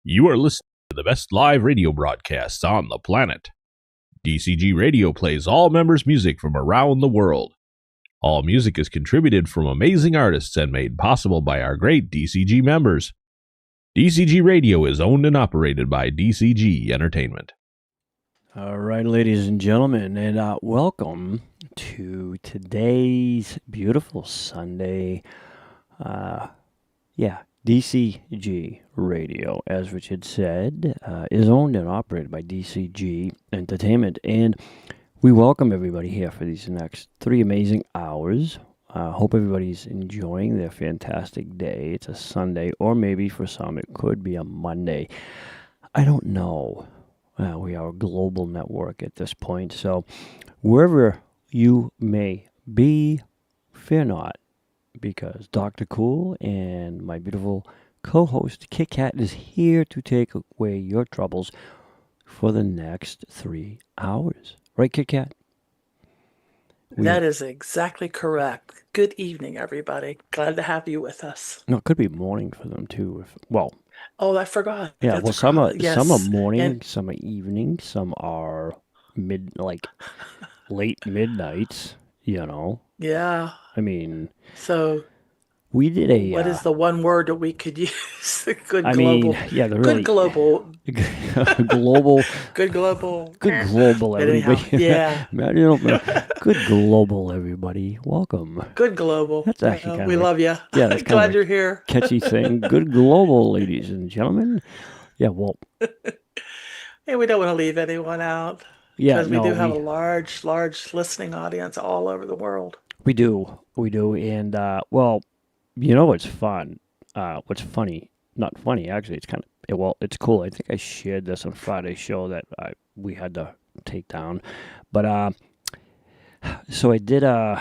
You are listening to the best live radio broadcasts on the planet. DCG Radio plays all members' music from around the world. All music is contributed from amazing artists and made possible by our great DCG members. DCG Radio is owned and operated by DCG Entertainment. All right, ladies and gentlemen, and welcome to today's beautiful Sunday. DCG Radio, as Richard said, is owned and operated by DCG Entertainment, and we welcome everybody here for these next 3 amazing hours. Hope everybody's enjoying their fantastic day. It's a Sunday, or maybe for some it could be a Monday. I don't know. We are a global network at this point, so wherever you may be, fear not, because Dr. Cool and my beautiful co-host Kitt-Katt is here to take away your troubles for the next 3 hours. Right, Kitt-Katt? That is exactly correct. Good evening, everybody. Glad to have you with us. No, it could be morning for them too. Oh, I forgot. Yeah, That's some are yes. morning, And some are evening, some are late midnights. yeah. I mean, So we did what is the one word that we could use? Good I mean, global. yeah, the Good really global. global. Good global. Good global, But anyhow, everybody. yeah. Good global, everybody. Welcome. Good global. That's actually kind We of love you. yeah, that's kind Glad of you're here. catchy thing. Good global, ladies and gentlemen. Yeah, well, Hey, we don't want to leave anyone out yeah, because we no, do have a large listening audience all over the world. we do, and what's fun? What's funny? Not funny, actually. It's kind of it's cool. I think I shared this on Friday's show that we had to take down, but so I did a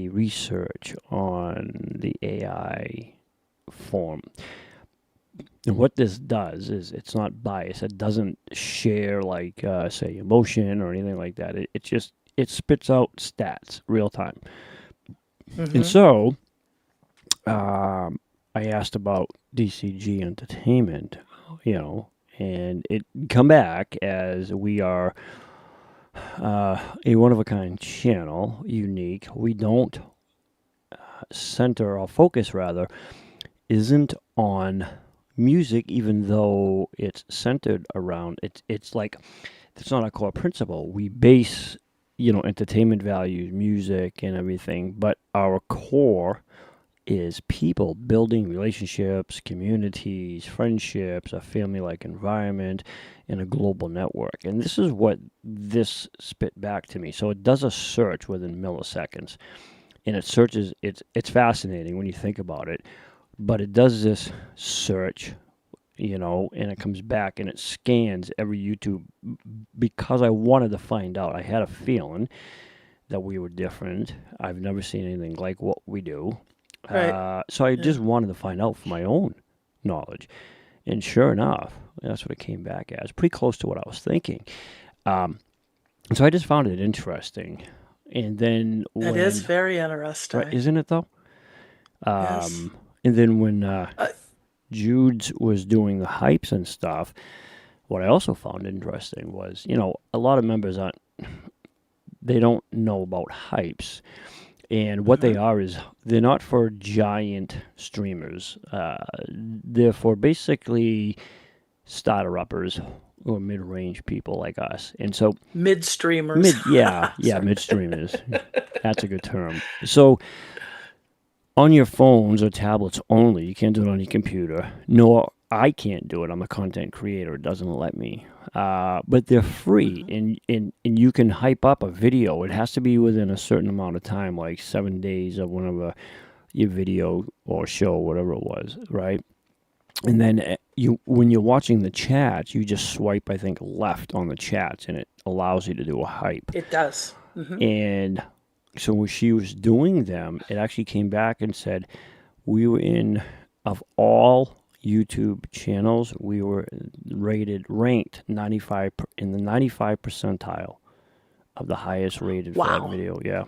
research on the AI form. And what this does is it's not biased. It doesn't share say emotion or anything like that. It spits out stats real time. Mm-hmm. And so I asked about DCG Entertainment, and it come back as we are a one-of-a-kind channel, unique. We don't center, our focus rather, isn't on music, even though it's centered around it's not our core principle. We base entertainment values, music and everything, but our core is people building relationships, communities, friendships, a family-like environment, and a global network. And this is what this spit back to me. So it does a search within milliseconds, and it searches. It's fascinating when you think about it. But it does this search, and it comes back and it scans every YouTube because I wanted to find out. I had a feeling that we were different. I've never seen anything like what we do. Right. So I Yeah. just wanted to find out for my own knowledge. And sure enough, that's what it came back as. Pretty close to what I was thinking. So I just found it interesting. And then That is very interesting. right, isn't it though? Yes. And then when Uh, Jude was doing the hypes and stuff, what I also found interesting was, a lot of members they don't know about hypes. And what they are is they're not for giant streamers. They're for basically starter-uppers or mid-range people like us. And so mid-streamers. mid-streamers. That's a good term. So on your phones or tablets only, you can't do it on your computer. Nor I can't do it. I'm a content creator. It doesn't let me. But they're free, and you can hype up a video. It has to be within a certain amount of time, like 7 days of whenever your video or show, whatever it was, right? And then when you're watching the chats, you just swipe, I think, left on the chats, and it allows you to do a hype. It does. Mm-hmm. And so when she was doing them, it actually came back and said, we were of all YouTube channels, we were ranked 95 in the 95 percentile of the highest rated for that video. Yeah.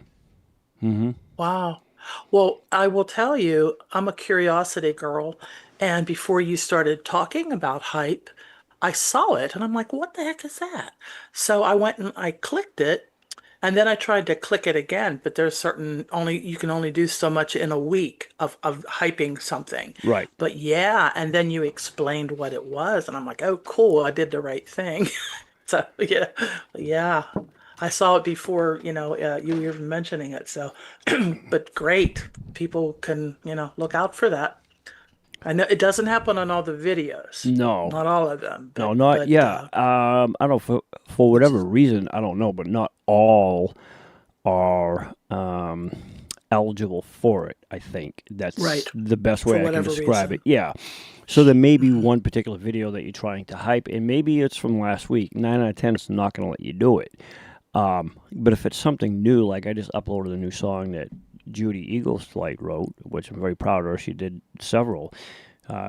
Mm-hmm. Wow. Well, I will tell you, I'm a curiosity girl, And before you started talking about hype, I saw it and I'm like, what the heck is that? So I went and I clicked it and then I tried to click it again, but there's certain only you can only do so much in a week of hyping something. Right. But yeah, and then you explained what it was, and I'm like, oh, cool, I did the right thing. So yeah, yeah, I saw it before, you were even mentioning it. So, but great, people can, look out for that. I know it doesn't happen on all the videos, No. not all of them, No, but not but yeah. I don't know for which whatever is reason, I don't know, but not all are eligible for it. I think that's right the best for way I can whatever describe it. reason. Yeah. So there may be one particular video that you're trying to hype, and maybe it's from last week. 9 out of 10 is not going to let you do it. But if it's something new, like I just uploaded a new song that Judy Eagleslight wrote, which I'm very proud of her. She did several.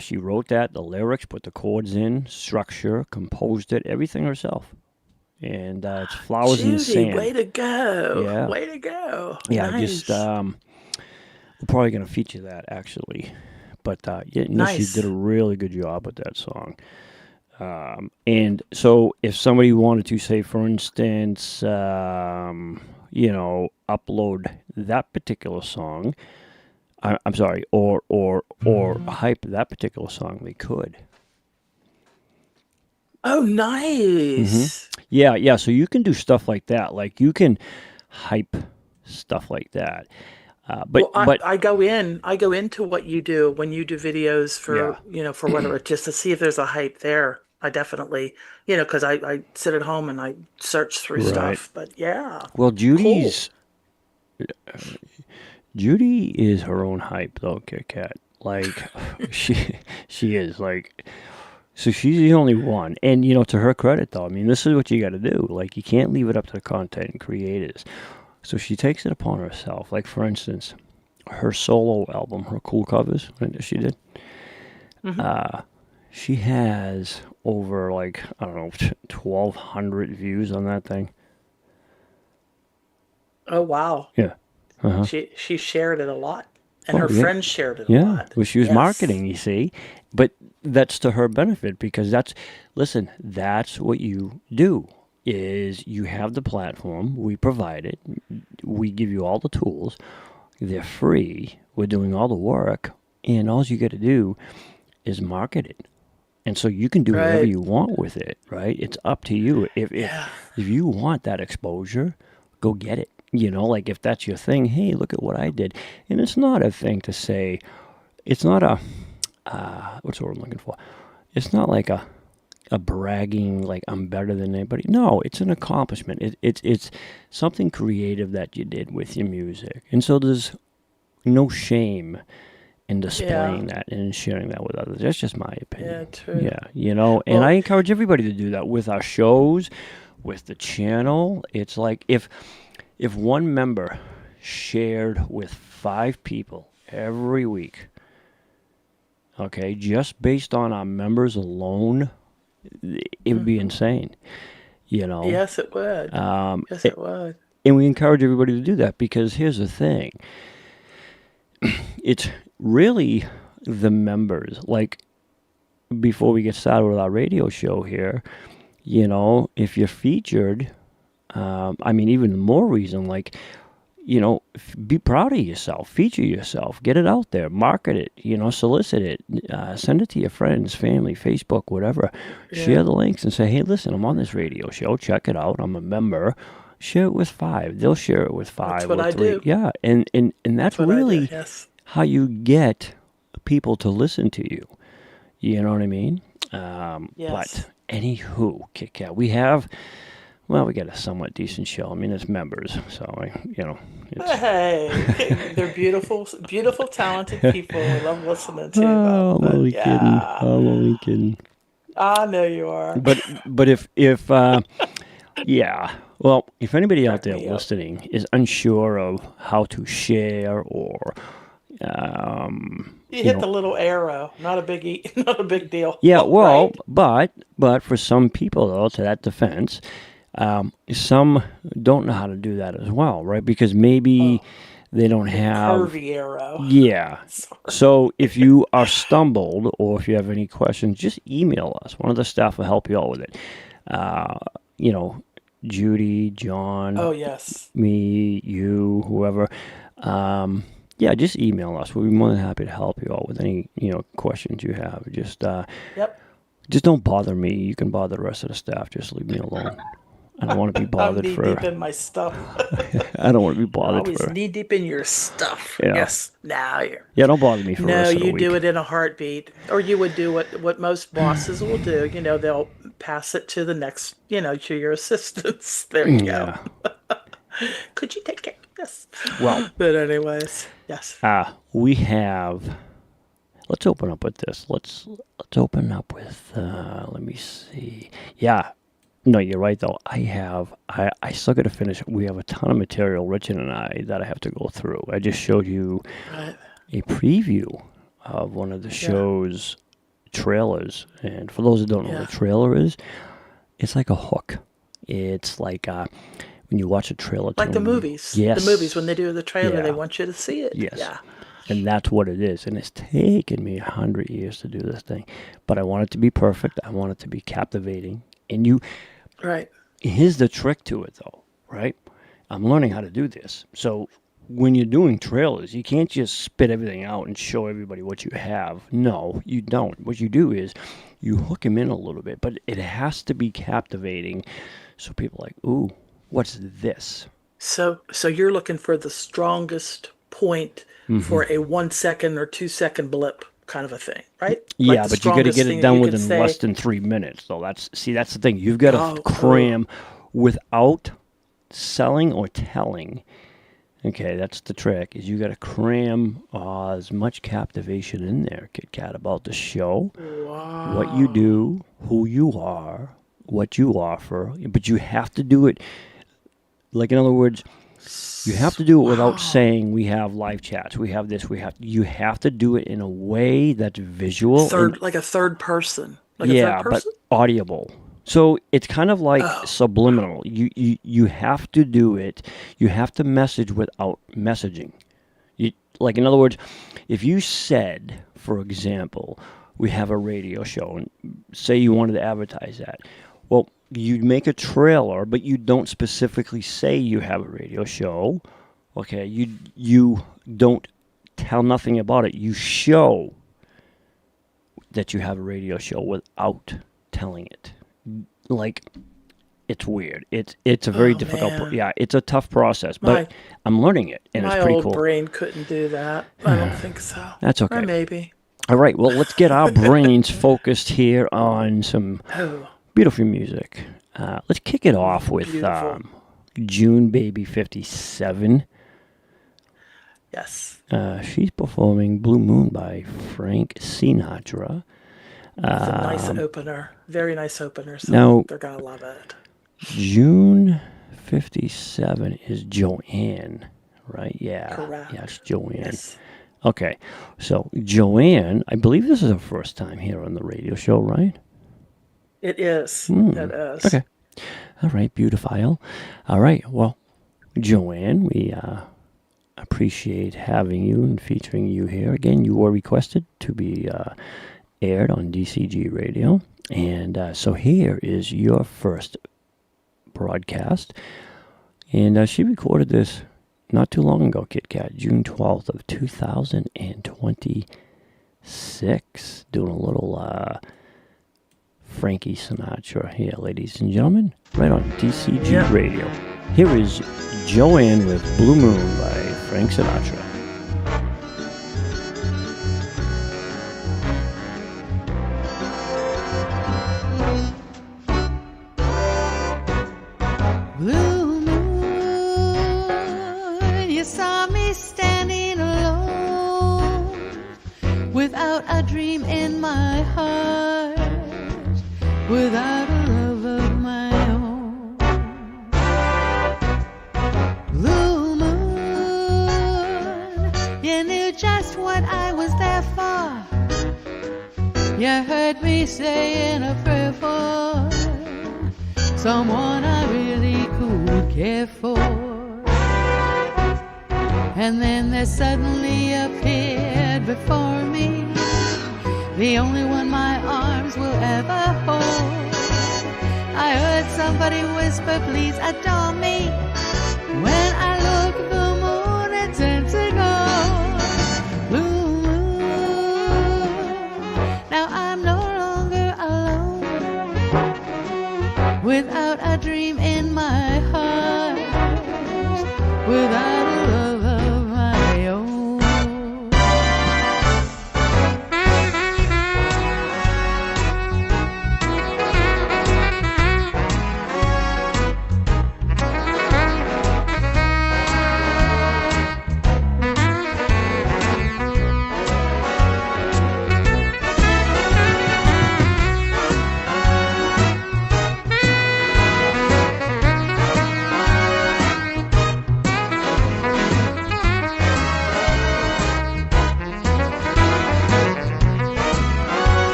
She wrote that, the lyrics, put the chords in, structure, composed it, everything herself. And it's Flowers in the Judy, Sand. way to go. Yeah. Way to go. Yeah, just, Nice. we're probably going to feature that, actually. But, yeah, no, she did a Nice. really good job with that song. And so if somebody wanted to say, for instance, upload that particular song, I'm sorry, or hype that particular song, they could. Oh, hmm nice. Yeah, yeah. So you can do stuff like that. Like you can hype stuff like that. But Well, but I go into what you do when you do videos yeah, for, for whatever, just to see if there's a hype there. I definitely, because I sit at home and I search through right. stuff. But yeah, Well, cool. Judy is her own hype though, Kitt-Katt. Like she is like so she's the only one. And to her credit though, I mean this is what you got to do. Like you can't leave it up to the content creators. So she takes it upon herself. Like for instance, her solo album, her cool covers that she did. Hmm. Uh, she has over like I don't know 1,200 views on that thing. Oh, wow. Yeah. Uh huh. She shared it a lot, and Oh her yeah. friends shared it a Yeah. lot. Well, she was Yes. marketing, you see, but that's to her benefit because listen, that's what you do. Is you have the platform, we provide it, we give you all the tools, they're free, we're doing all the work, and all you got to do is market it. And so you can do whatever Right. you want with it, right? It's up to you. Yeah. If you want that exposure, go get it. Like if that's your thing, hey, look at what I did. And it's not a thing to say. It's not a what's the word I'm looking for? It's not like a bragging like I'm better than anybody. No, it's an accomplishment. It's something creative that you did with your music, and so there's no shame in Yeah. displaying that and sharing that with others. That's just my Yeah. opinion. True. Yeah, and I Well, encourage everybody to do that with our shows, with the channel. It's like if one member shared with 5 people every week, okay, just based on our members alone, it would be hmm, insane, you know. yes, it would. Um, Yes, a- it would. and we encourage everybody to do that because here's the thing: it's really the members. Like before we get started with our radio show here, if you're featured, I mean, even more reason, like, be proud of yourself, feature yourself, get it out there, market it, solicit it, send it to your friends, family, Facebook, whatever. Share Yeah. the links and say, hey, listen, I'm on this radio show, check it out, I'm a member. Share it with 5. They'll share it with That's 5 what or I 3. do. Yeah, and That's that's what I do. really Yes. how you get people to listen to you. You know what I mean? But Yes. anywho, Kitt-Katt, we got a somewhat decent show. I mean, it's members, so it's. Hey, they're beautiful, beautiful, talented people. We love listening to them. Oh, I'm But only kidding. yeah, I'm only kidding. I know you are. But if yeah, well, if anybody out Crack there me up. listening is unsure of how to share or um, You you hit know, the little arrow. Not a not a big deal. yeah, well, Right? but for some people though, to that defense, some don't know how to do that as well, right? Because maybe Oh, They don't have curvy arrow. Yeah. Sorry. So if you are stumbled or if you have any questions, just email us. One of the staff will help you out with it. Judy, John, Oh yes. me, you, whoever. Just email us. We'll be more than happy to help you out with any, questions you have. Yep. Just don't bother me. You can bother the rest of the staff. Just leave me alone. I don't want to be I'm bothered knee deep in my stuff. I don't want to be You're bothered always for. knee deep in your stuff. Yeah. Yes. Now you're. Yeah, don't bother me for the No, rest of the you week. do it in a heartbeat, or you would do what most bosses will do. They'll pass it to the next, to your assistants. There you go. Could you take care of this? Well, but anyways, yes. We have. Let's open up with this. Let's open up with. Let me see. Yeah. No, you're right though. I still got to finish. We have a ton of material, Richard and I, that I have to go through. I just showed you a preview of one of the show's trailers, and for those who don't know what a trailer is, it's like a hook. It's like when you watch a trailer, like the movies. Yes, the movies when they do the trailer, they want you to see it. Yes. Yeah. And that's what it is. And it's taken me 100 years to do this thing, but I want it to be perfect. I want it to be captivating, and you. Right. Here's the trick to it, though, right? I'm learning how to do this. So when you're doing trailers, you can't just spit everything out and show everybody what you have. No, you don't. What you do is you hook them in a little bit, but it has to be captivating so people are like, ooh, what's this? So you're looking for the strongest point for a 1 second or 2 second blip kind of a thing, right? Yeah, but you got to get it done within less than 3 minutes. So that's the thing. You've got to cram without selling or telling. Okay, that's the trick. Is you got to cram as much captivation in there, Kitt-Katt, about the show, what you do, who you are, what you offer. But you have to do it. Like in other words. You have to do it without saying we have live chats, we have this, you have to do it in a way that's visual. Like a third person. Like yeah, a third person? But audible. So it's kind of like subliminal. You have to do it. You have to message without messaging. Like in other words, if you said, for example, we have a radio show, and say you wanted to advertise that, well, you make a trailer, but you don't specifically say you have a radio show. Okay, you don't tell nothing about it. You show that you have a radio show without telling it. Like, it's weird. It's a very difficult. Yeah, it's a tough process, but I'm learning it, and it's pretty cool. My old brain couldn't do that. I don't think so. That's okay. Or maybe. All right. Well, let's get our brains focused here on some. Beautiful music. Let's kick it off with June Baby 57. Yes. She's performing Blue Moon by Frank Sinatra. It's a nice opener. Very nice opener. So now, they're going to love it. June 57 is Joanne, right? Yeah. Correct. Yeah, it's Joanne. Yes. Okay. So, Joanne, I believe this is her first time here on the radio show, right? It is. It is. Okay. All right, beautiful. All right. Well, Joanne, we appreciate having you and featuring you here. Again, you were requested to be aired on DCG Radio. And so here is your first broadcast. And she recorded this not too long ago, Kitt-Katt, June 12th of 2026. Doing a little... Frankie Sinatra here, ladies and gentlemen, right on DCG Radio. Here is Joanne with Blue Moon by Frank Sinatra. Blue moon, you saw me standing alone, without a dream in my heart, without a love of my own. Blue moon, you knew just what I was there for. You heard me saying a prayer for someone I really could care for. And then there suddenly appeared before me the only one my arms will ever hold. I heard somebody whisper, please adore me. When I look, the moon it turned to gold. Blue moon, now I'm no longer alone, without a dream in my heart, without a love of my own.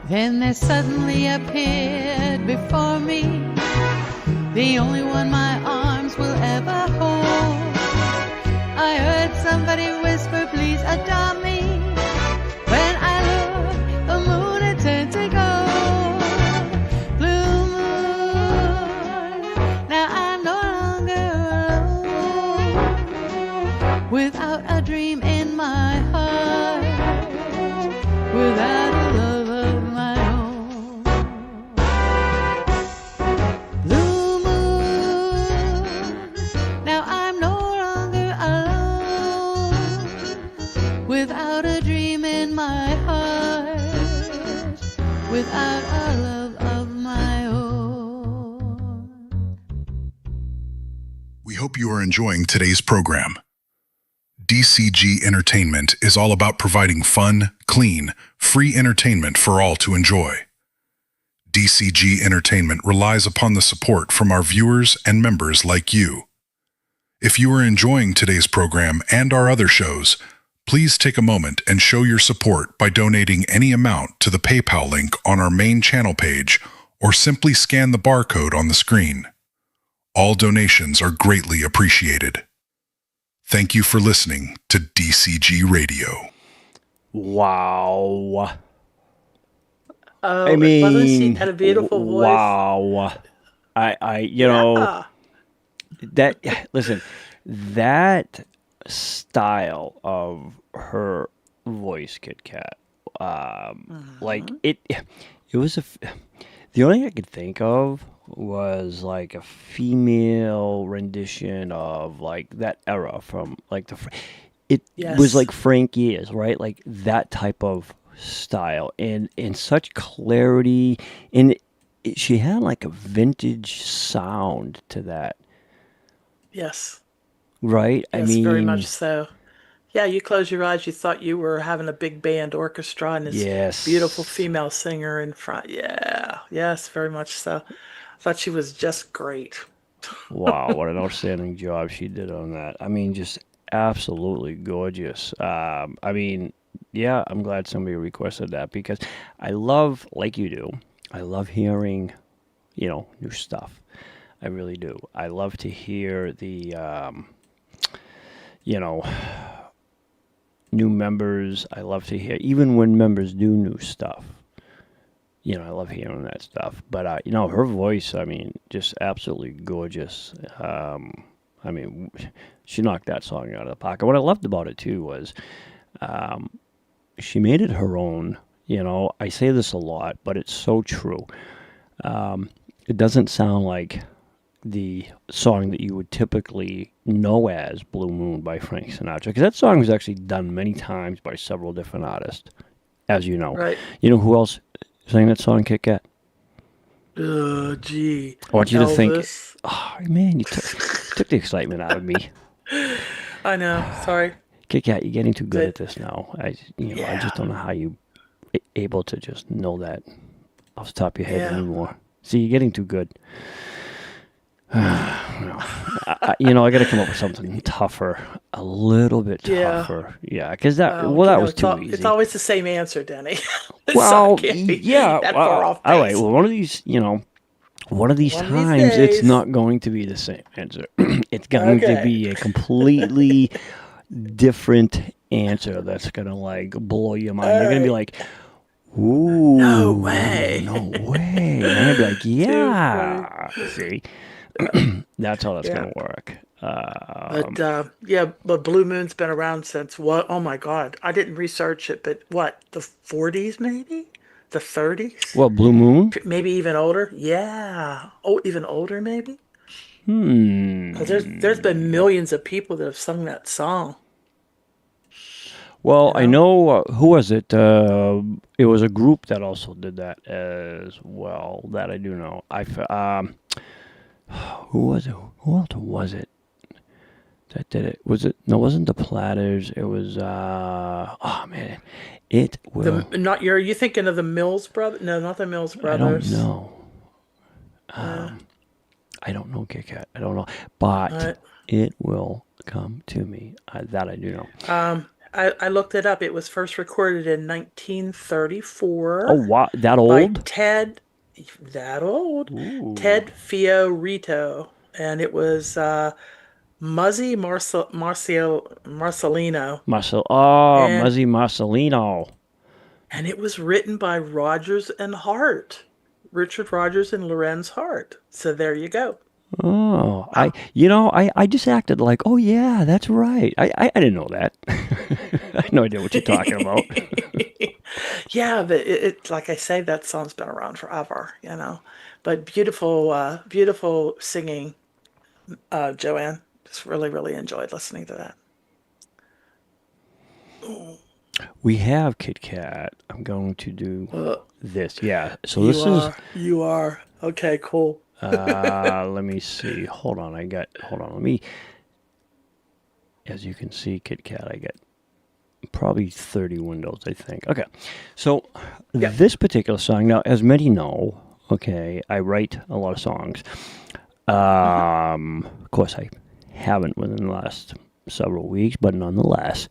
Then there suddenly appeared before me the only one my arms will ever hold. I heard somebody whisper, please adore me. When I looked, the moon had turned to gold. Blue moon, now I'm no longer alone, without a dream in my heart, without a love of my own. Blue moon, now I'm no longer alone, without a dream in my heart, without a love of my own. We hope you are enjoying today's program. DCG Entertainment is all about providing fun, clean, free entertainment for all to enjoy. DCG Entertainment relies upon the support from our viewers and members like you. If you are enjoying today's program and our other shows, please take a moment and show your support by donating any amount to the PayPal link on our main channel page or simply scan the barcode on the screen. All donations are greatly appreciated. Thank you for listening to DCG Radio. Wow. Oh, I mean, wasn't she had a beautiful voice? Wow. You know, Yeah. that, listen, that style of her voice, Kitt-Katt, like it was the only thing I could think of was like a female rendition of like that era from like it was Yes. like Frankie is, right? Like that type of style and such clarity, and she had like a vintage sound to that, Yes. right? I Yes, mean, very much so. Yeah, you close your eyes, you thought you were having a big band orchestra and this yes. beautiful female singer in front. Yeah, yes, very much so. I thought she was just great. Wow, what an outstanding job she did on that. I mean, just absolutely gorgeous. I mean, yeah, I'm glad somebody requested that because I love, like you do, I love hearing, new stuff. I really do. I love to hear the, new members. I love to hear, even when members do new stuff. I love hearing that stuff. But, her voice, I mean, just absolutely gorgeous. I mean, she knocked that song out of the pocket. What I loved about it, too, was she made it her own. I say this a lot, but it's so true. It doesn't sound like the song that you would typically know as Blue Moon by Frank Sinatra, because that song was actually done many times by several different artists, as you know. Right. You know who else sang that song, Kitt-Katt? Gee. I want you to think, Elvis. oh, man, you took the excitement out of me. I know. Sorry. Kitt-Katt, you're getting too good Good. at this now. I Yeah. just don't know how you able to just know that off the top of your head Yeah. anymore. See, you're getting too good. I got to come up with something tougher, a little bit Yeah. tougher. Yeah, because that Well, that you was know, too it's easy. always the same answer, Denny. So Well, it can't be yeah. that far off All right. base. Well, one of these, One of these One of these times, it's days. not going to be the same answer. It's going to Okay. be a completely different answer that's going to like blow your mind. You're going to be like, ooh. No way. No way. And I'm going to be like, yeah. See? That's how that's going to work. But Blue Moon's been around since what? Oh my God. I didn't research it, but what? The 40s maybe? The 30s? Well, Blue Moon? Maybe even older? Yeah. Oh, even older maybe? 'Cause there's been millions of people that have sung that song. Well, I know, who was it? It was a group that also did that as well, that I do know. Who was it? Who else was it that did it? Was it? No, it wasn't the Platters. It was, oh man, it will. Are you thinking of the Mills Brothers? No, not the Mills I Brothers. don't know. I don't know, Kitt-Katt. I don't know. But it will come to me. That I do know. I looked it up. It was first recorded in 1934. Oh, wow. That by old? Ted. That old. Ooh. Ted Fiorito. And it was Muzzy Marcelino. And- Muzzy Marcelino. And it was written by Rogers and Hart. Richard Rogers and Lorenz Hart. So there you go. Oh, I just acted like, oh yeah, that's right. I didn't know that. I had no idea what you're talking about. Yeah, but it like I say, that song's been around forever, you know. But beautiful singing, Joanne. Just really, really enjoyed listening to that. We have Kitt-Katt. I'm going to do this. Yeah. So You are. Okay, cool. let me see. Hold on. Let me, as you can see, Kitt-Katt, I get probably 30 windows, I think. Okay. So this particular song, now, as many know, okay, I write a lot of songs. Of course, I haven't within the last several weeks, but nonetheless,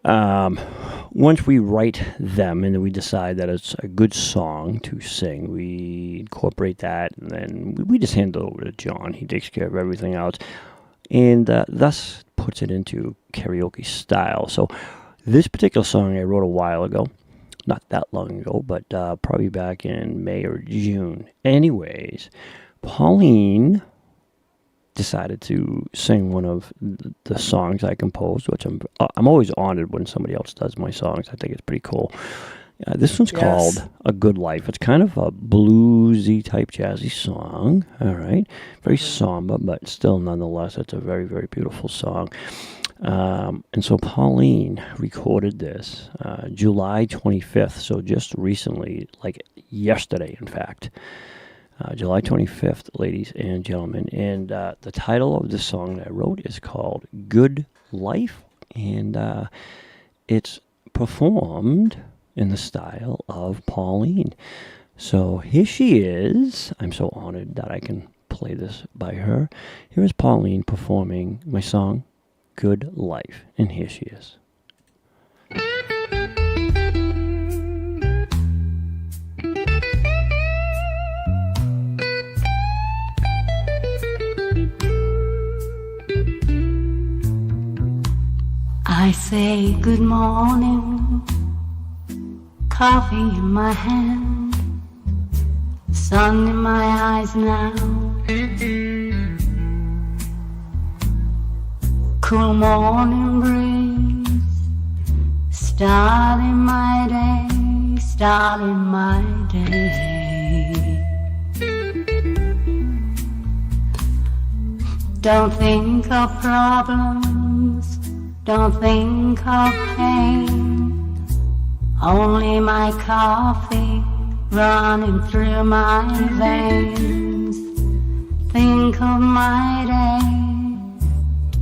once we write them and we decide that it's a good song to sing, we incorporate that, and then we just hand it over to John. He takes care of everything else, and thus puts it into karaoke style. So this particular song I wrote a while ago, not that long ago, but probably back in May or June. Anyways, Pauline decided to sing one of the songs I composed, which I'm always honored when somebody else does my songs. I think it's pretty cool. This one's called A Good Life. It's kind of a bluesy type jazzy song. All right, very somber, but still nonetheless, it's a very, very beautiful song. And so Pauline recorded this July 25th, so just recently, like yesterday, in fact. July 25th, ladies and gentlemen. And the title of the song that I wrote is called Good Life. And it's performed in the style of Pauline. So here she is. I'm so honored that I can play this by her. Here is Pauline performing my song, Good Life. And here she is. I say good morning, coffee in my hand, sun in my eyes now, cool morning breeze, starting my day. Don't think of problems, don't think of pain, only my coffee running through my veins. Think of my day,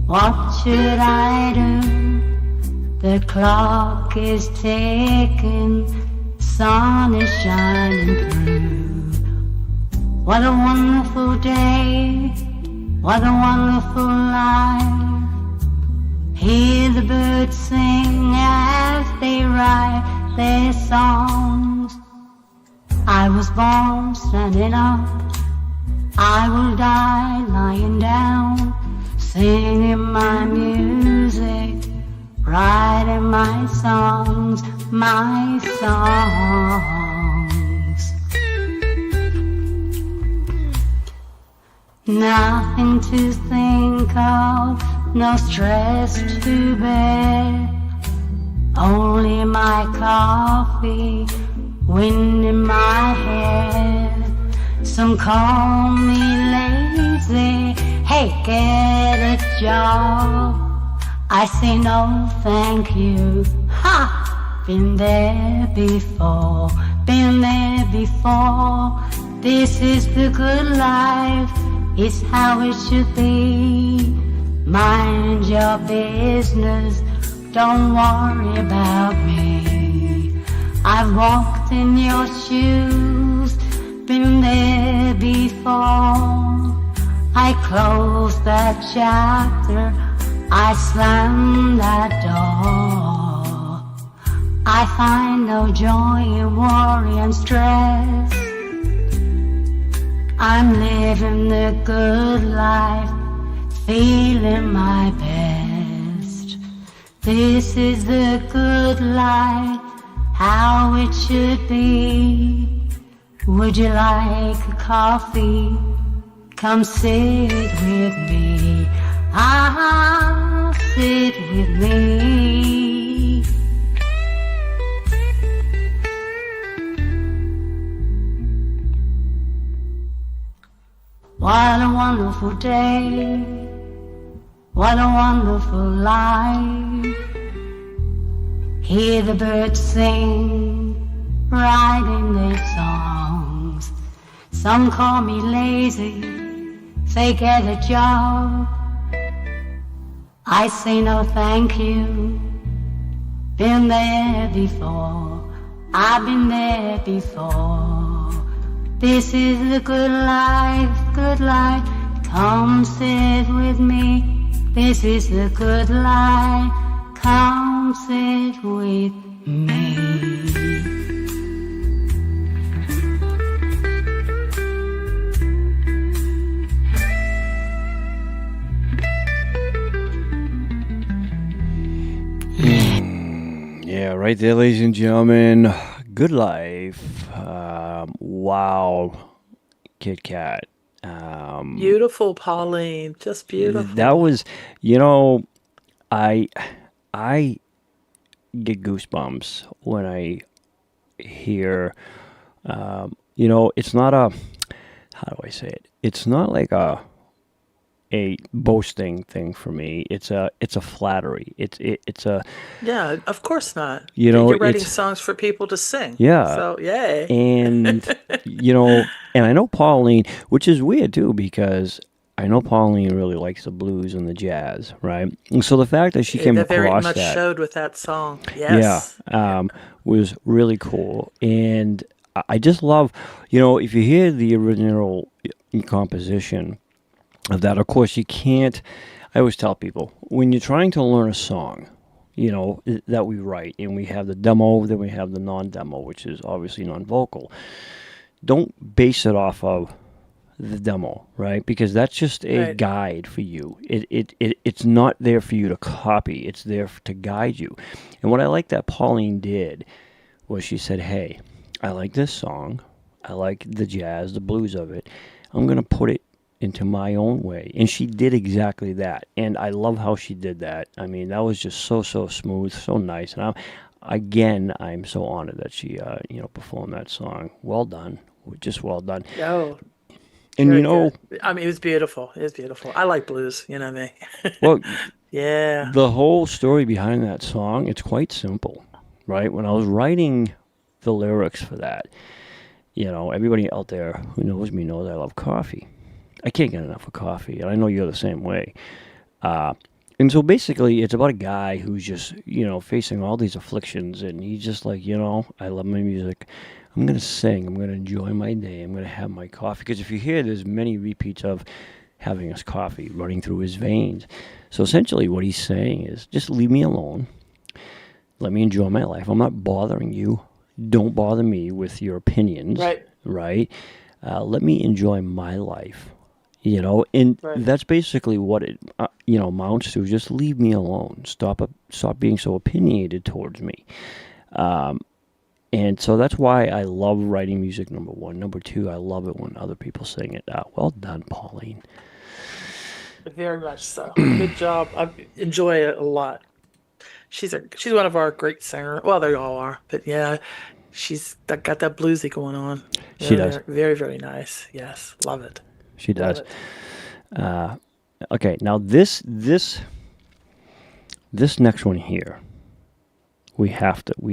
what should I do? The clock is ticking, sun is shining through. What a wonderful day, what a wonderful life. Hear the birds sing as they write their songs. I was born standing up, I will die lying down, singing my music, writing my songs, my songs. Nothing to think of, no stress to bear, only my coffee, wind in my hair. Some call me lazy, hey, get a job. I say no, thank you. Ha! Been there before, been there before. This is the good life, it's how it should be. Mind your business, don't worry about me. I've walked in your shoes, been there before. I closed that chapter, I slammed that door. I find no joy in worry and stress. I'm living the good life, feeling my best. This is the good life, how it should be. Would you like a coffee? Come sit with me. Ah, sit with me. What a wonderful day, what a wonderful life. Hear the birds sing, writing their songs. Some call me lazy, say get a job. I say no thank you, been there before, I've been there before. This is the good life, come sit with me. This is the good life, come sit with me. Yeah, right there, ladies and gentlemen. Good life. Wow, Kitt-Katt. Beautiful, Pauline. Just beautiful. That was, I get goosebumps when I hear, it's not a, how do I say it? It's not like a boasting thing for me. It's a flattery. It's a, Yeah, of course not. you're writing songs for people to sing. Yeah. So yay. And and I know Pauline, which is weird too, because I know Pauline really likes the blues and the jazz, right? And so the fact that she came That very across much that, showed with that song. Yes. was really cool. And I just love, if you hear the original composition of that, of course you can't. I always tell people, when you're trying to learn a song, that we write, and we have the demo, then we have the non-demo, which is obviously non-vocal. Don't base it off of the demo, right? Because that's just a guide for you. It's not there for you to copy. It's there to guide you. And what I like that Pauline did was she said, hey, I like this song. I like the jazz, the blues of it. I'm going to put it into my own way. And she did exactly that. And I love how she did that. I mean, that was just so smooth, so nice. And I'm so honored that she, performed that song. Well done. Just well done. Oh, and good. I mean, it was beautiful. It was beautiful. I like blues, me. Well, yeah. The whole story behind that song, it's quite simple, right? When I was writing the lyrics for that, everybody out there who knows me knows I love coffee. I can't get enough of coffee, and I know you're the same way. And so basically, it's about a guy who's just, facing all these afflictions, and he's just like, I love my music. I'm going to sing. I'm going to enjoy my day. I'm going to have my coffee. Because if you hear, there's many repeats of having his coffee running through his veins. So essentially what he's saying is, just leave me alone. Let me enjoy my life. I'm not bothering you. don't bother me with your opinions. Right. Right? Let me enjoy my life. And Right. that's basically what it amounts to. Just leave me alone. Stop being so opinionated towards me. And so that's why I love writing music, number one. Number two, I love it when other people sing it. Well done, Pauline. Very much so. Good job. I enjoy it a lot. She's one of our great singers. Well, they all are, but yeah, she's got that bluesy going on. She does. Very, very nice. Yes, love it. She Love does. it. Okay, now this next one here, we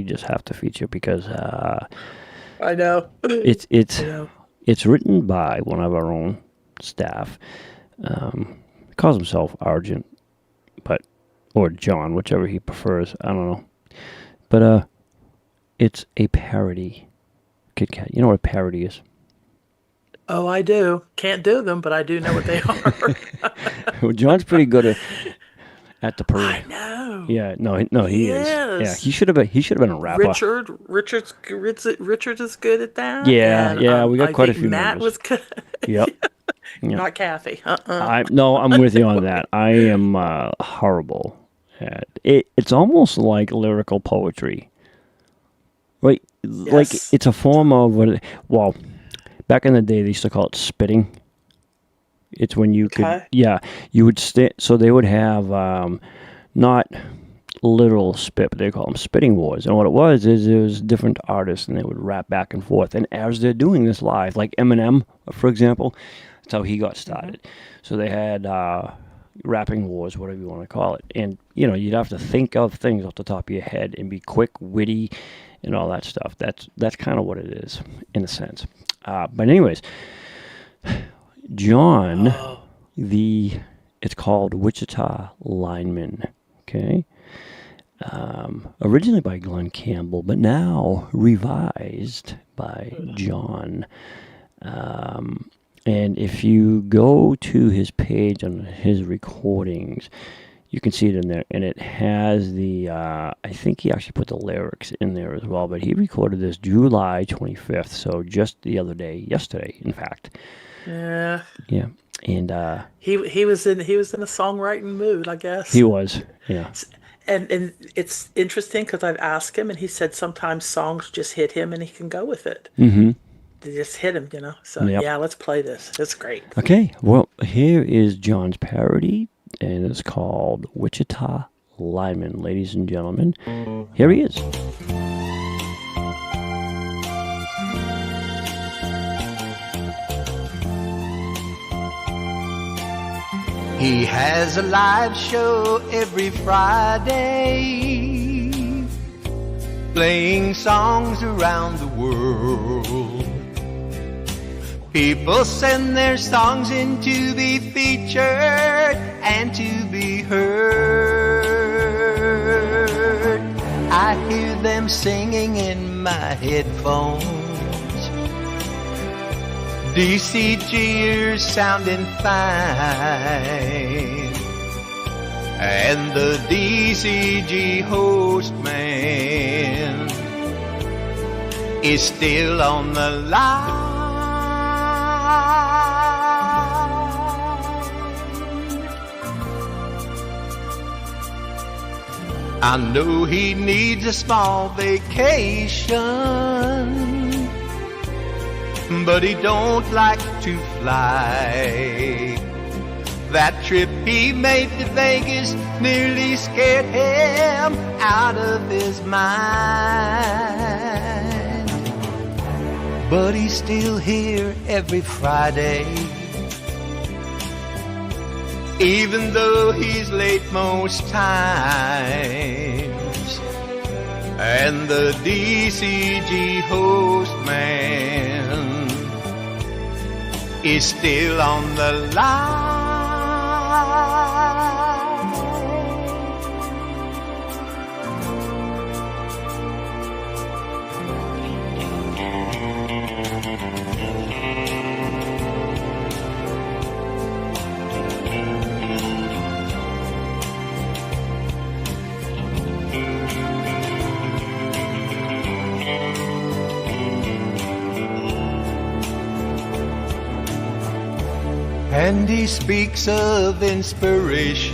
just have to feature because I know. it's I know. it's written by one of our own staff. He calls himself Argent, or John, whichever he prefers. I don't know, but it's a parody. Kitt-Katt, you know what a parody is? Oh, I do. Can't do them, but I do know what they are. Well, John's pretty good at the parade. I know. Yeah, no, he is. Yeah, Yes. he should have been a rapper. Richard is good at that. Yeah, and, yeah, we got I quite a think few Matt members. was good. Yep. Yep. Not Kathy. I'm with you on that. I am horrible at it. It's almost like lyrical poetry, right? Like Yes. it's a form of well, back in the day they used to call it spitting. It's when you Okay. you would so they would have not literal spit, but they call them spitting wars. And what it was is it was different artists, and they would rap back and forth. And as they're doing this live, like Eminem, for example, that's how he got started. So they had rapping wars, whatever you want to call it. And you'd have to think of things off the top of your head and be quick, witty, and all that stuff. That's kind of what it is in a sense. But anyways, John, it's called Wichita Lineman. Okay. Originally by Glenn Campbell, but now revised by John. And if you go to his page on his recordings, you can see it in there. And it has I think he actually put the lyrics in there as well, but he recorded this July 25th. So just the other day, yesterday, in fact. Yeah. Yeah. And He was in a songwriting mood, I guess. he was, yeah. And it's interesting because I've asked him, and he said sometimes songs just hit him, and he can go with it. Mm-hmm. They just hit him, So Yep. yeah, let's play this. It's great. Okay, well, here is John's parody, and it's called Wichita Lineman. Ladies and gentlemen, here he is. He has a live show every Friday, playing songs around the world. People send their songs in to be featured and to be heard. I hear them singing in my headphones. DCG-ers sounding fine, and the DCG host man is still on the line. I know he needs a small vacation, but he don't like to fly. That trip he made to Vegas nearly scared him out of his mind. But he's still here every Friday, even though he's late most times. And the DCG host man is still on the line. and he speaks of inspiration.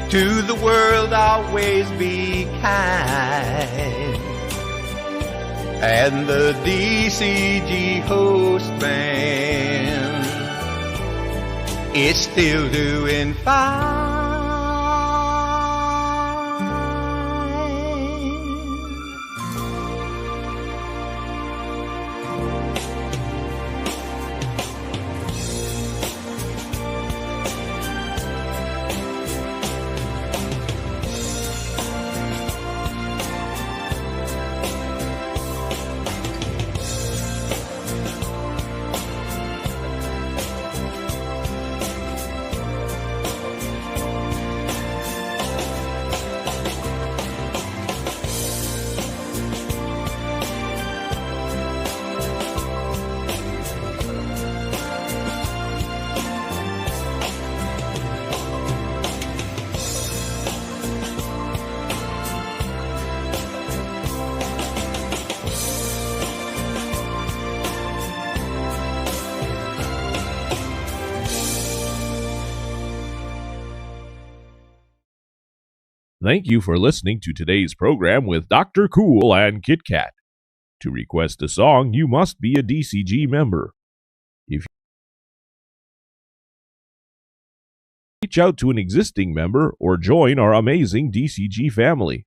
To the world always be kind. And the DCG host band is still doing fine. Thank you for listening to today's program with Dr. Cool and Kitt-Katt. To request a song, you must be a DCG member. If you reach out to an existing member or join our amazing DCG family.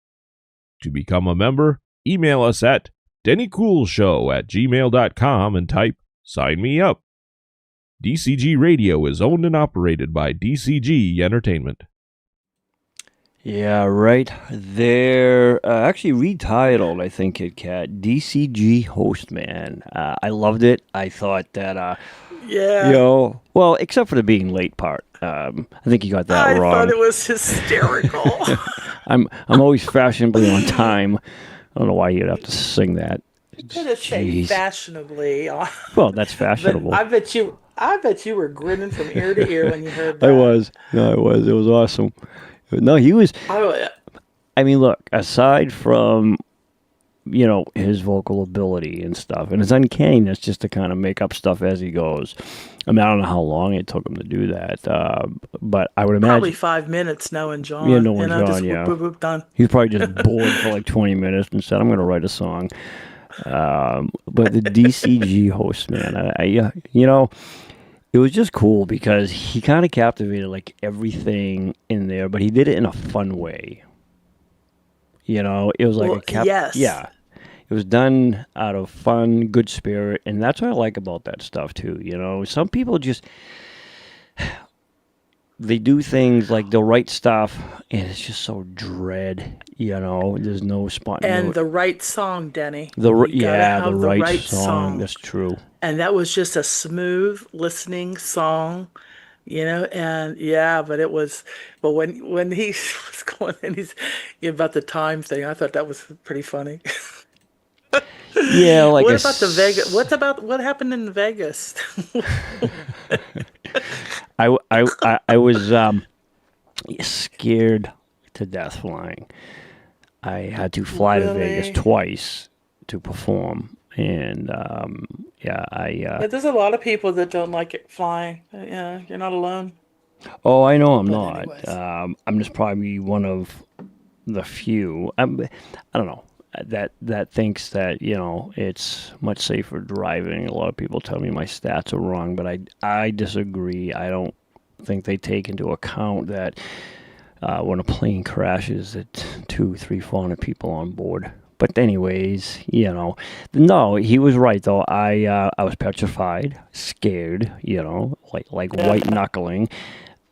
To become a member, email us at dennycoolshow@gmail.com and type "Sign me up." DCG Radio is owned and operated by DCG Entertainment. Yeah, right. They're actually retitled, I think, Kitt-Katt, DCG Host Man. I loved it. I thought that, Yeah. well, except for the being late part. I think you got that wrong. I thought it was hysterical. I'm always fashionably on time. I don't know why you'd have to sing that. You could have said fashionably. Well, that's fashionable. But I bet you were grinning from ear to ear when you heard that. I was. No, I was. It was awesome. No, he was. I mean, look, aside from, his vocal ability and stuff, and his uncanniness just to kind of make up stuff as he goes. I mean, I don't know how long it took him to do that, but I would imagine. Probably 5 minutes knowing John. Yeah, knowing John, just yeah. Whoop, whoop, whoop, done. He was probably just bored for like 20 minutes and said, I'm going to write a song. But the DCG host, man, it was just cool because he kind of captivated like everything in there, but he did it in a fun way. It was like yes. Yeah. It was done out of fun, good spirit, and that's what I like about that stuff too. Some people just they do things like they'll write stuff and it's just so dread. There's no spontaneity. And the right song, Denny. The right song. That's true. And that was just a smooth listening song, and but it was, but when he was going and he's about the time thing, I thought that was pretty funny. Yeah, like what about the Vegas? What happened in Vegas? I was scared to death flying. I had to fly to Vegas twice to perform. And, there's a lot of people that don't like it flying. Yeah, you're not alone. Oh, I know I'm But not. anyways. I'm just probably one of the few. I don't know. That thinks that, it's much safer driving. A lot of people tell me my stats are wrong, but I disagree. I don't think they take into account that when a plane crashes, that 200, 300, 400 people on board. But anyways, no, he was right though. I was petrified, scared, like white knuckling.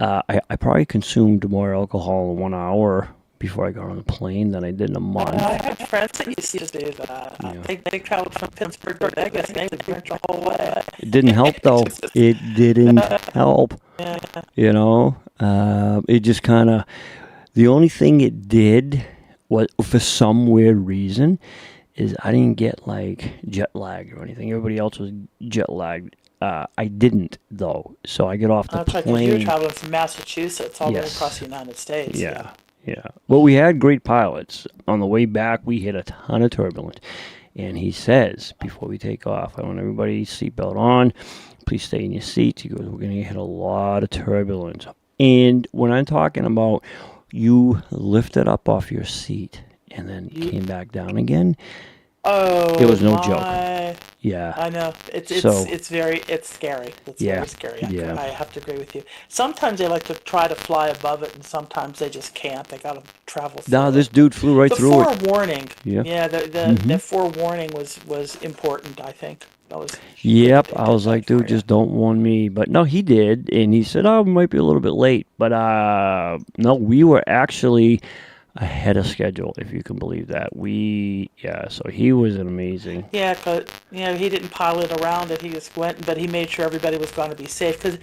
I probably consumed more alcohol in 1 hour before I got on the plane than I did in a month. I had friends that used to do that. Yeah. They traveled from Pittsburgh to Vegas and they would drink the whole way. It didn't help though. It didn't help. It just kind of. The only thing it did was, for some weird reason, is I didn't get like jet lag or anything. Everybody else was jet lagged. I didn't though. So I get off the That's right, 'cause plane. you were traveling from Massachusetts all the way Yes. across the United States. Yeah. Well, we had great pilots. On the way back, we hit a ton of turbulence. And he says, before we take off, I want everybody's seatbelt on. Please stay in your seats. He goes, we're going to hit a lot of turbulence. And when I'm talking about you lifted up off your seat and then came back down again, it was no joke. Yeah. I know. It's scary. It's Yeah. very scary. Yeah. I have to agree with you. Sometimes they like to try to fly above it, and sometimes they just can't. They got to travel through No, it. this dude flew right The through it. forewarning. Yeah. The forewarning was important, I think. That was Yep, they I did was that like, for dude, you. just don't warn me. But no, he did, and he said, oh, we might be a little bit late. But no, we were actually ahead of schedule, if you can believe that. So he was an amazing. Yeah, because he didn't pilot around it. He just went, but he made sure everybody was going to be safe. Because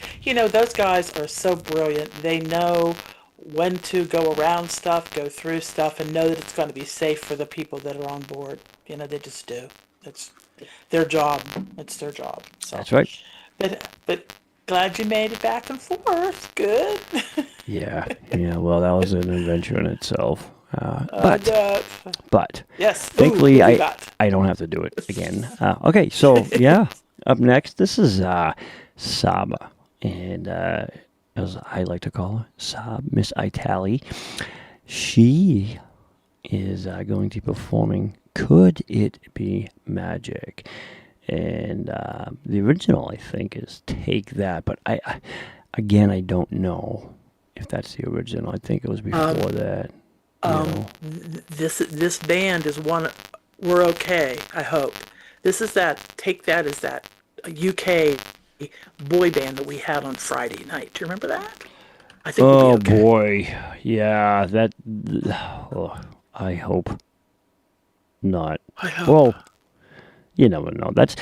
those guys are so brilliant. They know when to go around stuff, go through stuff, and know that it's going to be safe for the people that are on board. They just do. It's their job. It's their job. So. That's right. But glad you made it back and forth. Good. Yeah. Well, that was an adventure in itself. But yes. Thankfully, who we got? I don't have to do it again. Okay, so yeah, up next, this is Saba, and as I like to call her, Miss Itali. She is going to be performing "Could It Be Magic," and the original, I think, is "Take That," but I don't know if that's the original. I think it was before that. This band is one. We're okay. I hope this is that. Take That is that UK boy band that we had on Friday night. Do you remember that? I think. Oh we'll be okay. boy, yeah. That. I hope not. I hope. Well, you never know. That's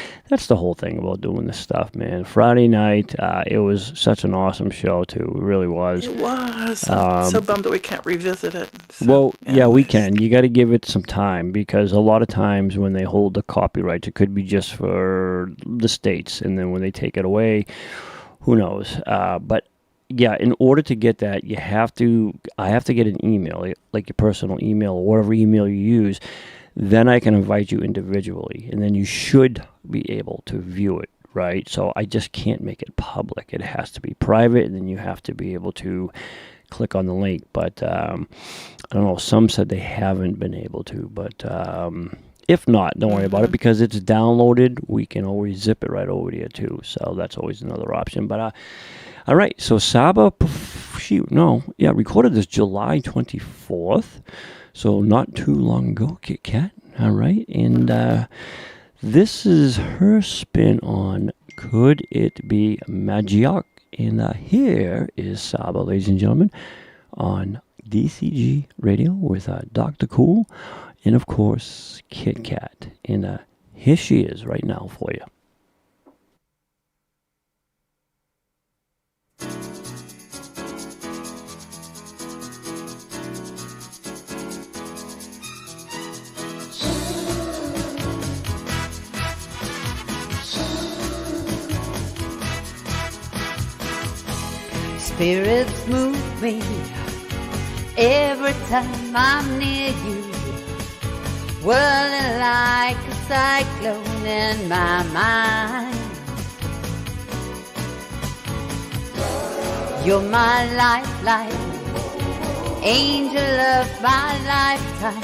the whole thing about doing this stuff, man. Friday night, it was such an awesome show too. It really was. It was. I'm so bummed that we can't revisit it. So, Well, yeah, we anyways. can. You got to give it some time because a lot of times when they hold the copyrights, it could be just for the States. And then when they take it away, who knows? But yeah, in order to get that, I have to get an email, like your personal email or whatever email you use. Then I can invite you individually, and then you should be able to view it, right? So I just can't make it public. It has to be private, and then you have to be able to click on the link. But I don't know. Some said they haven't been able to, but if not, don't worry about it because it's downloaded. We can always zip it right over to you too. So that's always another option. But all right. So Saba, recorded this July 24th. So not too long ago, Kitt-Katt. All right. And this is her spin on Could It Be Magic? And here is Saba, ladies and gentlemen, on DCG Radio with Dr. Cool and, of course, Kitt-Katt. And here she is right now for you. Spirits move me every time I'm near you, whirling like a cyclone in my mind. You're my lifeline, angel of my lifetime,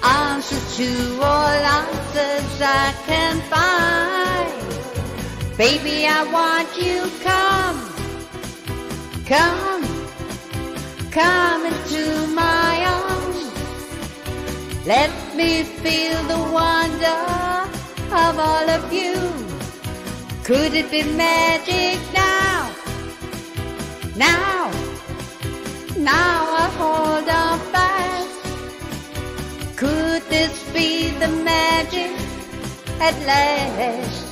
answers to all answers I can find. Baby, I want you, come into my arms. Let me feel the wonder of all of you. Could it be magic now? Now I hold on fast. Could this be the magic at last?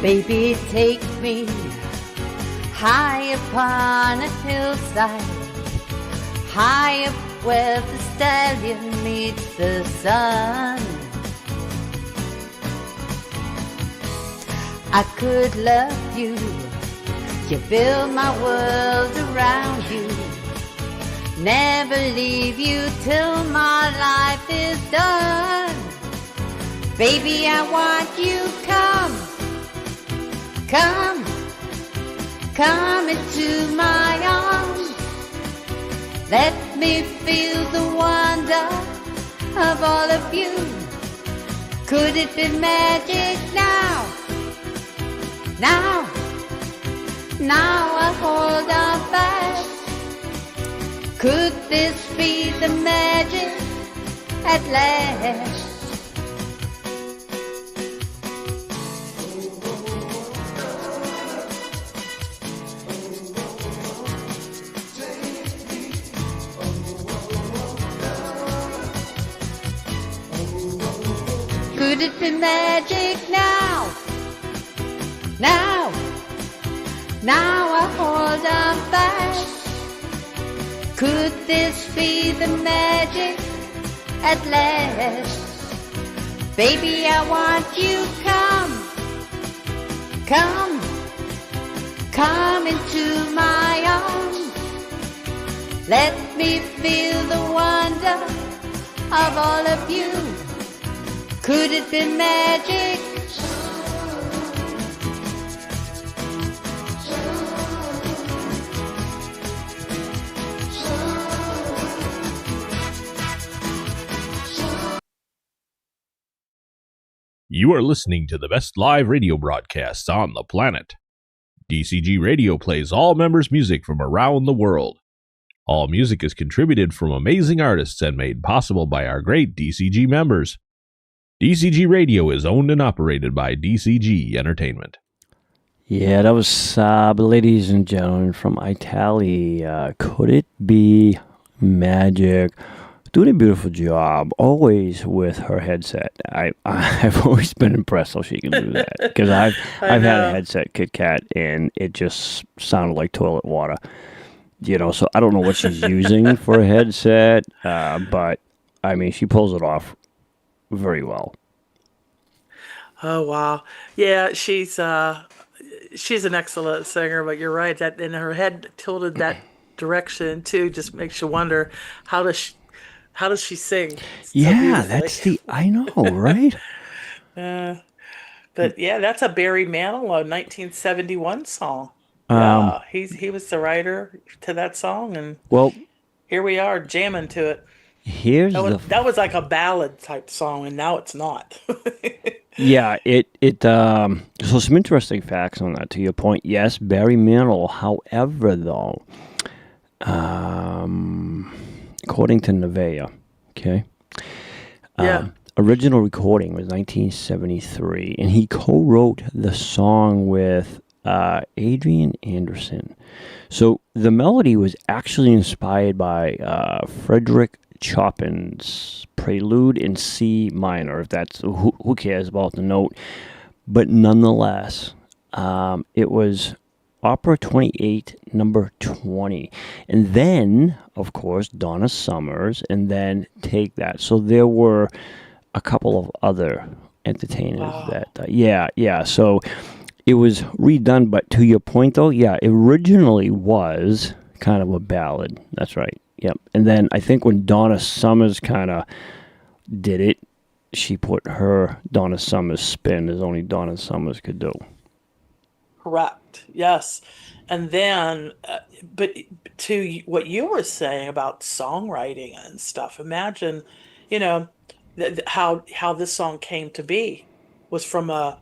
Baby, take me high upon a hillside, high where the stallion meets the sun. I could love you, you build my world around you, never leave you till my life is done. Baby, I want you, come into my arms. Let me feel the wonder of all of you. Could it be magic now? Now I hold on fast. Could this be the magic at last? Could it be magic now? Now I hold on fast. Could this be the magic at last? Baby, I want you, come into my arms. Let me feel the wonder of all of you. Could it be magic? You are listening to the best live radio broadcasts on the planet. DCG Radio plays all members' music from around the world. All music is contributed from amazing artists and made possible by our great DCG members. DCG Radio is owned and operated by DCG Entertainment. Yeah, that was, ladies and gentlemen, from Italy. Could it be magic? Doing a beautiful job, always with her headset. I've always been impressed how she can do that, because I've had a headset, Kitt-Katt, and it just sounded like toilet water. So I don't know what she's using for a headset, but I mean, she pulls it off very well. Oh wow, yeah, she's an excellent singer. But you're right, that in her head tilted that direction too just makes you wonder how does she sing? Yeah, that's I know, right? But yeah, that's a Barry Manilow 1971 song. He was the writer to that song, and here we are jamming to it. That was like a ballad type song, and now it's not. Yeah, so some interesting facts on that. To your point, yes, Barry Manilow. However, though, according to Nevaeh, okay, original recording was 1973, and he co-wrote the song with Adrian Anderson. So the melody was actually inspired by Frederick Chopin's Prelude in C minor. If that's who cares about the note, but nonetheless, it was Opera 28, number 20, and then of course Donna Summers, and then Take That. So there were a couple of other entertainers that so it was redone. But to your point though, it originally was kind of a ballad. That's right. Yep. And then I think when Donna Summers kind of did it, she put her Donna Summers spin as only Donna Summers could do. Correct. Yes. And then, but to what you were saying about songwriting and stuff, imagine, how this song came to be was from a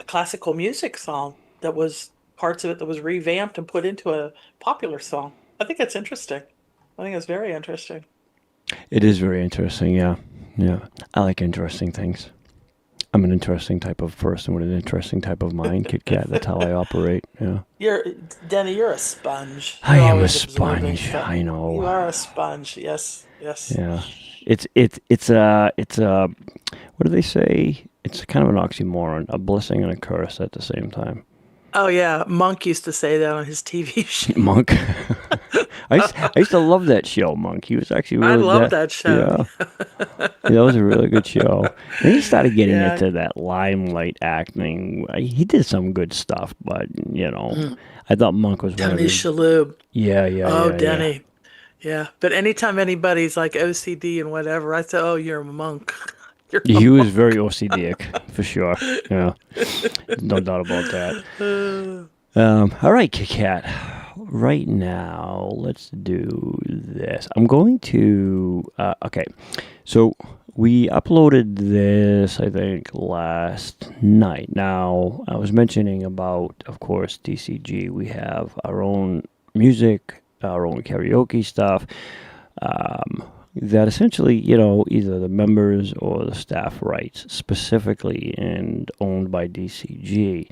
classical music song that was parts of it that was revamped and put into a popular song. I think that's interesting. I think it's very interesting. It is very interesting, yeah. I like interesting things. I'm an interesting type of person with an interesting type of mind, Kitt-Katt. That's how I operate, yeah. Denny, you're a sponge. I am a sponge, I know. You are a sponge, yes. Yeah. It's a what do they say? It's kind of an oxymoron, a blessing and a curse at the same time. Oh yeah, Monk used to say that on his TV show. Monk. I used to love that show, Monk. He was actually I really love that show. Yeah. Yeah, that was a really good show. And he started getting Yeah. into that limelight acting. He did some good stuff, but I thought Monk was one of Denny his. Shalhoub. Yeah. Oh, yeah. Denny. Yeah. But anytime anybody's like OCD and whatever, I say, oh, you're a monk. You're a He was monk. very OCD-ic, for sure. Yeah, no doubt about that. All right, Kitt-Katt. Right now, let's do this. I'm going to... okay, so we uploaded this, I think, last night. Now, I was mentioning about, of course, DCG. We have our own music, our own karaoke stuff. That essentially, either the members or the staff writes specifically and owned by DCG.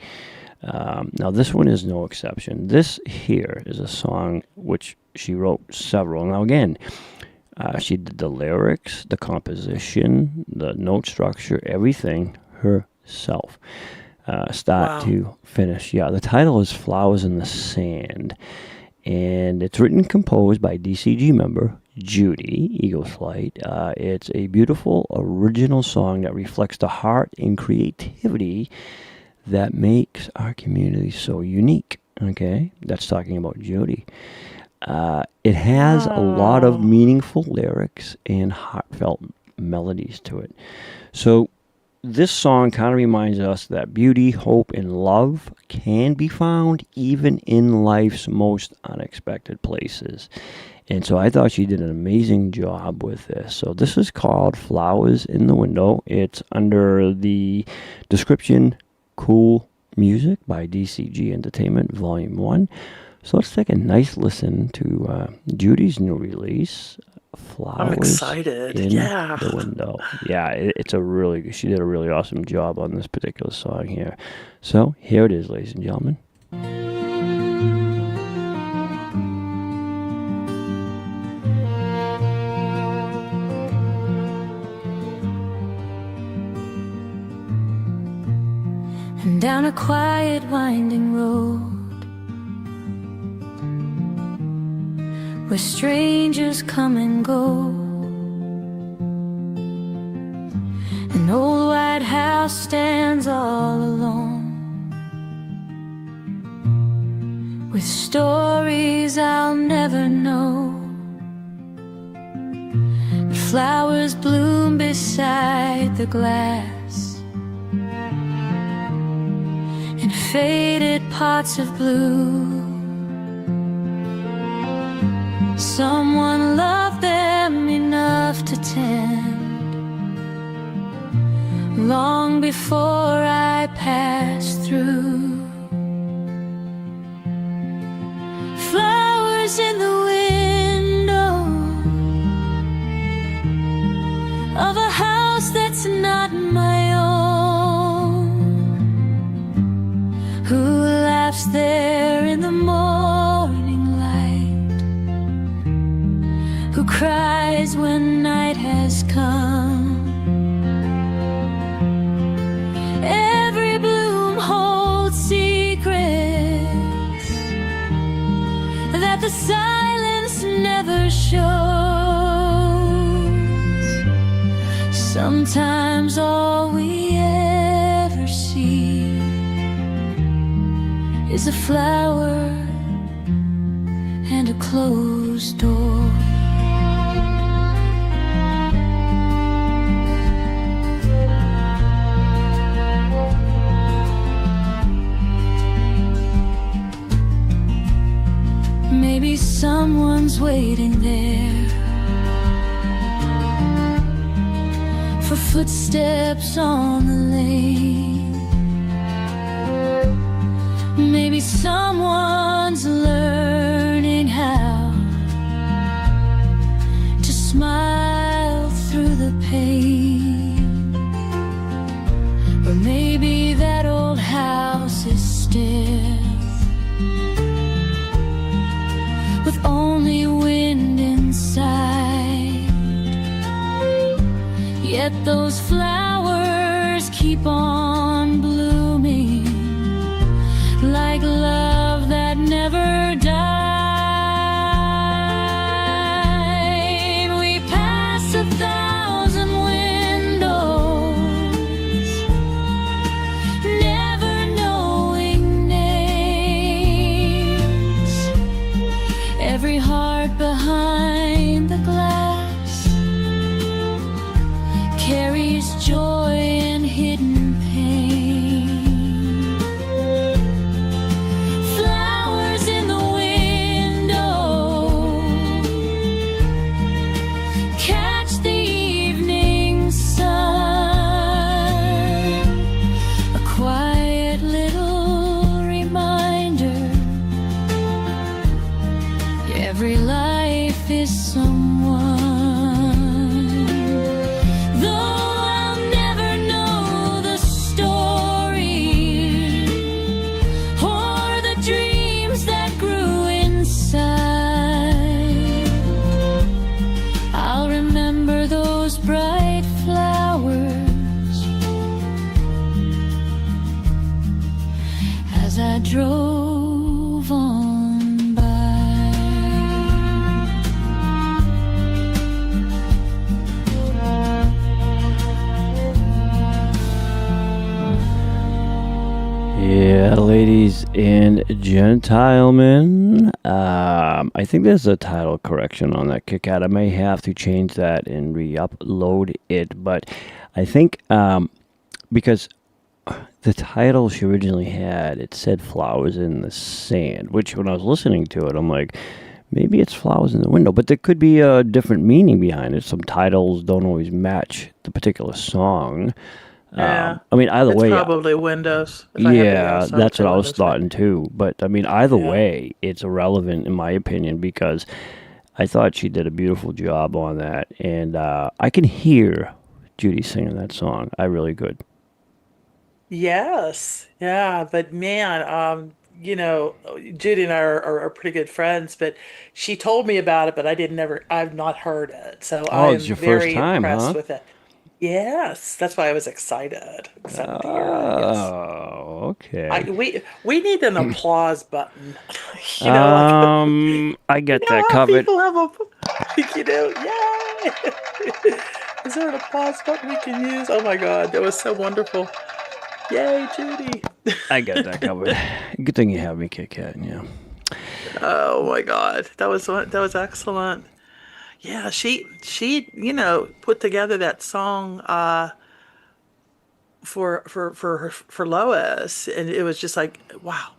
Now, this one is no exception. This here is a song which she wrote several. Now, again, she did the lyrics, the composition, the note structure, everything herself, start to finish. Yeah, the title is Flowers in the Sand, and it's written and composed by DCG member Judy, Eagle Flight. It's a beautiful, original song that reflects the heart and creativity that makes our community so unique. Okay, that's talking about Judy. It has a lot of meaningful lyrics and heartfelt melodies to it. So this song kind of reminds us that beauty, hope, and love can be found even in life's most unexpected places. And so I thought she did an amazing job with this. So this is called Flowers in the Window. It's under the description Cool Music by DCG Entertainment, Volume 1. So let's take a nice listen to Judy's new release, Flowers I'm excited. in Yeah. the Window. Yeah, she did a really awesome job on this particular song here. So here it is, ladies and gentlemen. And down a quiet winding road where strangers come and go, an old white house stands all alone with stories I'll never know. The flowers bloom beside the glass, in faded pots of blue. Someone loved them enough to tend long before I passed through. Flowers in the window of a house that's not my own. Who laughs there in the morning light? Who cries when night has come? Every bloom holds secrets that the silence never shows. Sometimes all we ever see is a flower and a closed door. Maybe someone's waiting there for footsteps on the lane. Maybe someone's learning how to smile through the pain. Or maybe that old house is still with only wind inside. Yet those flowers keep on blooming like as I drove on by. Yeah, ladies and gentlemen, I think there's a title correction on that Kitt-Katt. I may have to change that and re-upload it, but I think because the title she originally had, it said Flowers in the Sand, which when I was listening to it, I'm like, maybe it's Flowers in the Window, but there could be a different meaning behind it. Some titles don't always match the particular song. Yeah. I mean, either It's way, probably Windows. If I had to yeah, guess, that's say what I was Windows, thoughting too. But I mean, either Yeah. way, it's irrelevant in my opinion because I thought she did a beautiful job on that, and I can hear Judy singing that song. I really could. Yes, yeah, but man, Judy and I are pretty good friends, but she told me about it, but I've not heard it. So I Oh, am it's your first very time, impressed huh? with it. Yes, that's why I was excited to hear it. Yes. Oh, okay. We need an applause button. Like I get you know that how covered. people have yay! Is there an applause button we can use? Oh my God, that was so wonderful. Yay, Judy. I got that covered. Good thing you have me, Kitt-Katt. Yeah. Oh my God, that was excellent. Yeah, she put together that song for Lois, and it was just like wow.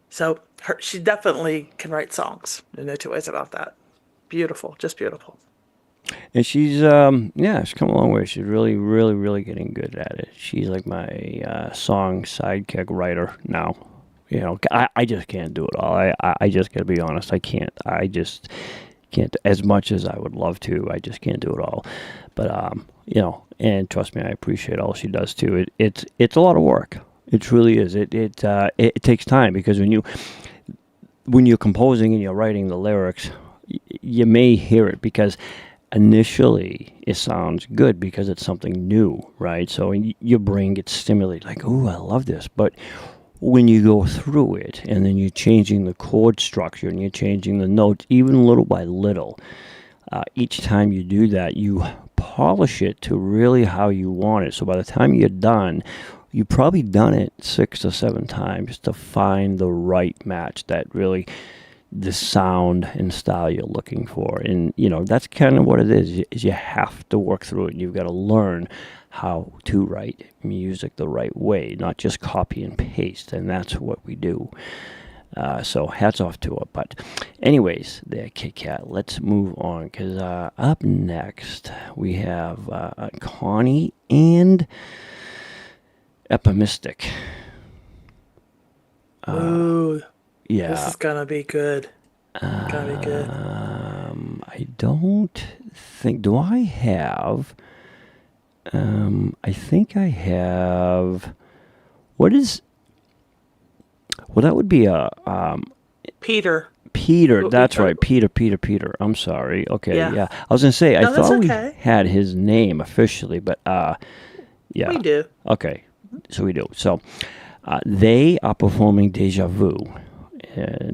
So she definitely can write songs. There's no two ways about that. Beautiful, just beautiful. And she's she's come a long way. She's really, really, really getting good at it. She's like my song sidekick writer now. You know, I just can't do it all. I just gotta be honest. I can't. I just can't as much as I would love to. I just can't do it all. But and trust me, I appreciate all she does too. It's a lot of work. It really is. It takes time because when you're composing and you're writing the lyrics, you may hear it because initially it sounds good because it's something new, right? So your brain gets stimulated like, oh, I love this. But when you go through it and then you're changing the chord structure and you're changing the notes, even little by little, each time you do that, you polish it to really how you want it. So by the time you're done, you've probably done it 6 or 7 times to find the right match that really the sound and style you're looking for. And that's kind of what it is you have to work through it. You've got to learn how to write music the right way, not just copy and paste, and that's what we do. So hats off to her. But anyways, there, Kitt-Katt, let's move on, because up next we have Connie and Epimistic. Ooh, Yeah. this is gonna be good. Gonna be good. I don't think. Do I have? I think I have. What is? Well, that would be a Peter. Peter. That's right. Peter. I'm sorry. Okay. Yeah. I was gonna say I No, that's thought okay. we had his name officially, but yeah. We do. Okay. So we do. So they are performing Deja Vu.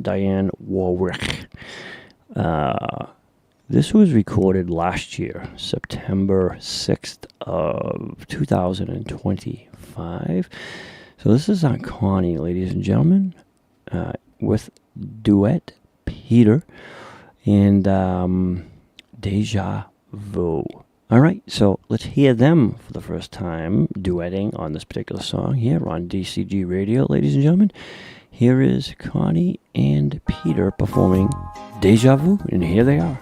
Diane Warwick. This was recorded last year, September 6th of 2025. So this is on Connie, ladies and gentlemen, with duet Peter and Deja Vu. All right, so let's hear them for the first time duetting on this particular song here on DCG Radio, ladies and gentlemen. Here is Connie and Peter performing Deja Vu, and here they are.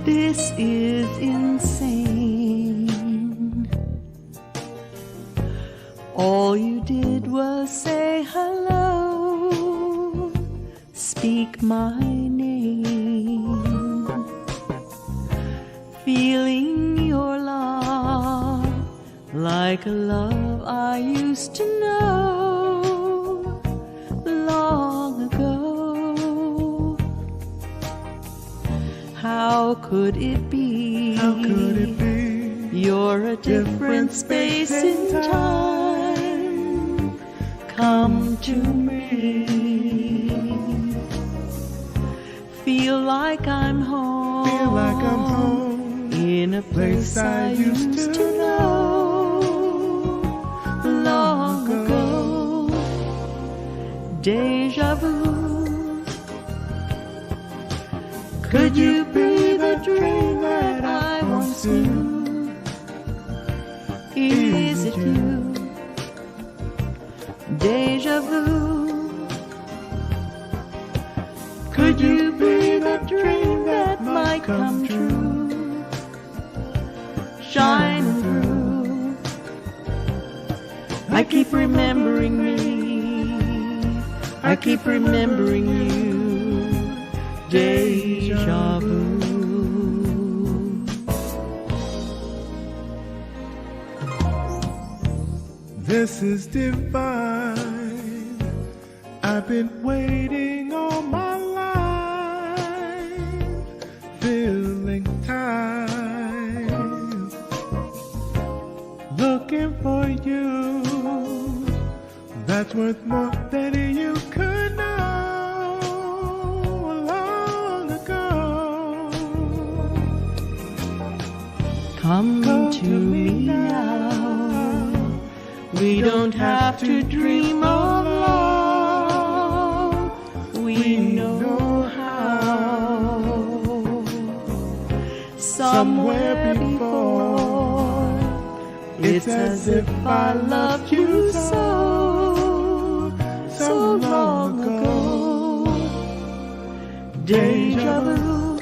This is insane. All you did was say hello, speak my name. feeling your love like a love I used to know long ago. How could it be? How could it be? You're a different space in time. Come to me. Feel like I'm home. Feel like I'm home. In a place I used to know long ago. Deja vu. Could you be the dream that I once knew? Is it you? Deja vu. Could you be the dream that might come true? Shining through. I keep remembering me. I keep remembering you. Deja vu. This is divine. I've been waiting all my life, filling time, looking for you. That's worth more than you could know long ago. Come to me now. We don't have to dream of love. We know how. Somewhere before, it's as if I loved you so long ago. Deja vu.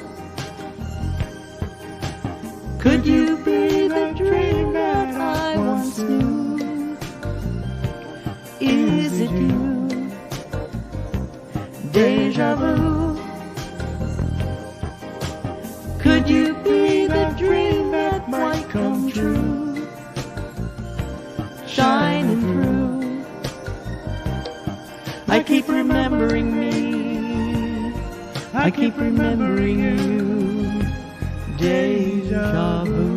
Could you be the dream that I once knew? Is it you? Deja vu. Could you be the dream that might come true? Shining through. I keep remembering me. I keep remembering you. Deja vu.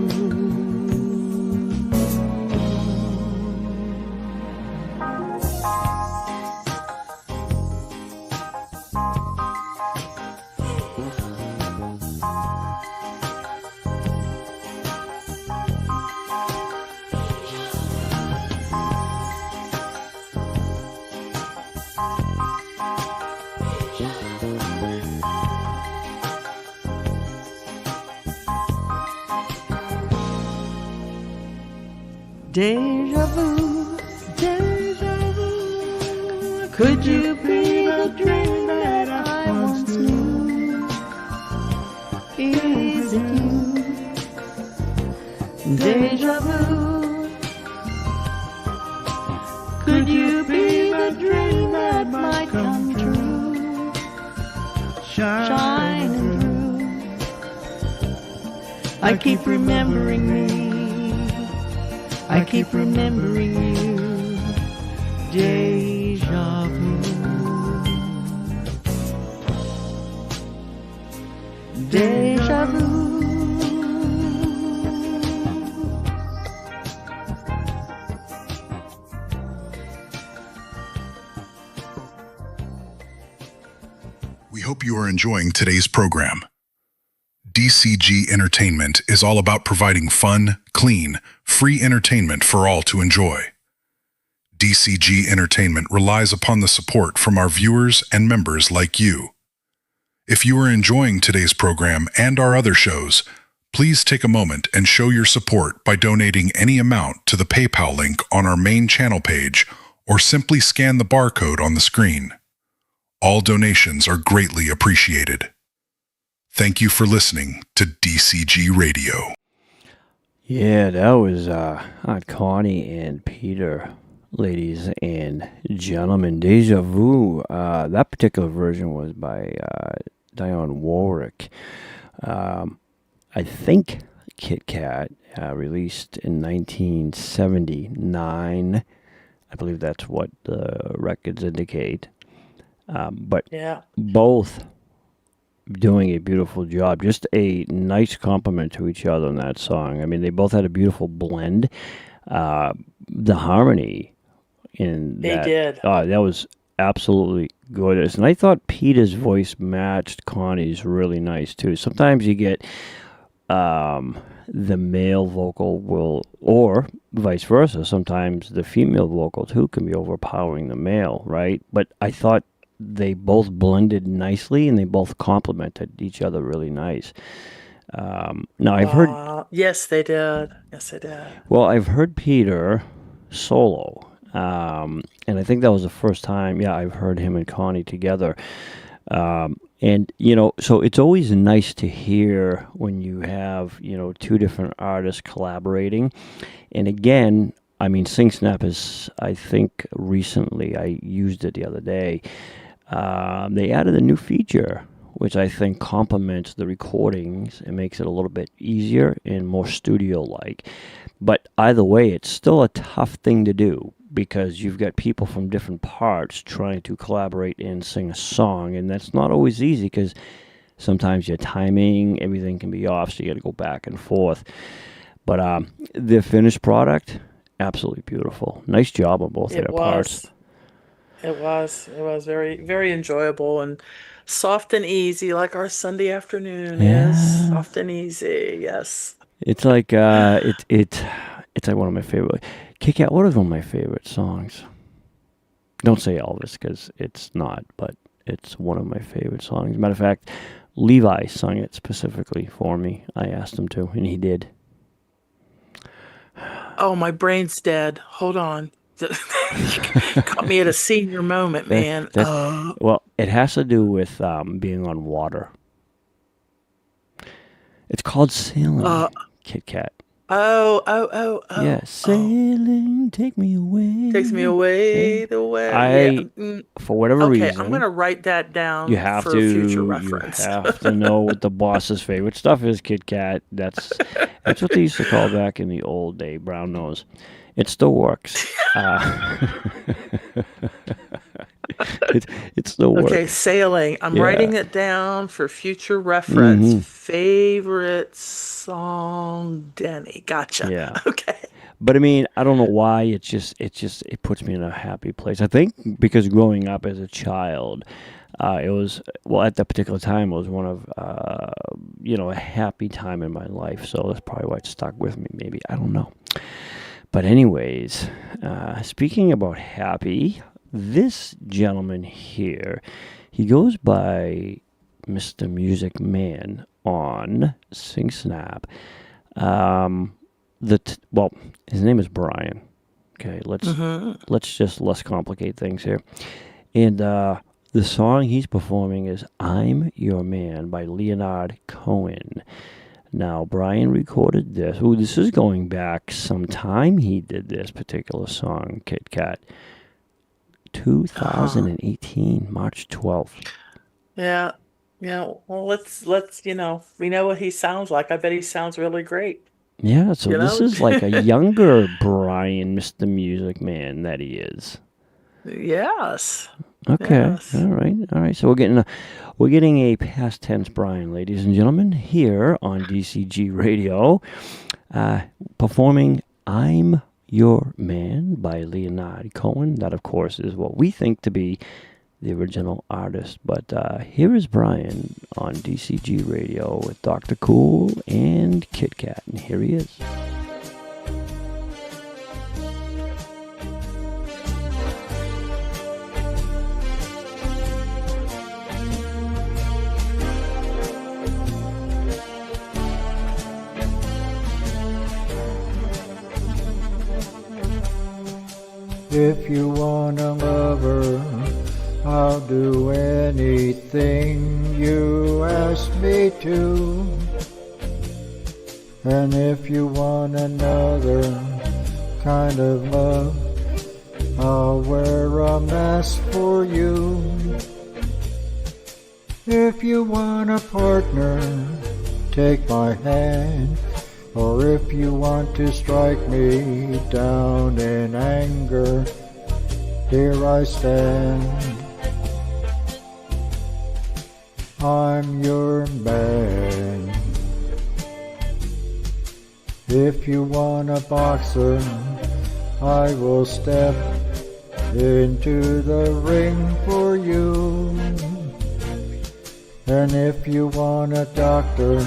Deja vu, deja vu. Could you be the dream that I once knew? Is it you? Deja vu. Could you be the dream that might come true? Shining through. I keep remembering me. I keep remembering you. Deja vu. Deja vu. We hope you are enjoying today's program. DCG Entertainment is all about providing fun, clean, free entertainment for all to enjoy. DCG Entertainment relies upon the support from our viewers and members like you. If you are enjoying today's program and our other shows, please take a moment and show your support by donating any amount to the PayPal link on our main channel page or simply scan the barcode on the screen. All donations are greatly appreciated. Thank you for listening to DCG Radio. Yeah, that was Aunt Connie and Peter, ladies and gentlemen. Deja Vu. That particular version was by Dionne Warwick. I think Kitt-Katt, released in 1979. I believe that's what the records indicate. But Yeah. both doing a beautiful job. Just a nice compliment to each other in that song. I mean, they both had a beautiful blend. The harmony in They that, did. that was absolutely gorgeous. And I thought Peter's voice matched Connie's really nice too. Sometimes you get the male vocal will, or vice versa. Sometimes the female vocal too can be overpowering the male, right? But I thought they both blended nicely and they both complemented each other really nice. Now I've heard, Yes, they did. Yes, they did. well, I've heard Peter solo, and I think that was the first time, I've heard him and Connie together. And, so it's always nice to hear when you have, two different artists collaborating. And again, I mean, SingSnap is, I think recently, I used it the other day, they added a new feature, which I think complements the recordings and makes it a little bit easier and more studio-like. But either way, it's still a tough thing to do because you've got people from different parts trying to collaborate and sing a song, and that's not always easy because sometimes your timing, everything can be off, so you got to go back and forth. But the finished product, absolutely beautiful. Nice job on both of their parts. It was very, very enjoyable and soft and easy, like our Sunday afternoon is. Soft and easy, yes. It's like it's like one of my favorite. Kitt-Katt, what is one of my favorite songs? Don't say Elvis because it's not, but it's one of my favorite songs. Matter of fact, Levi sung it specifically for me. I asked him to, and he did. Oh, my brain's dead. Hold on. Caught me at a senior moment, man. Well, it has to do with being on water. It's called Sailing, Kitt-Katt. Oh. Yeah, sailing, take me away. Takes me away the way. For whatever reason. Okay, I'm going to write that down for You future reference. have to know what the boss's favorite stuff is, Kitt-Katt. That's what they used to call back in the old day, brown nose. It still works. It still works. Okay, sailing. I'm writing it down for future reference. Mm-hmm. Favorite song, Denny. Gotcha. Yeah. Okay. But I mean, I don't know why. It puts me in a happy place. I think because growing up as a child, it was, well, at that particular time, it was one of, a happy time in my life. So that's probably why it stuck with me. Maybe, I don't know. But anyways, speaking about happy, this gentleman here, he goes by Mr. Music Man on SingSnap. His name is Brian. Okay, let's just less complicate things here. And the song he's performing is "I'm Your Man" by Leonard Cohen. Now, Brian recorded this. Oh, this is going back some time. He did this particular song, Kitt-Katt, 2018, March 12th. Yeah. Well, let's we know what he sounds like. I bet he sounds really great. Yeah, so this is like a younger Brian, Mr. Music Man, that he is. Yes. Okay. Yes. All right. So we're getting a past tense Brian, ladies and gentlemen, here on DCG Radio, performing "I'm Your Man" by Leonard Cohen. That, of course, is what we think to be the original artist. But here is Brian on DCG Radio with Dr. Cool and Kitt-Katt, and here he is. If you want a lover, I'll do anything you ask me to. And if you want another kind of love, I'll wear a mask for you. If you want a partner, take my hand. if you want to strike me down in anger, here I stand. I'm your man. If you want a boxer, I will step into the ring for you. And if you want a doctor,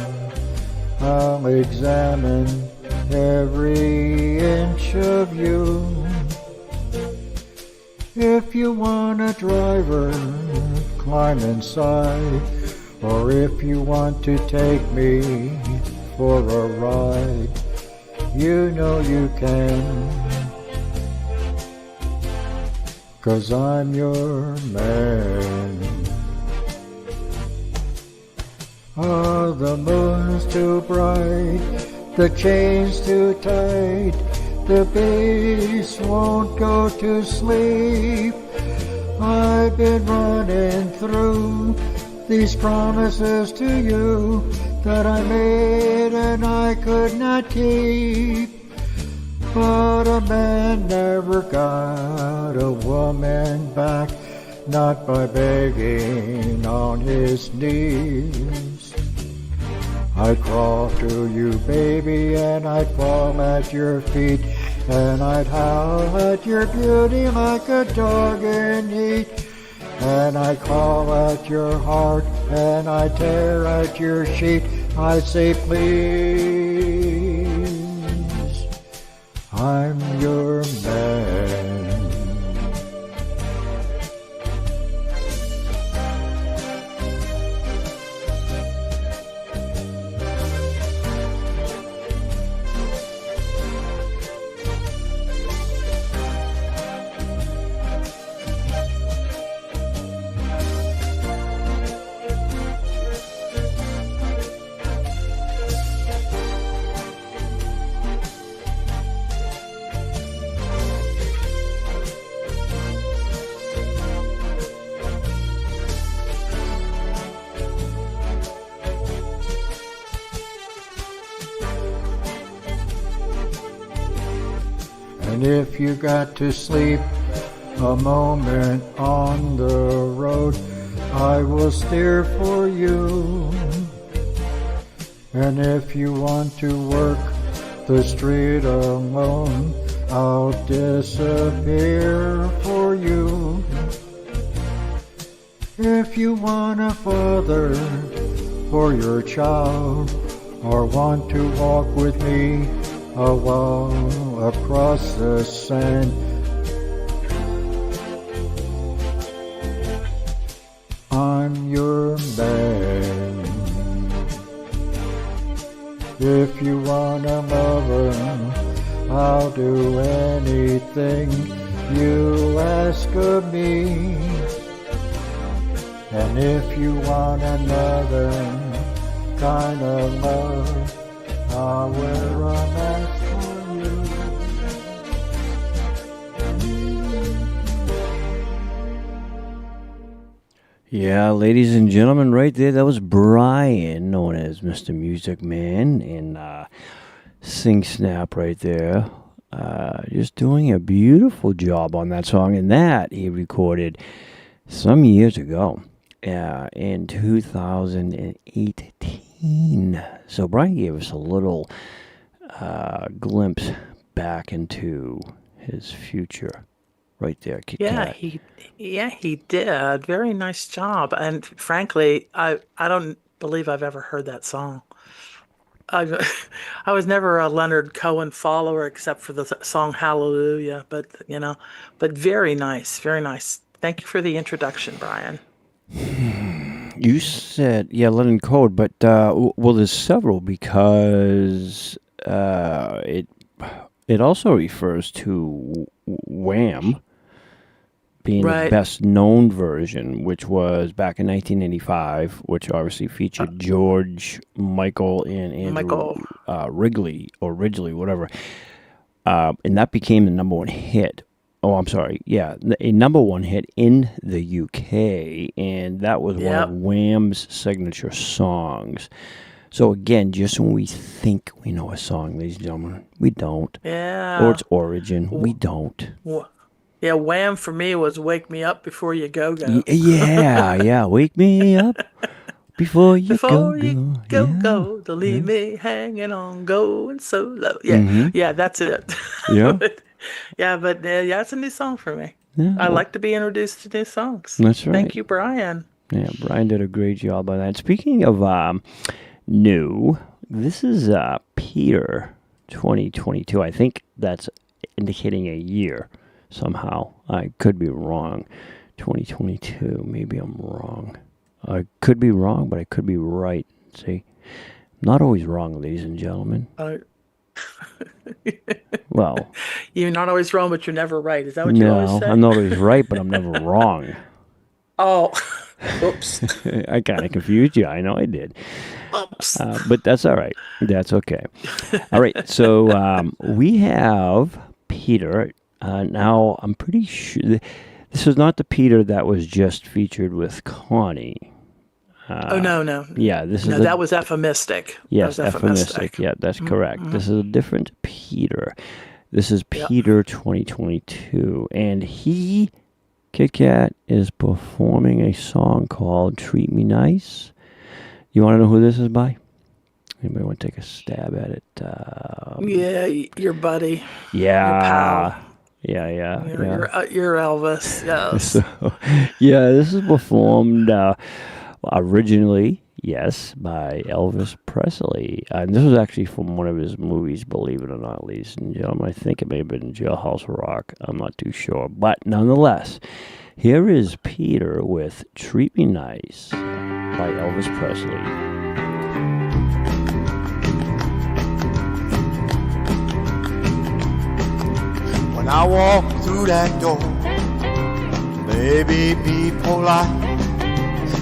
I'll examine every inch of you. If you want a driver, climb inside. Or if you want to take me for a ride, you know you can. 'Cause I'm your man. Oh, the moon's too bright, the chain's too tight, the beast won't go to sleep. I've been running through these promises to you that I made and I could not keep. But a man never got a woman back, not by begging on his knees. I'd crawl to you, baby, and I'd fall at your feet, and I'd howl at your beauty like a dog in heat. And I'd call at your heart, and I'd tear at your sheet. I'd say, please, I'm your man. And if you got to sleep a moment on the road, I will steer for you. And if you want to work the street alone, I'll disappear for you. If you want a father for your child, or want to walk with me a while across the sand, I'm your man. If you want a lover, I'll do anything you ask of me. And if you want another kind of love, I'll wear a mask for you. Yeah, ladies and gentlemen, right there, that was Brian, known as Mr. Music Man, and Sing Snap right there. Just doing a beautiful job on that song, and that he recorded some years ago, in 2018. So Brian gave us a little glimpse back into his future right there. Yeah, he did. Very nice job. And frankly, I don't believe I've ever heard that song. I I was never a Leonard Cohen follower except for the song Hallelujah, but very nice, very nice. Thank you for the introduction, Brian. You said, yeah, Leonard Cohen, but well, there's several because it also refers to Wham being the Right. best known version, which was back in 1985, which obviously featured George Michael and Andrew Michael. Wrigley or Ridgely, whatever, and that became the number one hit. Oh, I'm sorry. Yeah, a number one hit in the UK, and that was one Yep. of Wham's signature songs. So again, just when we think we know a song, ladies and gentlemen, we don't. Yeah. Or its origin, we don't. Yeah, Wham for me was "Wake Me Up Before You Go Go." Yeah. Wake me up before you Before go. you go. go, don't leave me hanging on, going so low. Yeah, that's it. Yeah. but it's a new song for me. Yeah, I like to be introduced to new songs. That's right. Thank you, Brian. Yeah, Brian did a great job on that. Speaking of new, this is Peter 2022. I think that's indicating a year somehow. I could be wrong. 2022. Maybe I'm wrong. I could be wrong, but I could be right. See? Not always wrong, ladies and gentlemen. Well, you're not always wrong, but you're never right. Is that what you always say? No, I'm not always right, but I'm never wrong. Oh, oops. I kind of confused you. I know I did. Oops. But that's all right. That's okay. All right. So we have Peter. Now, I'm pretty sure this is not the Peter that was just featured with Connie. No. Yeah, this is that was Euphemistic. Yes, Euphemistic. Yeah, that's correct. This is a different Peter. This is Peter 2022, and he, Kitt-Katt, is performing a song called "Treat Me Nice." You want to know who this is by? Anybody want to take a stab at it? Yeah, your buddy. Yeah. Your pal. Yeah. You're Elvis. Yes. So, this is performed originally, yes, by Elvis Presley. And this was actually from one of his movies, believe it or not, ladies and gentlemen. I think it may have been Jailhouse Rock. I'm not too sure. But nonetheless, here is Peter with "Treat Me Nice" by Elvis Presley. When I walk through that door, baby, be polite.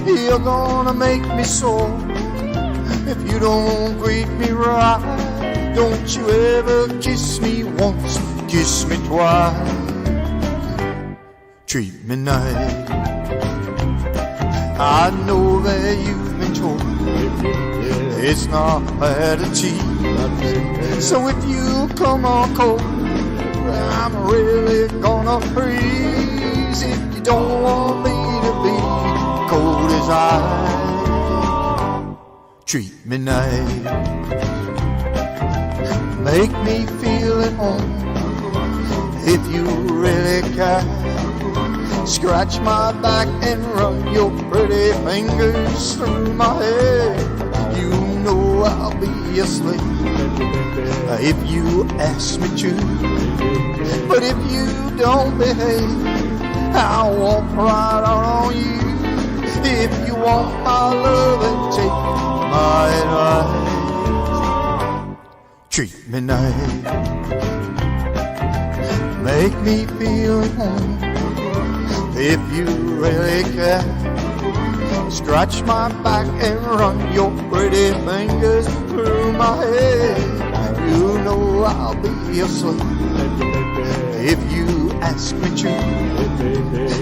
You're gonna make me sore if you don't greet me right. Don't you ever kiss me once, kiss me twice. Treat me nice. I know that you've been told it's not fair to cheat. So if you come on cold, I'm really gonna freeze. If you don't want me to be cold as ice, treat me nice. Make me feel at home if you really can. Scratch my back and run your pretty fingers through my hair. You know I'll be asleep if you ask me to. But if you don't behave, I won't ride on you. If you want my love and take my advice, treat me nice. Make me feel at home if you really can. Scratch my back and run your pretty fingers through my hair. You know I'll be asleep if you ask me to.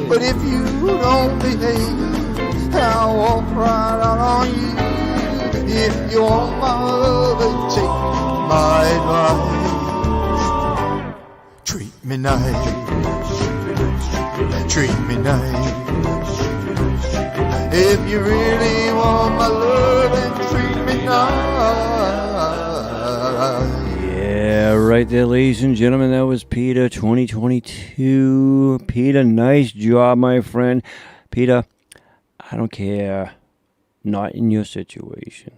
But if you don't behave, I won't ride out on you. If you want my love and take my advice, treat me nice. Treat me nice. If you really want my love and treat me nice. Yeah, right there, ladies and gentlemen. That was Peter 2022. Peter, nice job, my friend. Peter, I don't care, not in your situation.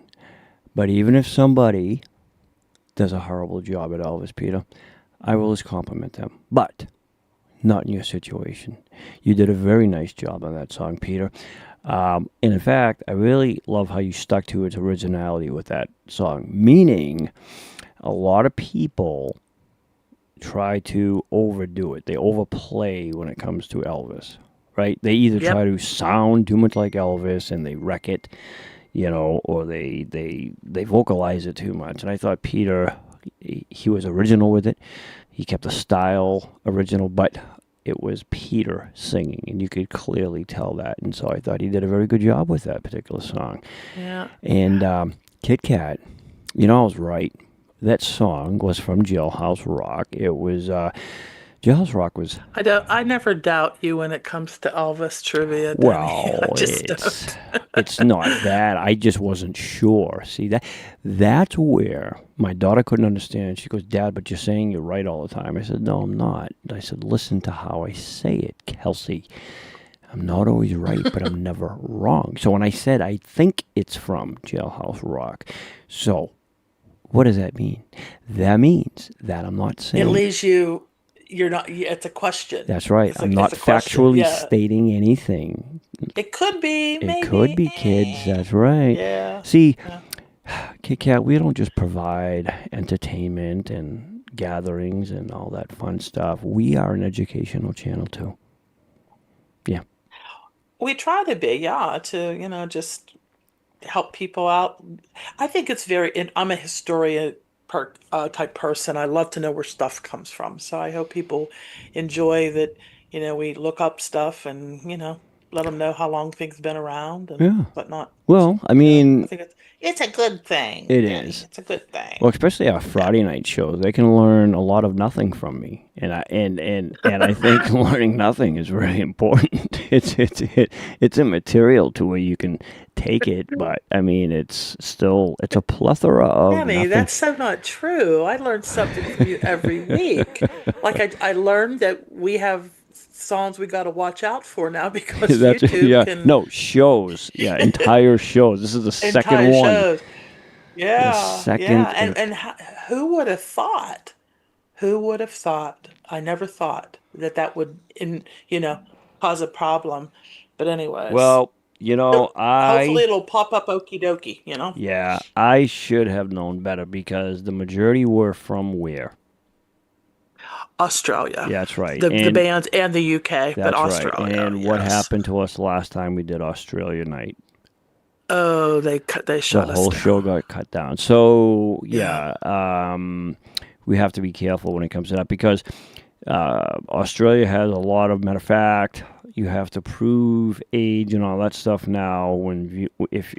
But even if somebody does a horrible job at Elvis, Peter, I will just compliment them. But not in your situation. You did a very nice job on that song, Peter. And in fact, I really love how you stuck to its originality with that song. Meaning, a lot of people try to overdo it. They overplay when it comes to Elvis, right? They either try to sound too much like Elvis and they wreck it, or they vocalize it too much. And I thought Peter, he was original with it. He kept the style original, but it was Peter singing, and you could clearly tell that. And so I thought he did a very good job with that particular song. Yeah. And Kitt-Katt, I was right. That song was from Jailhouse Rock. It was Jailhouse Rock was I never doubt you when it comes to Elvis trivia, Denny. I well. just It's don't. it's not that. I just wasn't sure. See that's where my daughter couldn't understand. She goes, "Dad, but you're saying you're right all the time." I said, "No, I'm not." I said, "Listen to how I say it, Kelsey. I'm not always right, but I'm never wrong." So when I said I think it's from Jailhouse Rock, so what does that mean? That means that I'm not It saying. leaves you. You're not. It's a question. That's right. It's I'm a, not it's a question. factually Yeah. stating anything. It could be. It Maybe. could be, kids. That's right. Yeah. See, Yeah. Kitt-Katt, we don't just provide entertainment and gatherings and all that fun stuff. We are an educational channel too. Yeah. We try to be, yeah, to just help people out. I think it's I'm a historian type person. I love to know where stuff comes from. So I hope people enjoy that, we look up stuff and, let them know how long things been around and Yeah. whatnot. Well, I I mean, think it's a good thing, it Danny. is. It's a good thing. Well, especially our Friday night shows, they can learn a lot of nothing from me, and I think learning nothing is very important. It's immaterial to where you can take it, but I mean, it's a plethora of Danny, nothing. that's so not true. I learn something from you every week. Like I learned that we have songs we got to watch out for now because That's YouTube can no shows, entire shows. This is the second entire one. shows. Yeah, second yeah. and- And who would have thought? Who would have thought? I never thought that would cause a problem. But anyways, Well, hopefully it'll pop up okie dokie. Yeah, I should have known better because the majority were from where? Australia. Yeah, that's right. The bands and the UK, but That's right. Australia. And what yes. happened to us last time we did Australia night? Oh, they shut The us whole down. show got cut down. So we have to be careful when it comes to that because Australia has a lot of. Matter of fact, you have to prove age and all that stuff now. If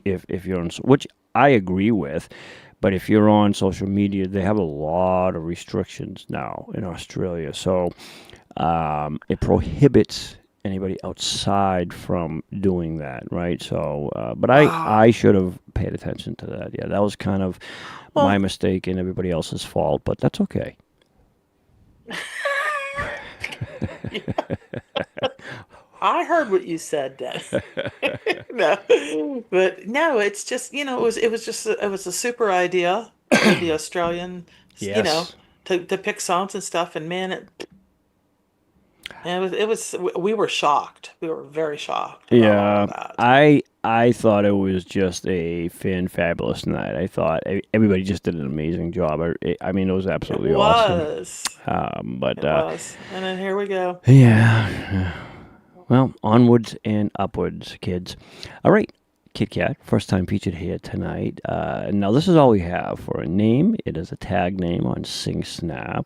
you're on, which I agree with. But if you're on social media, they have a lot of restrictions now in Australia. So it prohibits anybody outside from doing that, right? So, but I should have paid attention to that. Yeah, that was kind of my mistake and everybody else's fault, but that's okay. I heard what you said, Dan. No, but no, it's just it was a super idea, the Australian, Yes. to pick songs and stuff, and man, we were shocked. We were very shocked. About all Yeah, that. I thought it was just a fabulous night. I thought everybody just did an amazing job. I mean, it was absolutely awesome. Was. But It was, and then here we go. yeah. Well, onwards and upwards, kids. All right, Kitt-Katt, first time featured here tonight. Now, this is all we have for a name. It is a tag name on Sing Snap.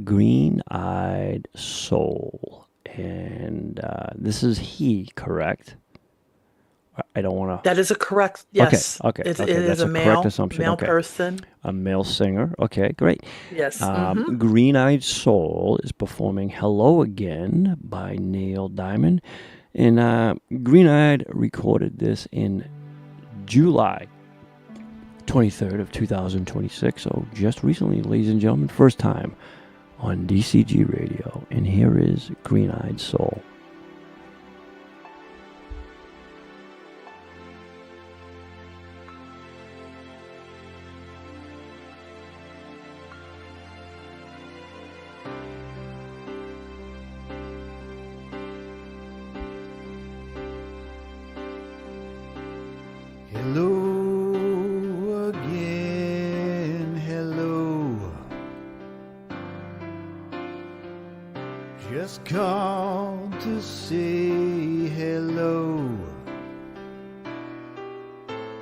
Green-Eyed Soul. And this is he, correct? I don't want to... That is a correct, yes. Okay. It That's is a correct male assumption. Okay. person. A male singer. Okay, great. Yes. Green-Eyed Soul is performing Hello Again by Neil Diamond. And Green-Eyed recorded this in July 23rd of 2026. So just recently, ladies and gentlemen, first time on DCG Radio. And here is Green-Eyed Soul. Hello again, hello. Just called to say hello.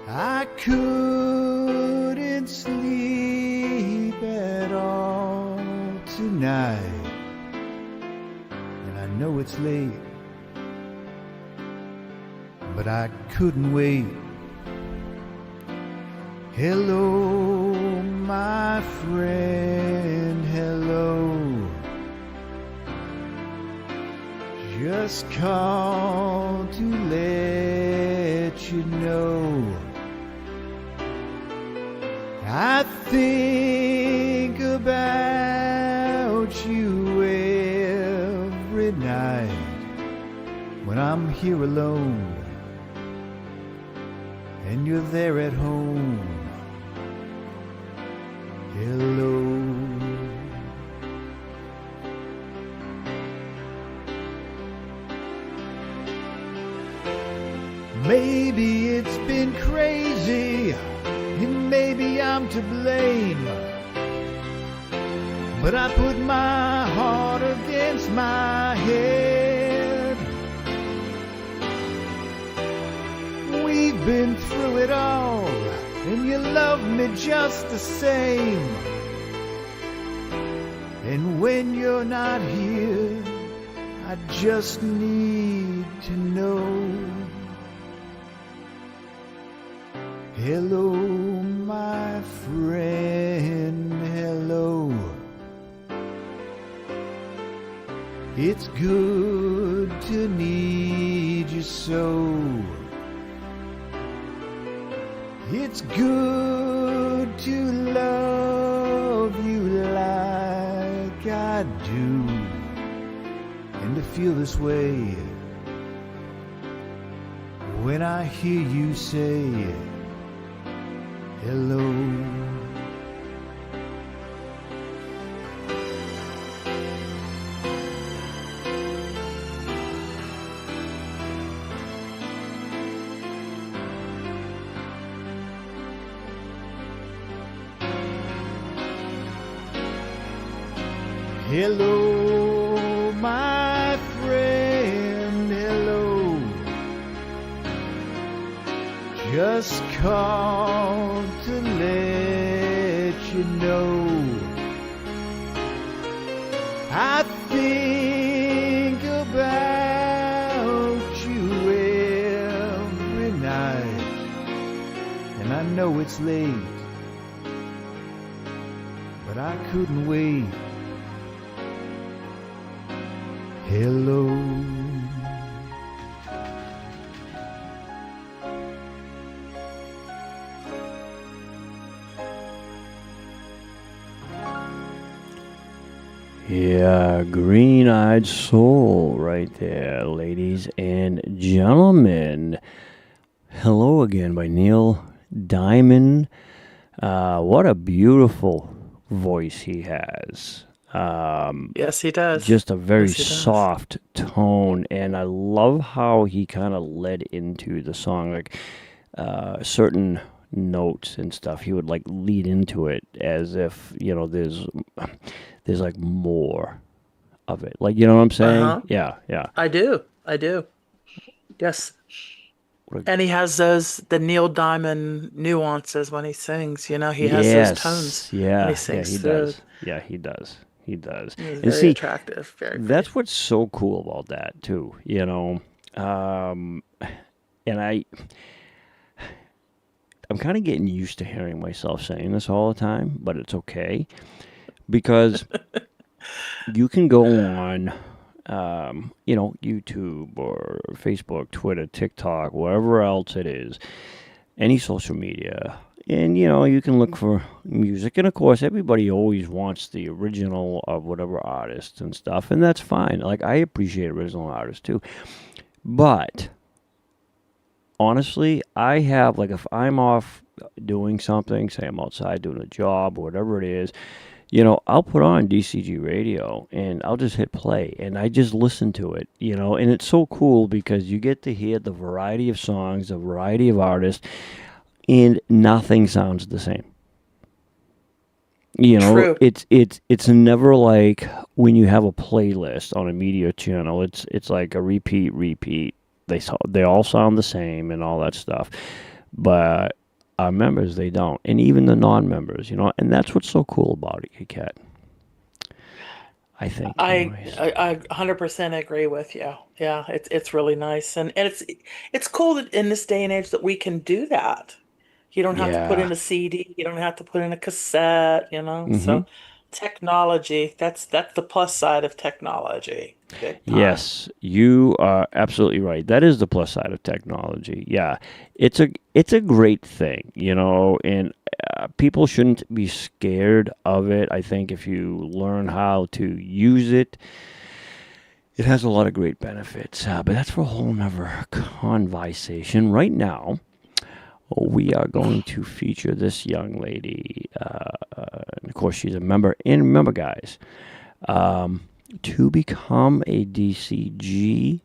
I couldn't sleep at all tonight, and I know it's late, but I couldn't wait Hello, my friend, hello. Just call to let you know I think about you every night when I'm here alone and you're there at home. Hello. Maybe it's been crazy, and maybe I'm to blame, but I put my heart against my head. We've been through it all, and you love me just the same. And when you're not here, I just need to know. Hello, my friend, hello. It's good to need you so. It's good to love you like I do, and to feel this way when I hear you say hello. Hello, my friend, hello. Just called to let you know I think about you every night, and I know it's late, but I couldn't wait. Hello. Yeah, green-eyed soul right there, ladies and gentlemen. Hello again by Neil Diamond. What a beautiful voice he has. Yes, he does. Just a very Yes, he does. soft tone, and I love how he kind of led into the song, like certain notes and stuff. He would like lead into it as if, you know, there's like more of it. Like, you know what I'm saying? Uh-huh. Yeah, yeah. I do. Yes. What And he has the Neil Diamond nuances when he sings. You know, he has Yes, those tones yeah, when he yeah, sings he through. does. Yeah, he does. He does. He's And very see, attractive. Very pretty. that's what's so cool about that too, you know. And I'm kind of getting used to hearing myself saying this all the time, but it's okay because you can go on, you know, YouTube or Facebook, Twitter, TikTok, wherever else it is, any social media, and, you know, you can look for music. And, of course, everybody always wants the original of whatever artist and stuff, and that's fine. Like, I appreciate original artists, too. But honestly, I have, like, if I'm off doing something, say I'm outside doing a job or whatever it is, you know, I'll put on DCG radio and I'll just hit play and I just listen to it, you know, and it's so cool because you get to hear the variety of songs, the variety of artists, and nothing sounds the same. You know, True. it's never like when you have a playlist on a media channel. It's like a repeat. They all sound the same and all that stuff, but our members, they don't, and even the non-members, you know, and that's what's so cool about it, Kitt-Katt. I think. anyways. I 100% agree with you. Yeah, it's really nice, and it's cool that in this day and age that we can do that. You don't have to put Yeah. in a CD. You don't have to put in a cassette, you know? Hmm. So technology, that's the plus side of technology. Big time. Yes, you are absolutely right. That is the plus side of technology. Yeah, it's a great thing, and people shouldn't be scared of it. I think if you learn how to use it, it has a lot of great benefits. But that's for a whole nother conversation. Right now, we are going to feature this young lady. And of course, she's a member. And remember, guys, to become a DCG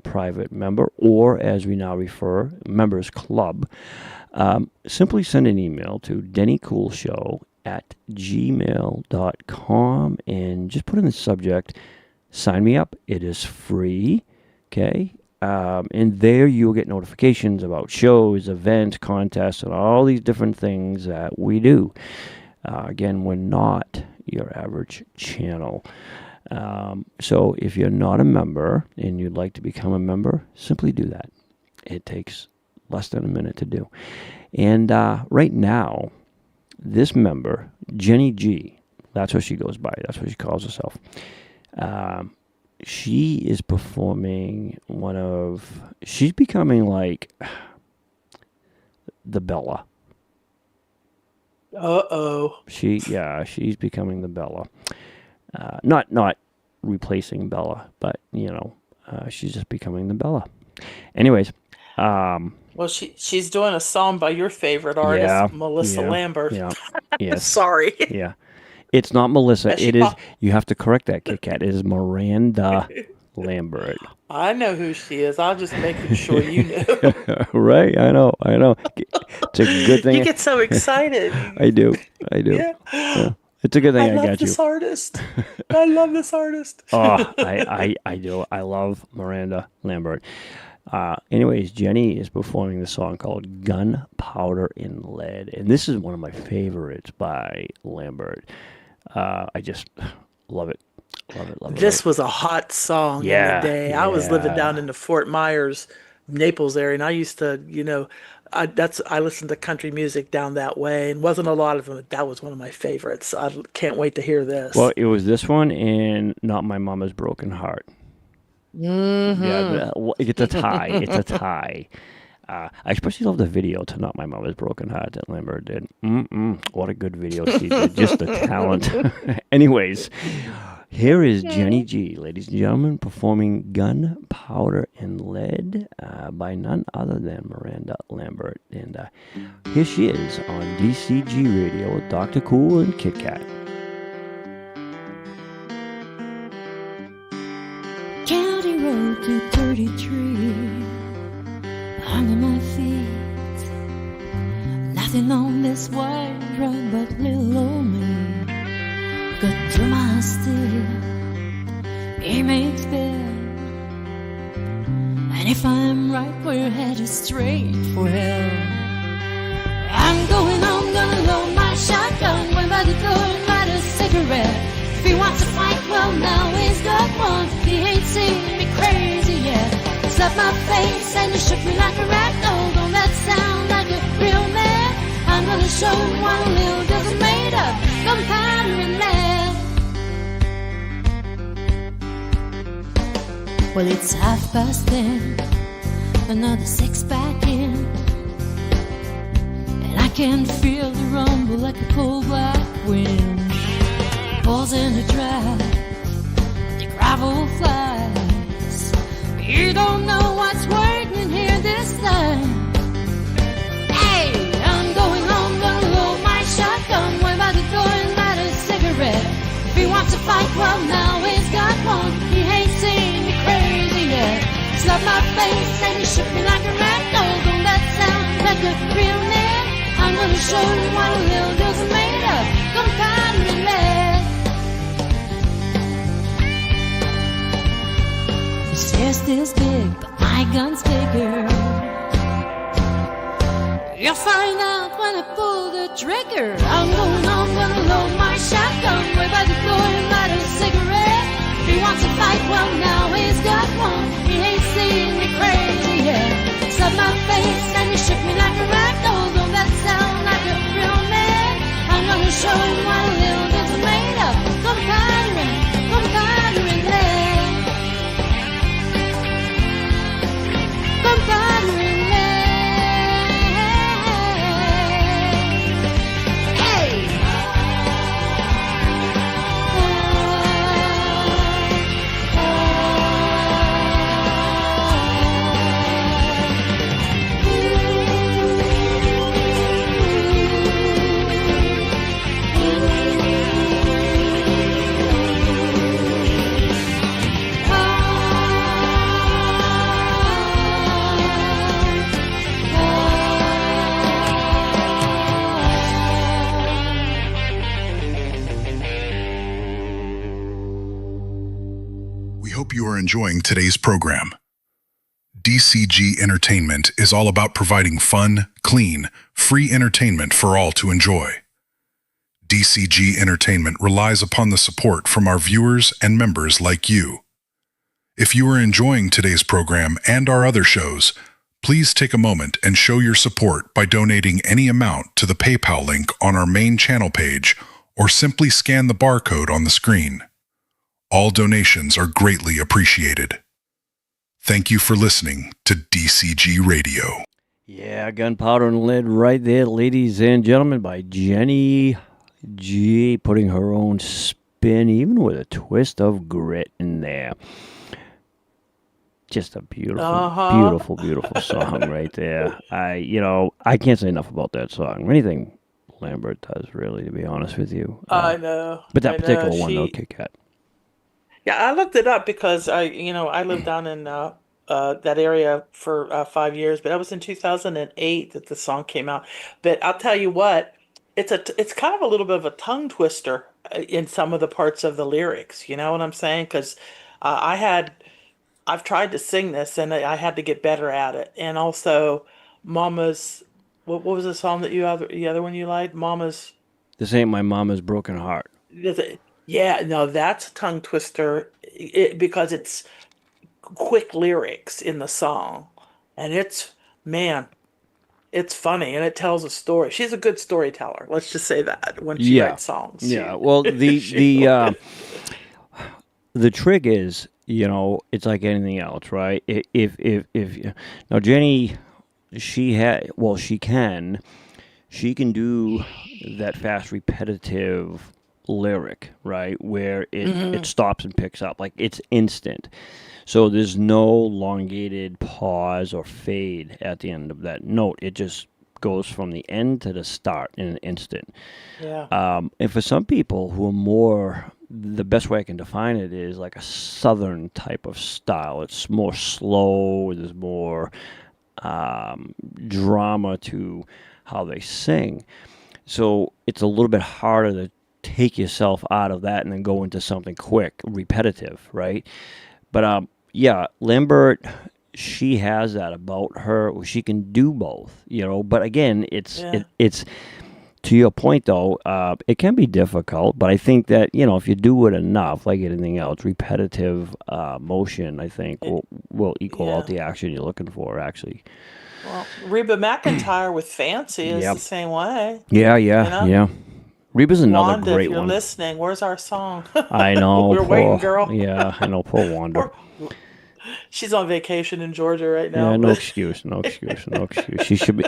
private member, or as we now refer, members club, simply send an email to dennycoolshow@gmail.com and just put in the subject, sign me up. It is free, okay? And there you'll get notifications about shows, events, contests, and all these different things that we do. Again, we're not your average channel. So if you're not a member and you'd like to become a member, simply do that. It takes less than a minute to do. And right now, this member, Jenny G, that's what she goes by. That's what she calls herself. She is performing she's becoming like the Bella. Uh-oh. She's becoming the Bella. Not replacing Bella, but she's just becoming the Bella. Anyways, Well, she's doing a song by your favorite artist, Melissa Lambert. Yeah, yes, Sorry. yeah. It's not Melissa. She It is. You have to correct that, Kitt-Katt. It is Miranda Lambert. I know who she is. I'll just make sure you know. Right? I know. It's a good thing. You get so excited. I do. Yeah. It's a good thing I love got you. this artist. I love this artist. Oh, I do. I love Miranda Lambert. Anyways, Jenny is performing the song called Gunpowder and Lead. And this is one of my favorites by Lambert. I just love it. Love it. This was a hot song in the day. I was living down in the Fort Myers, Naples area, and I used to, I listened to country music down that way, and wasn't a lot of them, but that was one of my favorites. I can't wait to hear this. Well, it was this one and Not My Mama's Broken Heart. Mm-hmm. Yeah, it's a tie. It's a tie. I especially love the video to Not My Mama's Broken Heart that Lambert did. What a good video she did. Just the talent. Anyways, here is Jenny G, ladies and gentlemen, performing Gunpowder and Lead by none other than Miranda Lambert. And here she is on DCG Radio with Dr. Cool and Kitt-Katt. County Road 233 under my feet. Nothing on this wide road but little old me. Got to my still, he makes bed. And if I'm right, we're headed straight for hell. I'm going home, gonna load my shotgun, went by the door and light a cigarette. If he wants to fight, well now he's got one. He ain't seen me crazy yet. Slapped my face and he shook me like a rag doll. Don't that sound like a real man? I'm gonna show him what a little girl's made of. Gunpowder and lead. Well, it's 10:30, another 6-pack in, and I can feel the rumble like a cold black wind. Balls in the drive, the gravel flies. You don't know what's waiting here this time. Hey, I'm going home, gonna load my shotgun, went by the door and light a cigarette. If he wants to fight, well now he's got one. He ain't seen me crazy yet. Slapped my face and he shook me like a rag doll. Don't that sound like a real man? I'm gonna show you what a little girl's made of. Gunpowder and lead. His chest is big, but my gun's bigger. You'll find out when I pull the trigger. I'm going home, gonna load my shotgun, way by the door and light a cigarette. If he wants to fight, well now he's got one. He ain't seen me crazy yet. Slapped my face and he shook me like a rag doll. Don't that hope you are enjoying today's program. DCG Entertainment is all about providing fun, clean, free entertainment for all to enjoy. DCG Entertainment relies upon the support from our viewers and members like you. If you are enjoying today's program and our other shows, please take a moment and show your support by donating any amount to the PayPal link on our main channel page or simply scan the barcode on the screen. All donations are greatly appreciated. Thank you for listening to DCG Radio. Yeah, Gunpowder and Lead right there, ladies and gentlemen, by Jenny G, putting her own spin, even with a twist of grit in there. Just a beautiful, beautiful song right there. I can't say enough about that song. Anything Lambert does, really, to be honest with you. I know. But that particular one, though, Kitt-Katt. Yeah, I looked it up because I lived down in that area for 5 years, but that was in 2008 that the song came out. But I'll tell you what, it's kind of a little bit of a tongue twister in some of the parts of the lyrics. You know what I'm saying? Because I've tried to sing this and I had to get better at it. And also, Mama's, what was the song that the other one you liked? Mama's. This Ain't My Mama's Broken Heart. Yeah, no, that's a tongue twister because it's quick lyrics in the song. And it's funny and it tells a story. She's a good storyteller. Let's just say that when she writes songs. Yeah, well, the trick is, it's like anything else, right? If now Jenny, she can do that fast, repetitive lyric, right, where it stops and picks up, like it's instant. So there's no elongated pause or fade at the end of that note. It just goes from the end to the start in an instant. Yeah. And for some people who are more, the best way I can define it is like a southern type of style. It's more slow. There's more drama to how they sing. So it's a little bit harder to take yourself out of that and then go into something quick, repetitive, right? But Lambert, she has that about her. She can do both, But again, it's to your point though. It can be difficult, but I think that if you do it enough, like anything else, repetitive motion, I think will equal out the action you're looking for. Actually. Well, Reba McEntire with Fancy is the same way. Yeah. Reba's another Wanda, great if you're one. listening, where's our song? I know. We're waiting, girl. Yeah, I know. Poor Wanda. She's on vacation in Georgia right now. Yeah, no excuse.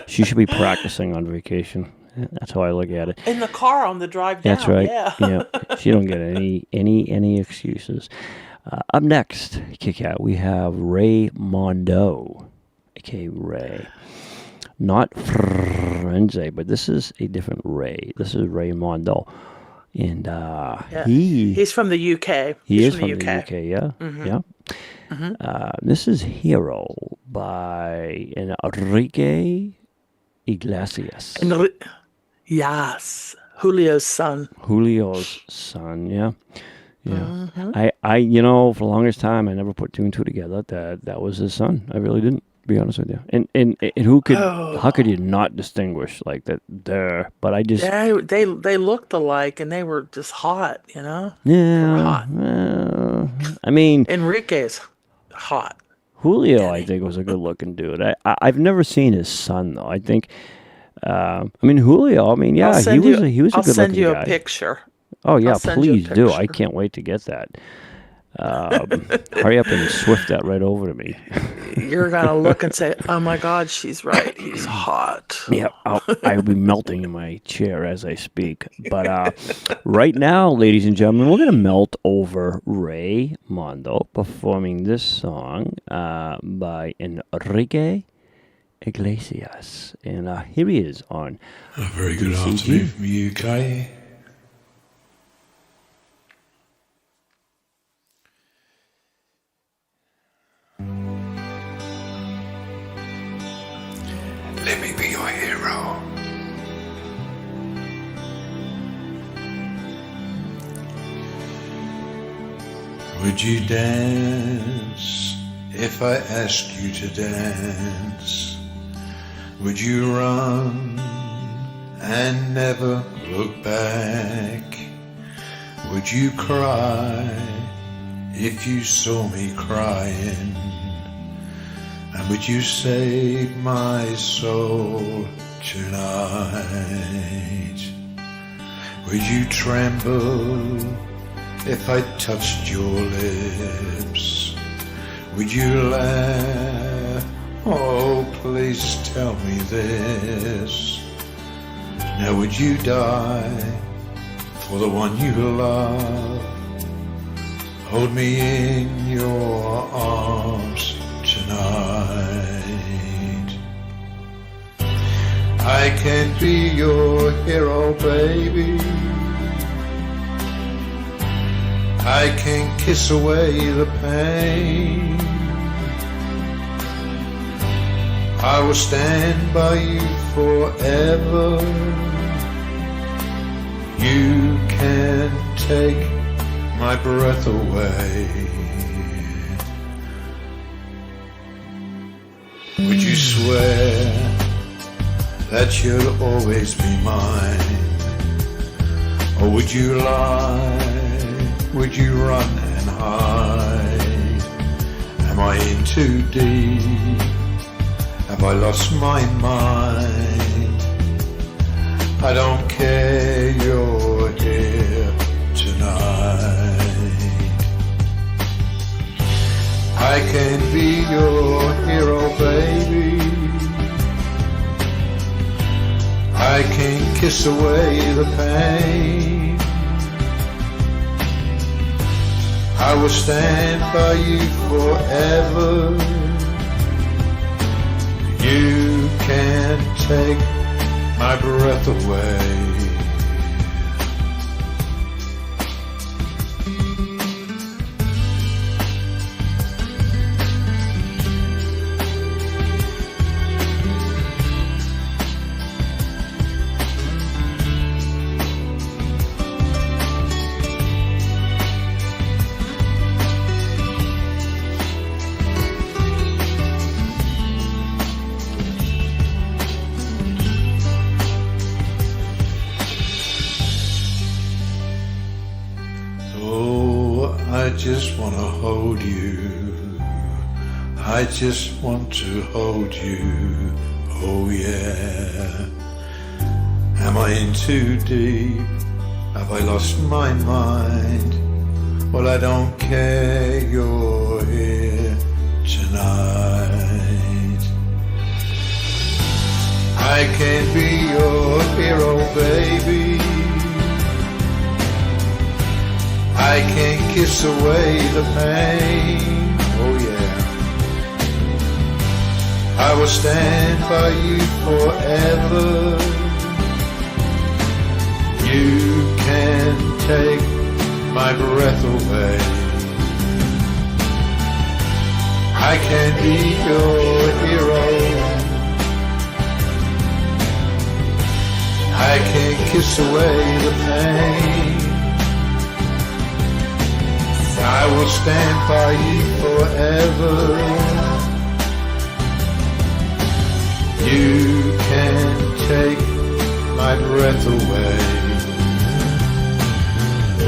She should be practicing on vacation. That's how I look at it. In the car on the drive down. That's right. Yeah. She don't get any excuses. Up next, Kitt-Katt, we have Ray Mondo, aka Ray. Not Frenze, but this is a different Ray. This is Ray Mondo. And he's from the UK. He's from the UK, yeah. Mm-hmm. Yeah. Mm-hmm. This is Hero by Enrique Iglesias. Yes. Julio's son, yeah. Yeah. Mm-hmm. I for the longest time, I never put two and two together. That was his son. I really didn't. Be honest with you, and how could you not distinguish like that there? But I just they looked alike and they were just hot, Yeah, hot. I mean, Enrique's hot. Julio, I think, was a good looking dude. I've never seen his son though. I think, Julio. He was a good looking guy. I'll send you a picture. Oh yeah, please do. I can't wait to get that. Hurry up and swift that right over to me. You're gonna look and say, "Oh my God, she's right. He's hot." Yeah, I'll be melting in my chair as I speak. But right now, ladies and gentlemen, we're gonna melt over Ray Mondo performing this song by Enrique Iglesias, and here he is on a very good afternoon from the UK. Let me be your hero. Would you dance if I asked you to dance? Would you run and never look back? Would you cry if you saw me crying? And would you save my soul tonight? Would you tremble if I touched your lips? Would you laugh? Oh, please tell me this. Now would you die for the one you love? Hold me in your arms tonight. I can be your hero, baby. I can kiss away the pain. I will stand by you forever. You can't take my breath away. Would you swear that you'll always be mine? Or would you lie? Would you run and hide? Am I in too deep? Have I lost my mind? I don't care, you're here tonight. I can be your hero, baby. I can kiss away the pain. I will stand by you forever. You can't take my breath away. I just want to hold you. I just want to hold you. Oh yeah. Am I in too deep? Have I lost my mind? Well, I don't care, you're here tonight. I can be your hero, baby. I can kiss away the pain, oh yeah. I will stand by you forever. You can take my breath away. I can be your hero. I can kiss away the pain. I will stand by you forever. You can't take my breath away.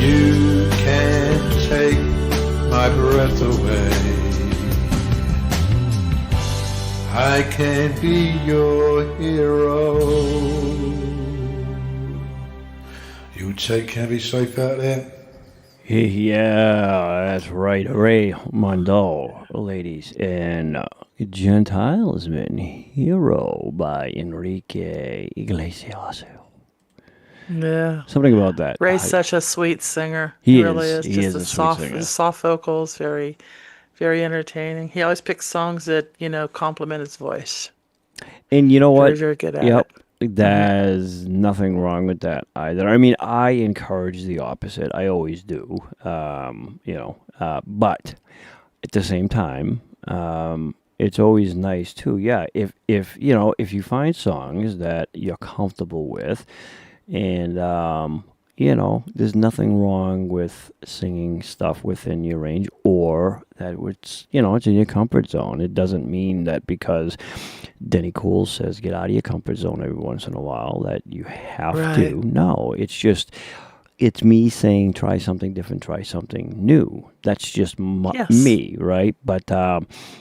You can't take my breath away. I can be your hero. You take care, be safe out there. Yeah, that's right. Ray Mondal, ladies and Gentilesman, Hero by Enrique Iglesias. Yeah. Something about that. Ray's such a sweet singer. He really is. is. He Just is a a sweet soft, singer. his soft vocals, very, very entertaining. He always picks songs that, complement his voice. And you know what? Very, very good at Yep. it. There's nothing wrong with that either. I mean, I encourage the opposite. I always do. But at the same time, it's always nice too. Yeah, if you find songs that you're comfortable with, and there's nothing wrong with singing stuff within your range, or that it's in your comfort zone. It doesn't mean that because Denny Cool says get out of your comfort zone every once in a while that you have to. No, it's just it's me saying try something different, try something new. That's just me, right? But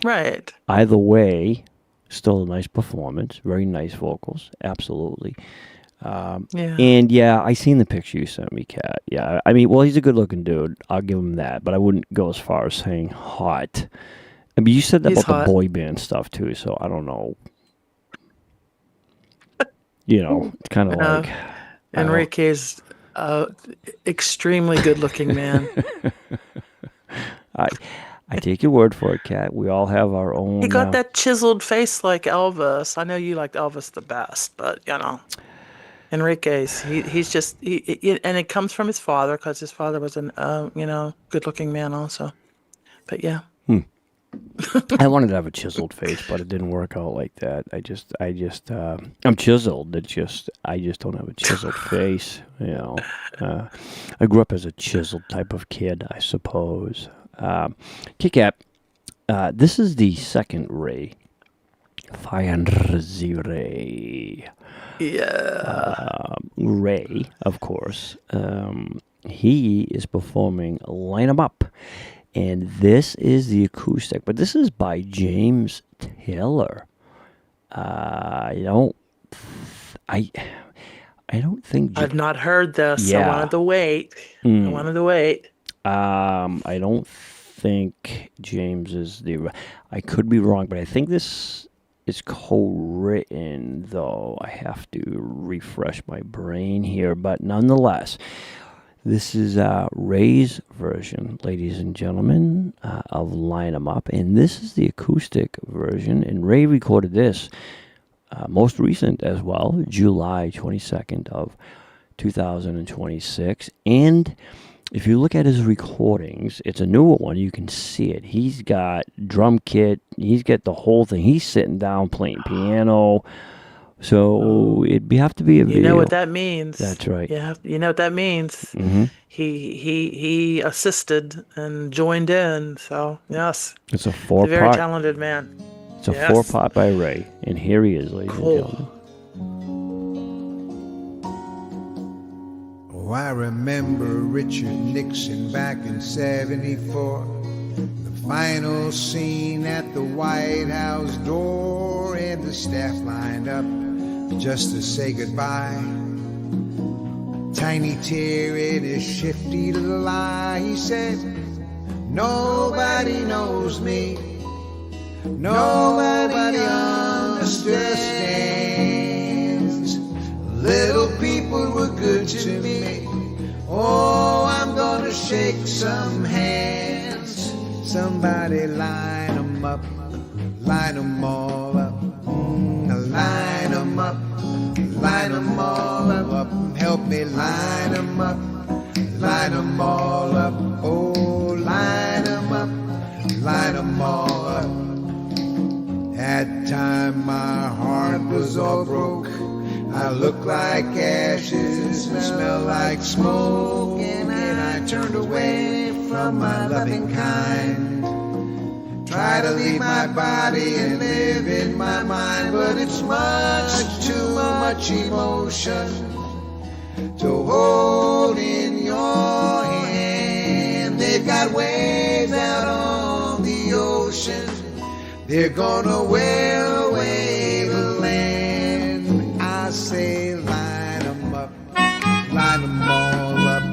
right. Either way, still a nice performance, very nice vocals, absolutely. And I seen the picture you sent me, Kat. Yeah, I mean, well, he's a good-looking dude. I'll give him that, but I wouldn't go as far as saying hot. I mean, you said that He's about hot. the boy band stuff too, so I don't know. It's kind of like Enrique's extremely good-looking man. I take your word for it, Kat. We all have our own. He got that chiseled face like Elvis. I know you liked Elvis the best, but Enrique's he's just and it comes from his father because his father was an good-looking man also. But yeah. I wanted to have a chiseled face, but it didn't work out like that. I'm chiseled. I just don't have a chiseled face. I grew up as a chiseled type of kid, I suppose. Kitt-Katt, this is the second Ray. Ray. Yeah. Ray, of course. He is performing Line 'Em Up. And this is the acoustic, but this is by James Taylor. I don't think I've not heard this. Yeah. I wanted to wait. I don't think James is I could be wrong, but I think this is co-written, though. I have to refresh my brain here, but nonetheless. This is Ray's version, ladies and gentlemen, of Line 'Em Up. And this is the acoustic version. And Ray recorded this most recent as well, July 22nd of 2026. And if you look at his recordings, it's a newer one. You can see it. He's got drum kit. He's got the whole thing. He's sitting down playing piano. So it'd have to be a video. You know what that means. That's right. Yeah, you know what that means. Mm-hmm. He assisted and joined in. So yes, it's a He's four-part. a very talented man. It's a four-part by Ray, and here he is, ladies and gentlemen. Oh, I remember Richard Nixon back in '74. The final scene at the White House door, and the staff lined up just to say goodbye. Tiny tear in his shifty little eye. He said, nobody knows me. Nobody understands. Little people were good to me. Oh, I'm gonna shake some hands. Somebody line 'em up, line 'em all up. Line 'em up, line 'em all up. Help me line 'em up, line 'em all up. Oh, line 'em up, line 'em all up. At time my heart was all broke. I looked like ashes and smelled like smoke, and I turned away from my loving kind. Try to leave my body and live in my mind, but it's much too much emotion to hold in your hand. They've got waves out on the ocean. They're gonna wear away the land. I say line 'em up, line 'em all up,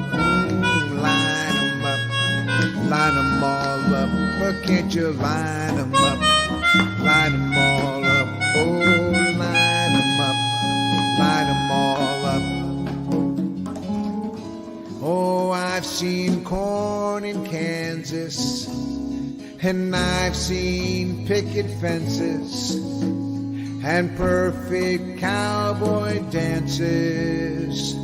line 'em up, line 'em all up. But can't you line 'em up, line 'em all up, oh, line 'em up, line 'em all up. Oh, I've seen corn in Kansas, and I've seen picket fences and perfect cowboy dances.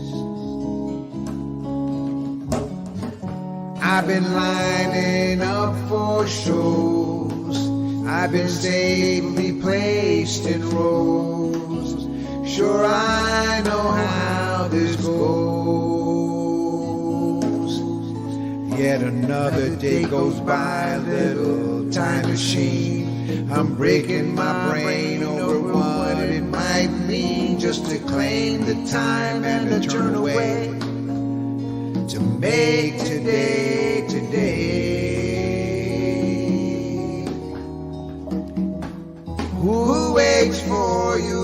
I've been lining up for shows. I've been safely placed in rows. 'Cause. Sure, I know how this goes. Oh, line 'em up, line 'em all up, line 'em all up. But can't you line 'em up, line 'em all up, oh, line 'em up, line 'em all up. Oh, I've seen corn in Kansas, and I've seen picket fences and perfect cowboy dances. I've been lining up for shows. I've been safely placed in rows. Sure, I know how this goes. Yet another day goes by, little time machine. I'm breaking my brain over what it might mean just to claim the time and to turn away. To make today, today. Who waits for you?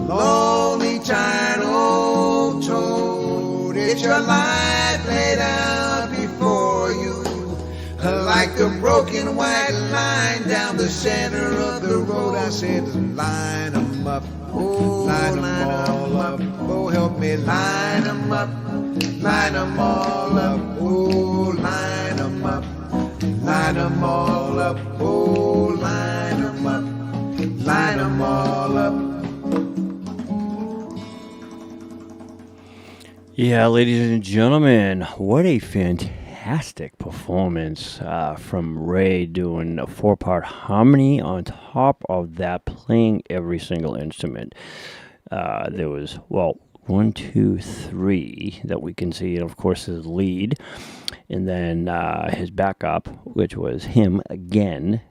Lonely, tired old toad. It's your life laid out before you, like a broken white line down the center of the road. I said, line 'em up, oh, line 'em all up. Oh, help me line 'em up. Line 'em all up, oh, line 'em up. Line 'em all up, oh, line 'em up. Line 'em all up. Yeah, ladies and gentlemen, what a fantastic performance from Ray doing a 4-part harmony on top of that, playing every single instrument. There was, 1, 2, 3 that we can see, and of course his lead, and then his backup, which was him again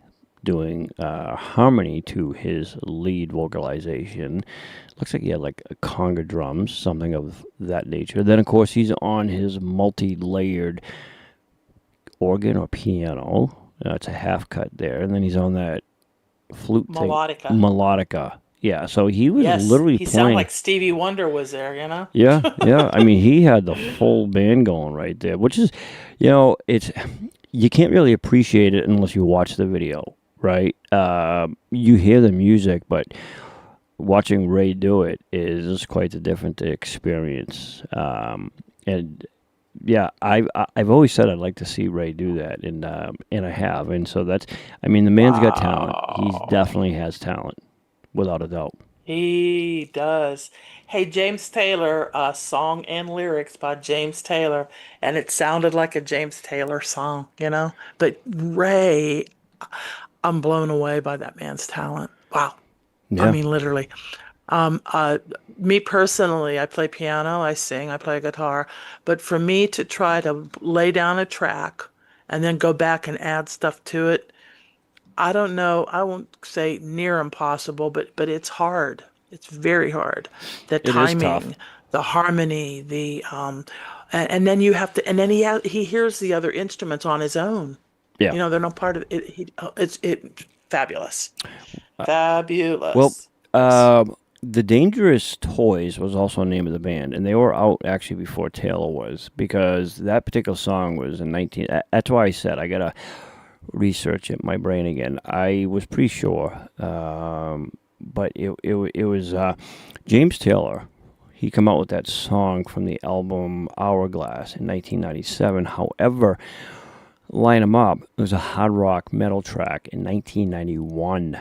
doing harmony to his lead vocalization. Looks like he had like a conga drums, something of that nature. Then of course he's on his multi-layered organ or piano. It's a half cut there, and then he's on that flute Melodica. thing. Melodica. Yeah, so he was literally he playing. sounded like Stevie Wonder was there, you know? Yeah. I mean, he had the full band going right there, which is, it's, you can't really appreciate it unless you watch the video, right? You hear the music, but watching Ray do it is quite a different experience. And yeah, I've always said I'd like to see Ray do that, and I have, and so that's, I mean, the man's got talent. He definitely has talent. Without a doubt. He does. Hey, James Taylor, song and lyrics by James Taylor, and it sounded like a James Taylor song, you know? But Ray, I'm blown away by that man's talent. Wow. Yeah. I mean, literally. Me personally, I play piano, I sing, I play guitar, but for me to try to lay down a track and then go back and add stuff to it, I don't know. I won't say near impossible, but it's hard. It's very hard. The timing, the harmony, and then you have to, and then he hears the other instruments on his own. Yeah, they're not part of it. It's fabulous, fabulous. Well, the Dangerous Toys was also the name of the band, and they were out actually before Taylor was, because that particular song was in 19. That's why I said I gotta research it, my brain again. I was pretty sure, but it was James Taylor. He came out with that song from the album Hourglass in 1997. However, Line 'Em Up, it was a hard rock metal track in 1991.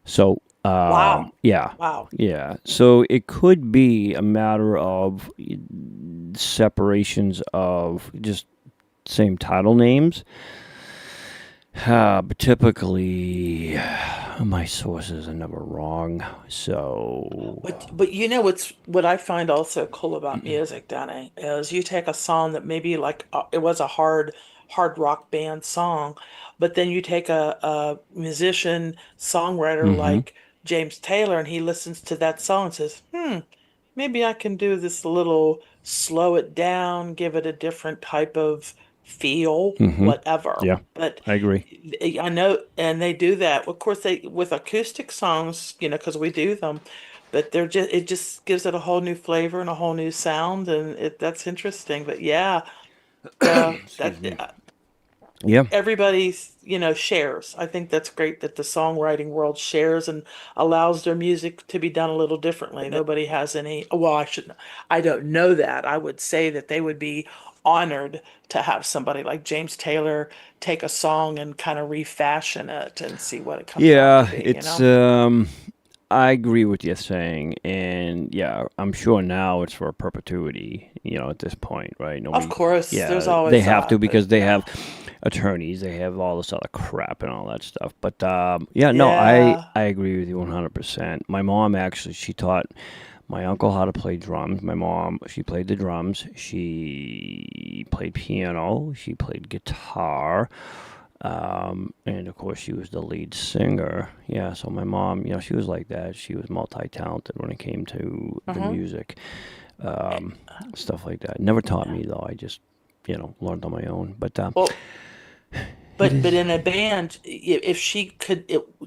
So, wow. Yeah. Wow. Yeah. So it could be a matter of separations of just same title names, but typically my sources are never wrong. So, but what I find also cool about music, Danny, is you take a song that maybe like it was a hard rock band song, but then you take a musician songwriter like James Taylor, and he listens to that song and says, maybe I can do this a little, slow it down, give it a different type of feel, whatever. Yeah, but I agree. I know, and they do that. Of course, they with acoustic songs, because we do them, but it just gives it a whole new flavor and a whole new sound, and that's interesting. But yeah, everybody shares. I think that's great that the songwriting world shares and allows their music to be done a little differently. Nobody has any. Well, I don't know that. I would say that they would be honored to have somebody like James Taylor take a song and kind of refashion it and see what it comes out to be, it's I agree with you saying, and yeah, I'm sure now it's for perpetuity, at this point, right? Of course, there's always they have to, because they have attorneys, they have all this other crap and all that stuff. But I agree with you 100%. My mom actually, she taught My uncle how to play drums. My mom, she played the drums. She played piano. She played guitar. And of course she was the lead singer. Yeah, so my mom, she was like that. She was multi-talented when it came to the music, stuff like that. Never taught me though. I just, learned on my own. But but in a band, if she could,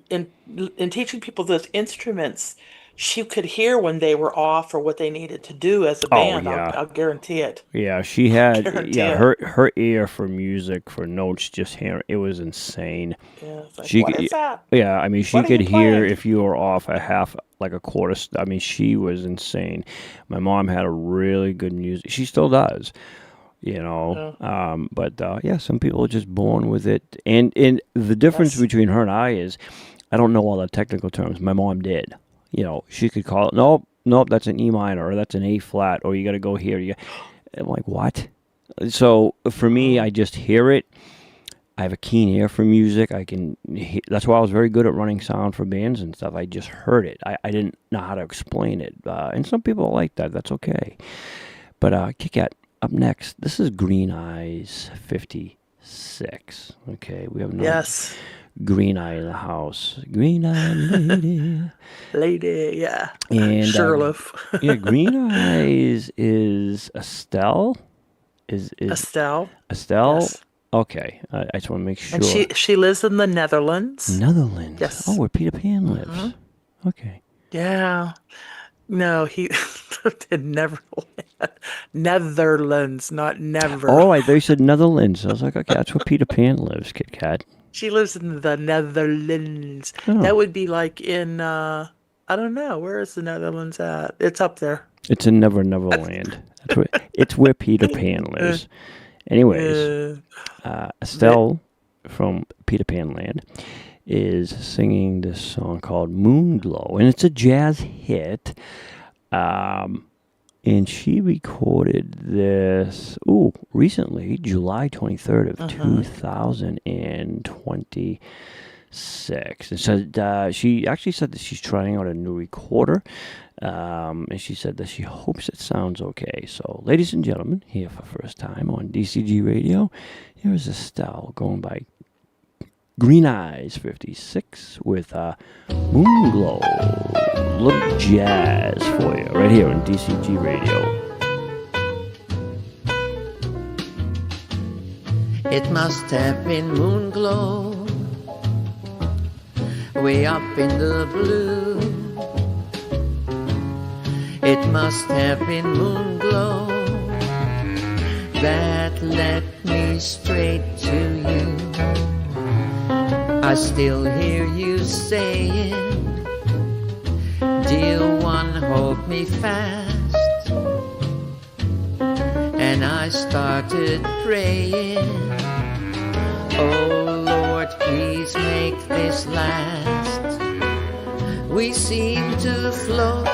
in teaching people those instruments, she could hear when they were off or what they needed to do as a band. yeah. I'll guarantee it. Yeah, she had Guarantee it. her ear for music, for notes, just hearing it was insane. Yeah, it's like, She what could- is that? Yeah, I mean, she What are could you hear playing? if you were off a quarter. I mean, she was insane. My mom had a really good music. She still does, But some people are just born with it. And the difference Yes. between her and I is, I don't know all the technical terms. My mom did. She could call it. Nope, that's an E minor, or that's an A flat, or you got to go here. I'm like, what? So for me, I just hear it. I have a keen ear for music. I can. That's why I was very good at running sound for bands and stuff. I just heard it. I didn't know how to explain it. And some people like that. That's okay. But Kitt-Katt, up next. This is Green Eyes 56. Okay, we have no Yes, Green Eye in the house. Green Eye lady. lady. Yeah, And Sherlock. Green Eyes is Estelle. Is Estelle. Estelle? Yes. Okay, I just want to make sure. And she lives in the Netherlands. Netherlands. Yes. Oh, where Peter Pan lives. Mhm. Okay. Yeah. No, he in Netherlands, not never. Oh, I thought you said Netherlands. I was like, okay, that's where Peter Pan lives, Kitt-Katt. She lives in the Netherlands. Oh. That would be like in I don't know, where is the Netherlands at? It's up there. It's in Neverland. It's where Peter Pan lives. Anyways, Estelle from Peter Pan Land is singing this song called Moonglow, and it's a jazz hit. And she recorded this recently, July 23rd of 2026. And so she actually said that she's trying out a new recorder, and she said that she hopes it sounds okay. So, ladies and gentlemen, here for first time on DCG Radio, here is Estelle going by Green Eyes 56 with Moonglow. Little jazz for you right here on DCG Radio. It must have been moonglow way up in the blue. It must have been moonglow that led me straight to you. I still hear you saying, dear one, hold me fast. And I started praying, oh Lord, please make this last. We seem to float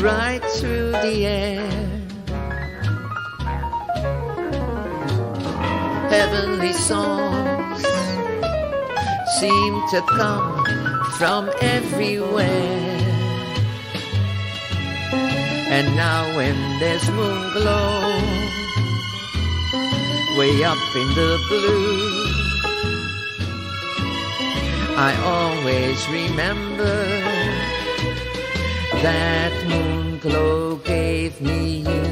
right through the air. Heavenly songs seem to come from everywhere. And now when there's moonglow way up in the blue, I always remember that moonglow gave me you.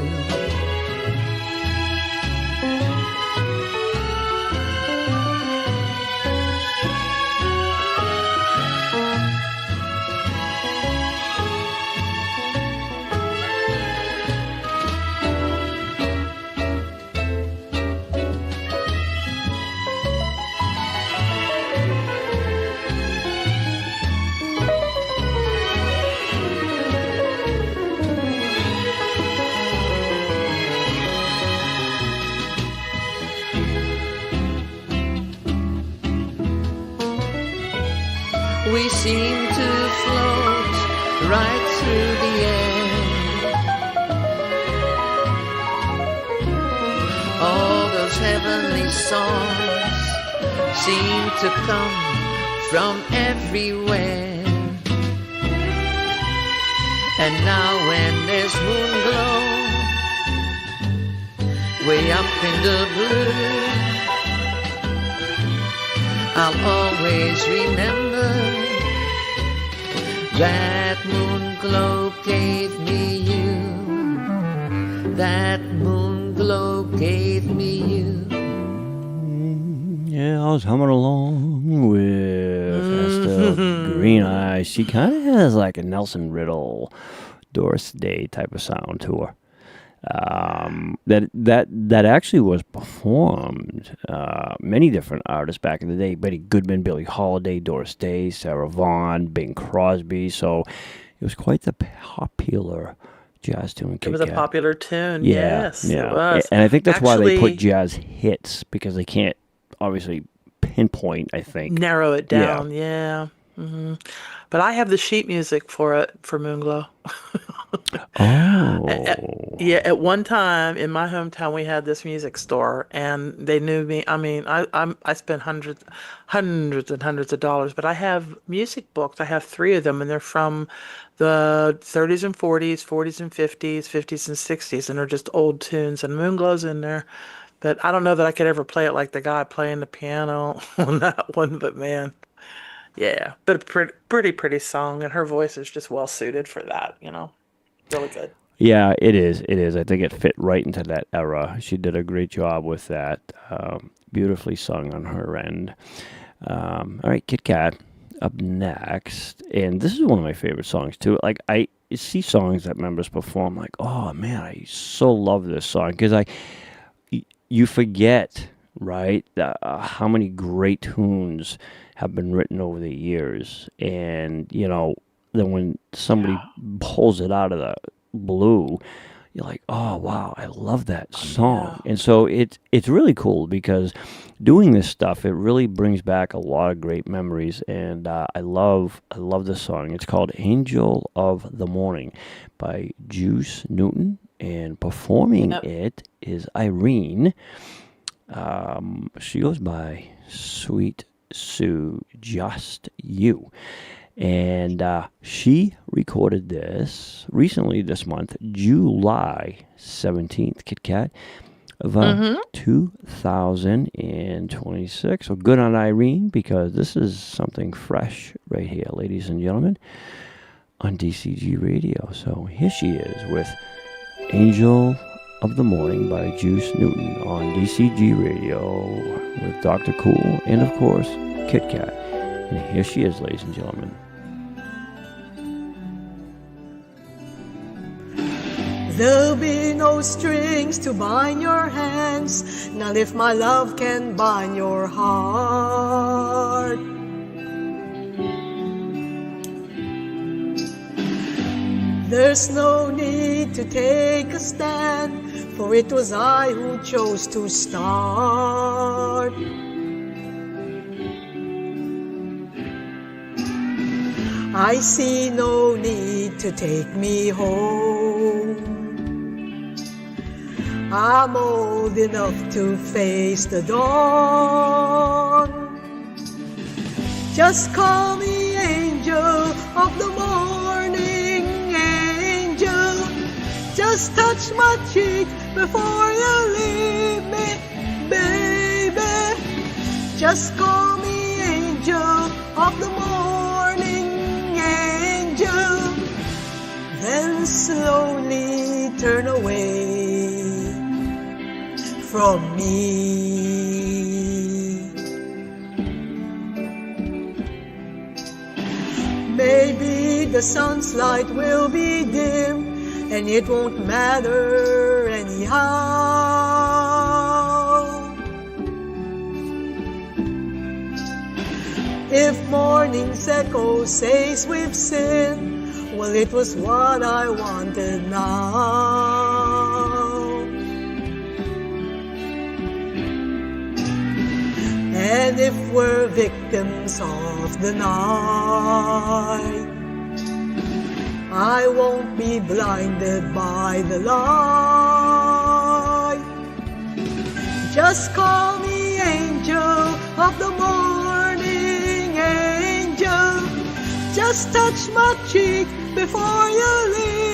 We seem to float right through the air. All those heavenly songs seem to come from everywhere. And now when there's moon glow way up in the blue, I'll always remember that moon glow gave me you. That moon glow gave me you. Yeah, I was humming along with Esther Green Eyes. She kind of has like a Nelson Riddle, Doris Day type of sound to her. That actually was performed many different artists back in the day. Betty Goodman, Billie Holiday, Doris Day, Sarah Vaughan, Bing Crosby. So it was quite the popular jazz tune. It was a popular tune. Yeah, Yes, yeah. it was. And I think that's why they put Actually, jazz hits, because they can't obviously pinpoint, I think. narrow it down. Yeah. But I have the sheet music for it, for Moonglow. Oh. Yeah, at one time in my hometown, we had this music store, and they knew me. I mean, I spent hundreds and hundreds of dollars, but I have music books. I have 3 of them, and they're from the 30s and 40s, 40s and 50s, 50s and 60s, and they're just old tunes, and Moonglow's in there. But I don't know that I could ever play it like the guy playing the piano on that one, but man, yeah. But a pretty song, and her voice is just well suited for that, really good. Yeah, it is. It is. I think it fit right into that era. She did a great job with that. Beautifully sung on her end. All right, Kitt-Katt up next. And this is one of my favorite songs, too. Like, I see songs that members perform, like, oh, man, I so love this song. Because you forget, right, how many great tunes have been written over the years. And, then when somebody pulls it out of the blue, you're like, oh wow, I love that song. And so it's really cool, because doing this stuff, it really brings back a lot of great memories. And I love this song. It's called Angel of the Morning by Juice Newton, and performing it is Irene. She goes by Sweet Sue Just You. And she recorded this recently this month, July 17th, Kitt-Katt, of 2026. So good on Irene, because this is something fresh right here, ladies and gentlemen, on DCG Radio. So here she is with Angel of the Morning by Juice Newton on DCG Radio with Dr. Cool and, of course, Kitt-Katt. And here she is, ladies and gentlemen. There'll be no strings to bind your hands, not if my love can bind your heart. There's no need to take a stand, for it was I who chose to start. I see no need to take me home. I'm old enough to face the dawn. Just call me angel of the morning, angel. Just touch my cheek before you leave me, baby. Just call me angel of the morning, angel. Then slowly turn away from me. Maybe the sun's light will be dim, and it won't matter anyhow. If morning's echo says we've sinned, well, it was what I wanted now. And if we're victims of the night, I won't be blinded by the light. Just call me angel of the morning, angel. Just touch my cheek before you leave.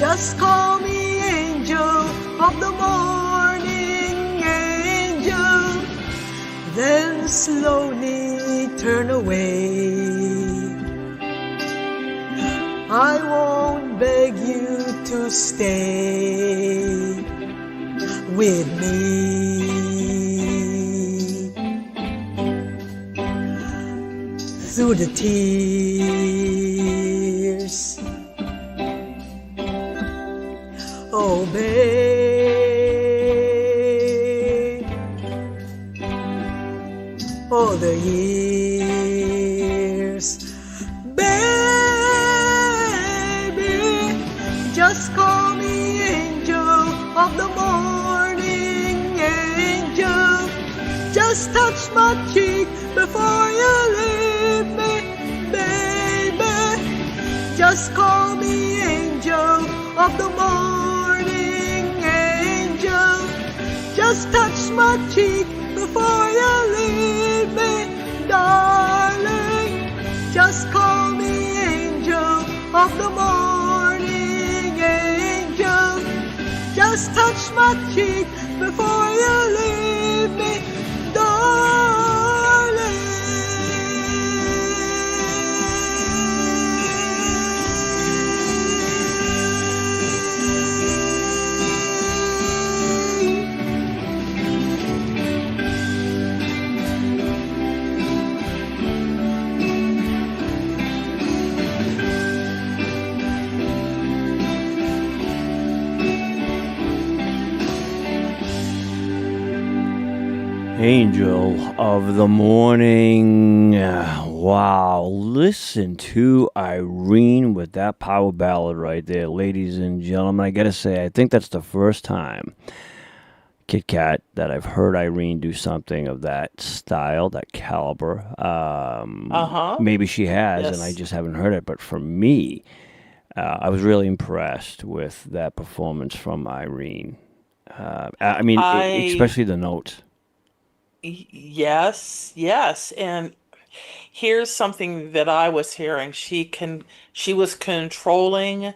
Just call me angel of the morning, angel. Then slowly turn away. I won't beg you to stay with me. Through the tears, oh babe, oh the years, baby, just call me angel of the morning, angel. Just touch my cheek before you leave me, baby. Just call me angel of the morning, angel. Just touch my cheek before you leave me, darling. Just call me angel of the morning, angel. Just touch my cheek before you leave me, Angel of the morning. Wow. Listen to Irene with that power ballad right there, ladies and gentlemen. I gotta say, I think that's the first time, Kitt-Katt, that I've heard Irene do something of that style, that caliber. Maybe she has, and I just haven't heard it. But for me, I was really impressed with that performance from Irene. I mean, especially the notes. Yes, yes. And here's something that I was hearing. She was controlling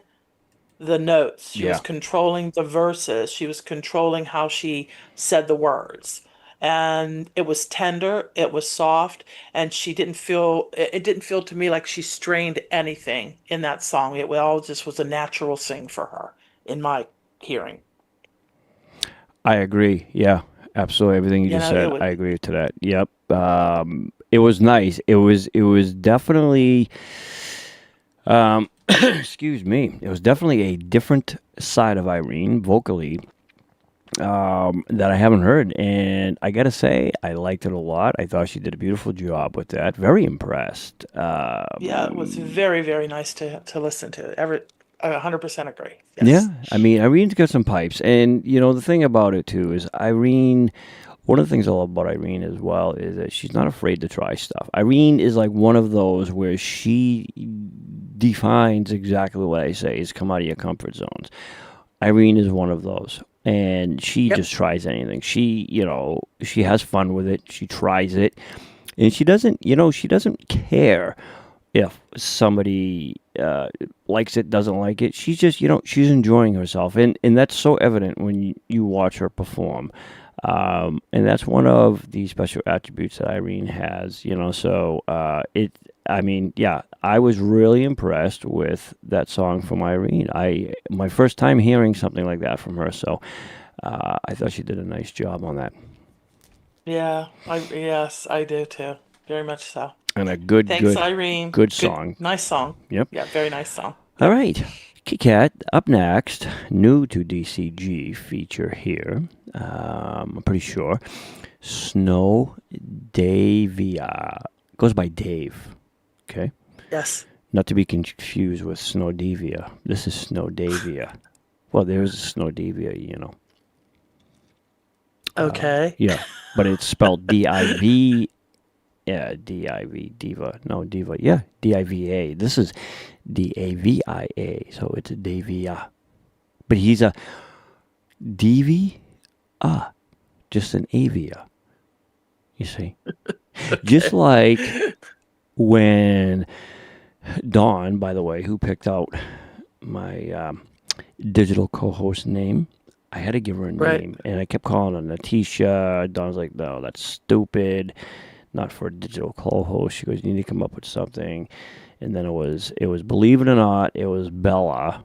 the notes. She was controlling the verses. She was controlling how she said the words. And it was tender, it was soft, and it didn't feel to me like she strained anything in that song. It all just was a natural sing for her, in my hearing. I agree. Yeah, absolutely. Everything you just said, I agree to that. Yep. It was nice. It was definitely, excuse me. It was definitely a different side of Irene vocally that I haven't heard. And I got to say, I liked it a lot. I thought she did a beautiful job with that. Very impressed. Yeah, it was very, very nice to listen to. 100% agree. Yes. Yeah, I mean, Irene's got some pipes. And, you know, the thing about it, too, is Irene, one of the things I love about Irene as well is that she's not afraid to try stuff. Irene is like one of those where she defines exactly what I say is come out of your comfort zones. Irene is one of those. And she just tries anything. She, you know, she has fun with it. She tries it. And she doesn't care if somebody likes it, doesn't like it. She's just, she's enjoying herself. And that's so evident when you watch her perform. And that's one of the special attributes that Irene has, so I was really impressed with that song from Irene. My first time hearing something like that from her, so I thought she did a nice job on that. Yeah, yes, I do too. Very much so. And a Thanks, Irene. Good song. Nice song. Yep. Yeah, very nice song. All right. Kitt-Katt, up next, new to DCG feature here, I'm pretty sure, Snow Davia. Goes by Dave, okay? Yes. Not to be confused with Snow Devia. This is Snow Davia. Well, there's a Snow Devia, Okay. Yeah, but it's spelled D-I-V. Yeah, D-I-V, Diva. No, Diva. Yeah, D-I-V-A. This is D-A-V-I-A, so it's a Davia. But he's a Devia, just an Avia, you see. Okay. Just like when Dawn, by the way, who picked out my digital co-host name. I had to give her a Right. name, and I kept calling her Natisha. Dawn's like, no, that's stupid. Not for a digital co-host. She goes, you need to come up with something. And then it was, believe it or not, it was Bella.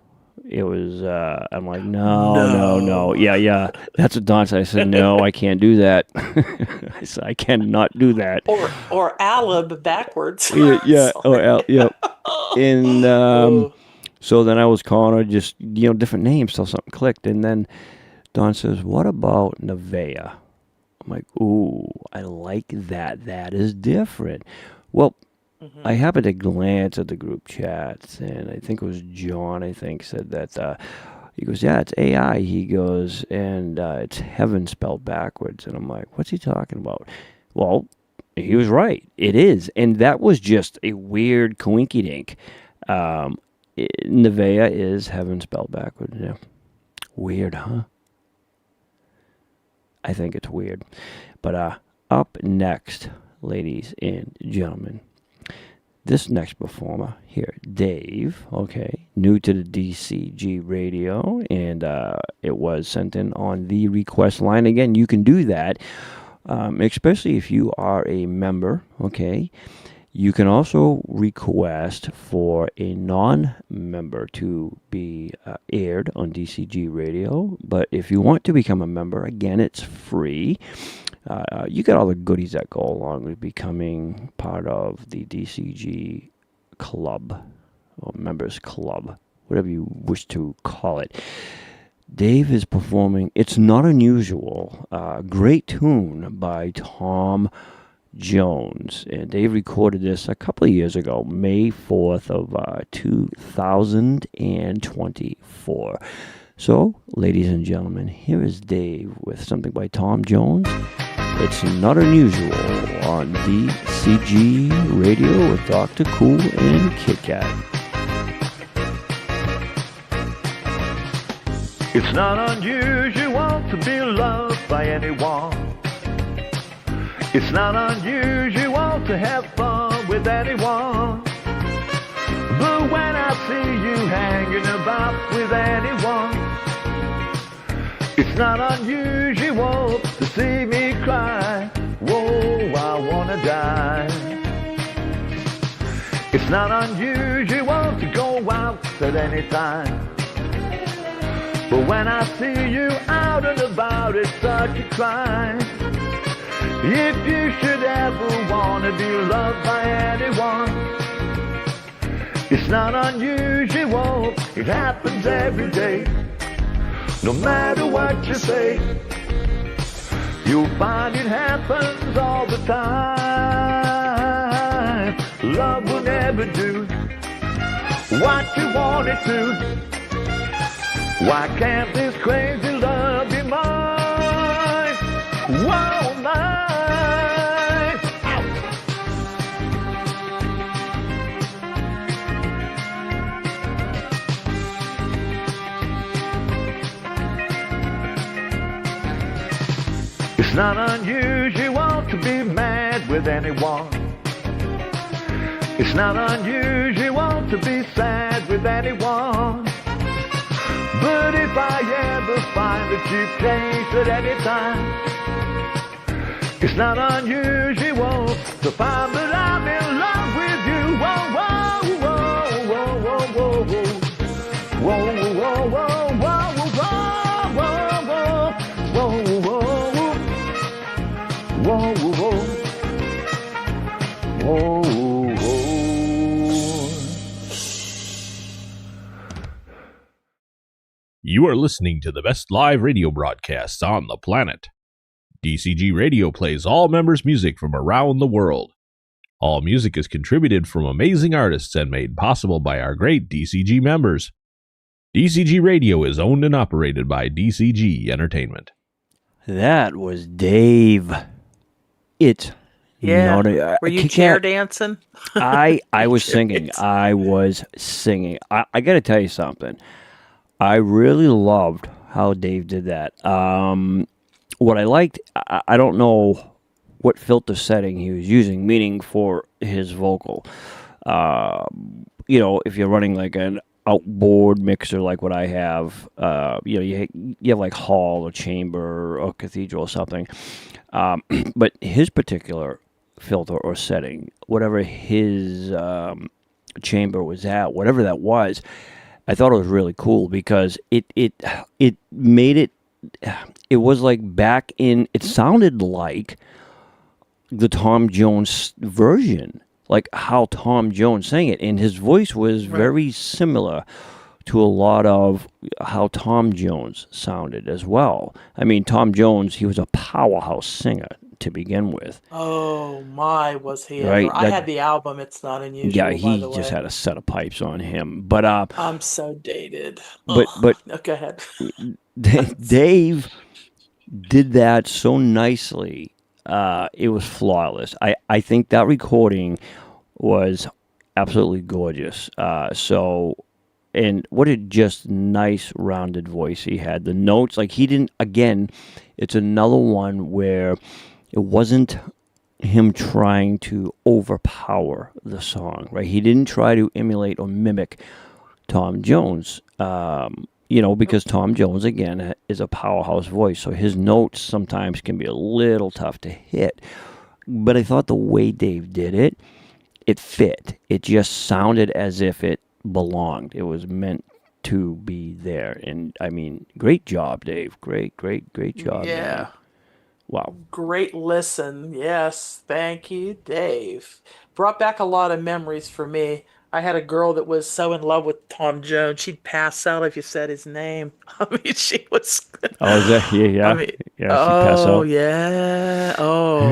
It was, I'm like, no. Yeah. That's what Dawn said. I said, no, I can't do that. I said, I cannot do that. Or Alib backwards. Yeah. Yeah. And Oh. so then I was calling her just, different names till something clicked. And then Dawn says, what about Nevaeh? I'm like, ooh, I like that. That is different. Well, I happened to glance at the group chats, and I think it was John, said that, he goes, yeah, it's AI. He goes, and it's heaven spelled backwards. And I'm like, what's he talking about? Well, he was right. It is. And that was just a weird coinkydink. Nevaeh is heaven spelled backwards. Yeah. Weird, huh? I think it's weird. But up next, ladies and gentlemen, this next performer here, Dave, okay, new to the DCG radio, and it was sent in on the request line. Again, you can do that, especially if you are a member, okay. You can also request for a non-member to be aired on DCG radio, but if you want to become a member, again, it's free. You get all the goodies that go along with becoming part of the DCG club, or members club, whatever you wish to call it. Dave is performing, it's not unusual, great tune by Tom Jones, and Dave recorded this a couple of years ago, May 4th of 2024. So, ladies and gentlemen, here is Dave with something by Tom Jones. It's not unusual on DCG Radio with Dr. Cool and Kitt-Katt. It's not unusual to be loved by anyone. It's not unusual to have fun with anyone. But when I see you hanging about with anyone, it's not unusual to see me cry. Whoa, I wanna die. It's not unusual to go out at any time. But when I see you out and about, it's such a crime. If you should ever wanna be loved by anyone, it's not unusual, it happens every day. No matter what you say, you'll find it happens all the time. Love will never do what you want it to. Why can't this crazy love be mine? Whoa, mine. It's not unusual to be mad with anyone. It's not unusual to be sad with anyone. But if I ever find that you've changed at any time, it's not unusual to find that I'm in love with you. Whoa, whoa, whoa, whoa, whoa, whoa, whoa, whoa, whoa, whoa, whoa, whoa, whoa, whoa, whoa, whoa. You are listening to the best live radio broadcasts on the planet. DCG Radio plays all members' music from around the world. All music is contributed from amazing artists and made possible by our great DCG members. DCG Radio is owned and operated by DCG Entertainment. That was Dave. It's Yeah. not a, Were you Kitt-Katt. chair dancing? I was singing. I was singing. I got to tell you something. I really loved how Dave did that. What I liked, I don't know what filter setting he was using, meaning for his vocal. If you're running like an outboard mixer like what I have. You have like hall or chamber or cathedral or something. But his particular filter or setting, whatever his chamber was at, whatever that was, I thought it was really cool because it made it. It was like back in. It sounded like the Tom Jones version, like how Tom Jones sang it, and his voice was very similar to a lot of how Tom Jones sounded as well. I mean, Tom Jones, he was a powerhouse singer to begin with. Oh my, was he Right, ever? I had the album. It's not unusual. Yeah, by he the just way. had a set of pipes on him. But I'm so dated. but No, go ahead. Dave did that so nicely. It was flawless. I think that recording was absolutely gorgeous. And what a just nice rounded voice he had. The notes, like he didn't, again, it's another one where it wasn't him trying to overpower the song, right? He didn't try to emulate or mimic Tom Jones, because Tom Jones, again, is a powerhouse voice. So his notes sometimes can be a little tough to hit. But I thought the way Dave did it, it fit. It just sounded as if it belonged. It was meant to be there. And, I mean, great job, Dave. Great job. Yeah. Man. Wow. Great listen. Yes. Thank you, Dave. Brought back a lot of memories for me. I had a girl that was so in love with Tom Jones, she'd pass out if you said his name. I mean, she was. Oh, is that? Yeah. I mean, Yeah, she'd pass out. yeah. Oh,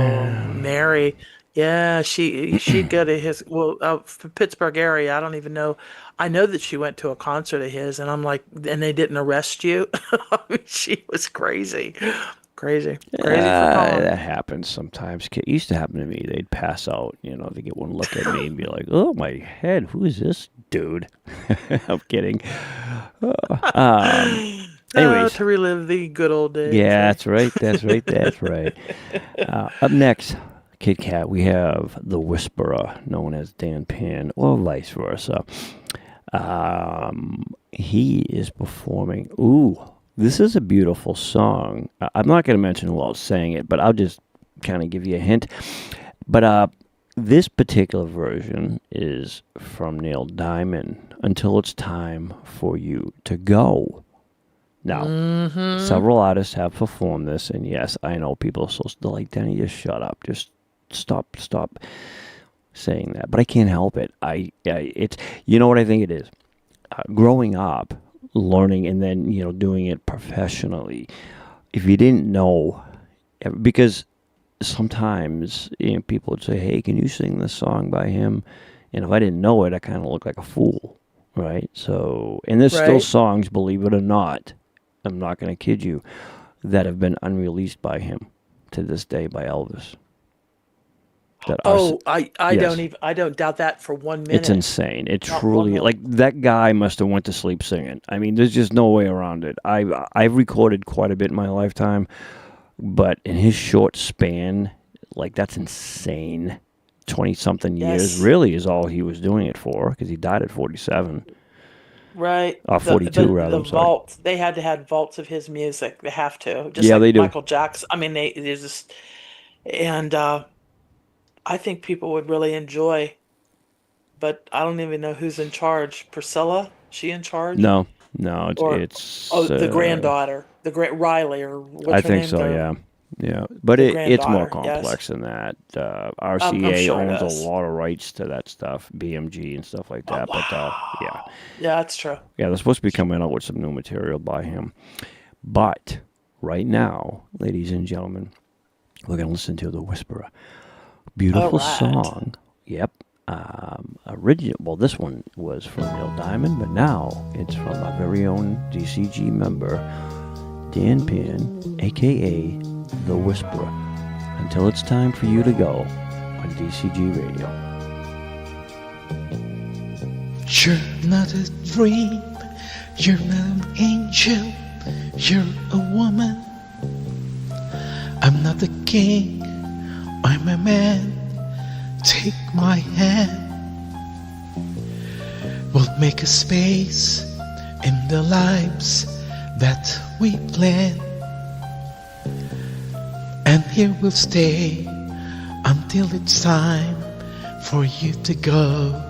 Mary. Yeah, she'd go to his, from Pittsburgh area. I don't even know. I know that she went to a concert of his, and I'm like, and they didn't arrest you? I mean, she was crazy. Crazy for Tom. That happens sometimes. It used to happen to me. They'd pass out, they get one look at me and be like, oh, my head, who is this dude? I'm kidding. Anyways. To relive the good old days. Yeah, that's right. Up next, Kitt-Katt, we have the Whisperer, known as Dan Pan, or vice versa. He is performing. Ooh, this is a beautiful song. I'm not going to mention who else sang it, but I'll just kind of give you a hint. But this particular version is from Neil Diamond, Until It's Time for You to Go. Now, several artists have performed this, and yes, I know people are supposed to like, Denny, just shut up. Just stop saying that. But I can't help it. It's, you know what I think it is? Growing up, learning, and then, doing it professionally. If you didn't know, because sometimes people would say, hey, can you sing this song by him? And if I didn't know it, I kind of look like a fool, right? So, and there's still songs, believe it or not, I'm not going to kid you, that have been unreleased by him to this day by Elvis. I don't doubt that for 1 minute. It's insane. It truly, like, that guy must have went to sleep singing. I mean, there's just no way around it. I've recorded quite a bit in my lifetime, but in his short span, like, that's insane. 20-something years really is all he was doing it for, because he died at 47. Right. 42 rather. The vaults. They had to have vaults of his music. They have to. Just yeah, like they do. Michael Jackson. I mean, there's just, and I think people would really enjoy. But I don't even know who's in charge. Priscilla? She in charge? No, it's the granddaughter, Riley, or what's her I think name? so. Yeah. But it's more complex than that. RCA sure owns a lot of rights to that stuff, BMG and stuff like that. But yeah, that's true. Yeah, they're supposed to be coming out with some new material by him. But right now, ladies and gentlemen, we're gonna listen to The Whisperer. Beautiful song. Yep. Original. Well, this one was from Neil Diamond, but now it's from our very own DCG member, Dan Pan, aka The Whisperer. Until It's Time for You to Go on DCG Radio. You're not a dream. You're not an angel. You're a woman. I'm not the king. I'm a man. Take my hand. We'll We'll make a space in the lives that we plan, and here we'll stay until it's time for you to go.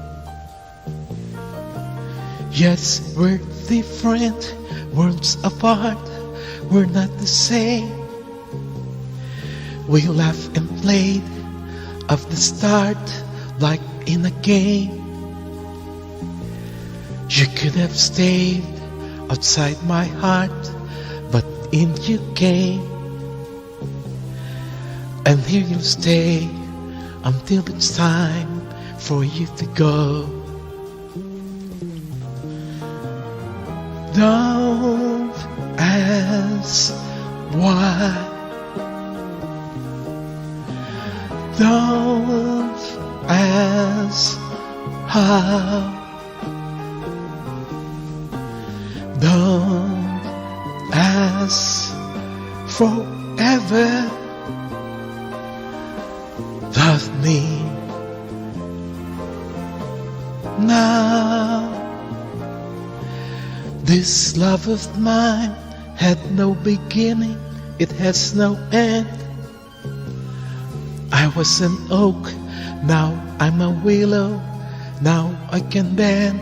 Yes, we're different, worlds apart, we're not the same. We laughed and played of the start like in a game. You could have stayed outside my heart, but in you came. And here you'll stay until it's time for you to go. Don't ask why. Don't ask how. Don't ask forever. Love me now. This love of mine had no beginning, it has no end. I was an oak, now I'm a willow, now I can bend.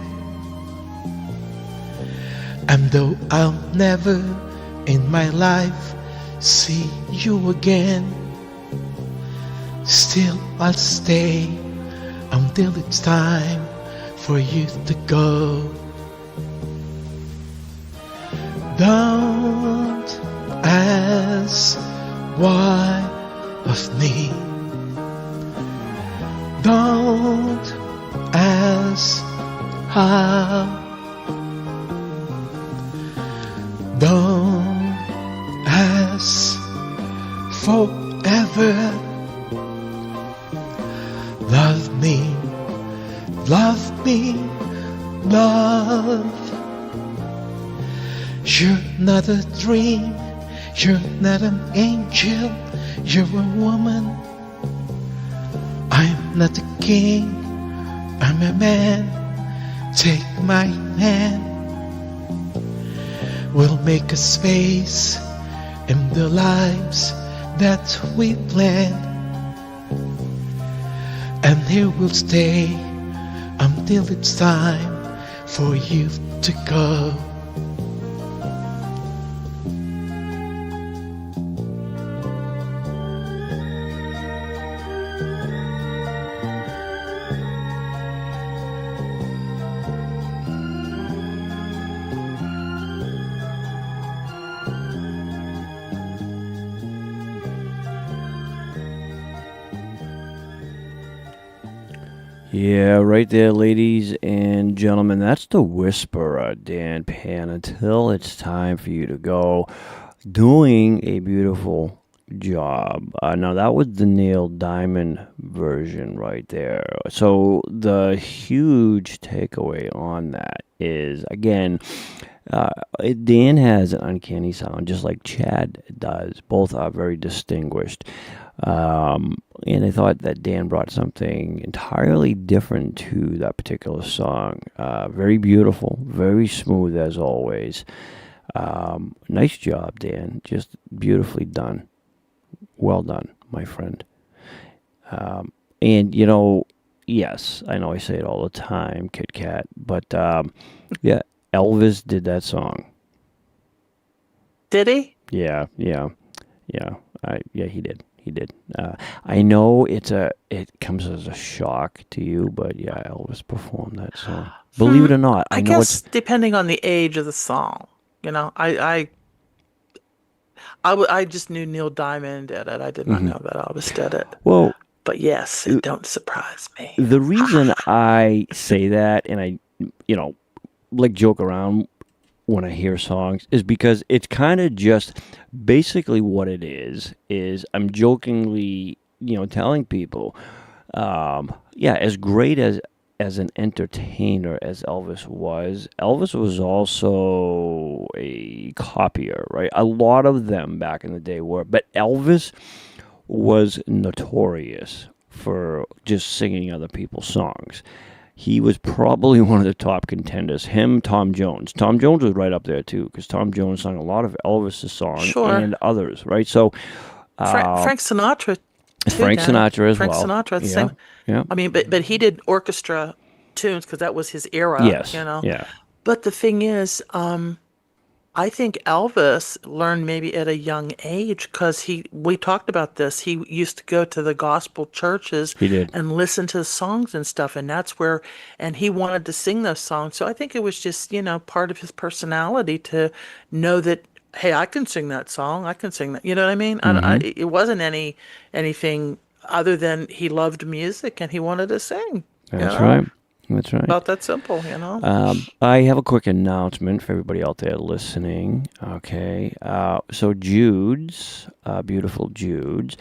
And though I'll never in my life see you again, still I'll stay until it's time for you to go. Don't ask why of me. Don't ask how. Don't ask forever. Love me, love me, love. You're not a dream, you're not an angel, you're a woman. I'm not a king, I'm a man. Take my hand. We'll make a space in the lives that we plan, and here we'll stay until it's time for you to go. Yeah, right there, ladies and gentlemen. That's the Whisperer, Dan Pan. Until it's time for you to go, doing a beautiful job. Now, that was the Neil Diamond version right there. So the huge takeaway on that is, again, Dan has an uncanny sound, just like Chad does. Both are very distinguished. And I thought that Dan brought something entirely different to that particular song. Very beautiful, very smooth as always. Nice job, Dan. Just beautifully done. Well done, my friend. And, you know, yes, I know I say it all the time, Kitt-Katt, but yeah, Elvis did that song. Did he? Yeah. Yeah, he did. He did. I know it comes as a shock to you, but yeah, Elvis performed that song. Believe it or not, I know guess depending on the age of the song, you know, I just knew Neil Diamond did it. I did not know that Elvis did it. Well, but yes, it don't surprise me. The reason I say that, and I, you know, like joke around when I hear songs, is because it's kind of just basically what it is I'm jokingly, you know, telling people, yeah, as great as an entertainer as Elvis was also a copier, right? A lot of them back in the day were, but Elvis was notorious for just singing other people's songs. he was probably one of the top contenders. Him, Tom Jones. Tom Jones was right up there, too, because Tom Jones sung a lot of Elvis' songs and others, right? So Frank Sinatra, too. Frank Sinatra as Frank well. Sinatra, the yeah. same. Yeah. I mean, but he did orchestra tunes because that was his era, Yes. you know? Yeah. But the thing is, I think Elvis learned maybe at a young age because we talked about this. He used to go to the gospel churches He did. and listen to the songs and stuff. And that's where, and he wanted to sing those songs. So I think it was just, part of his personality to know that, hey, I can sing that song. I can sing that. You know what I mean? It wasn't anything other than he loved music and he wanted to sing. That's right. That's right. About that simple, I have a quick announcement for everybody out there listening. Okay. So Jude's, beautiful Jude's,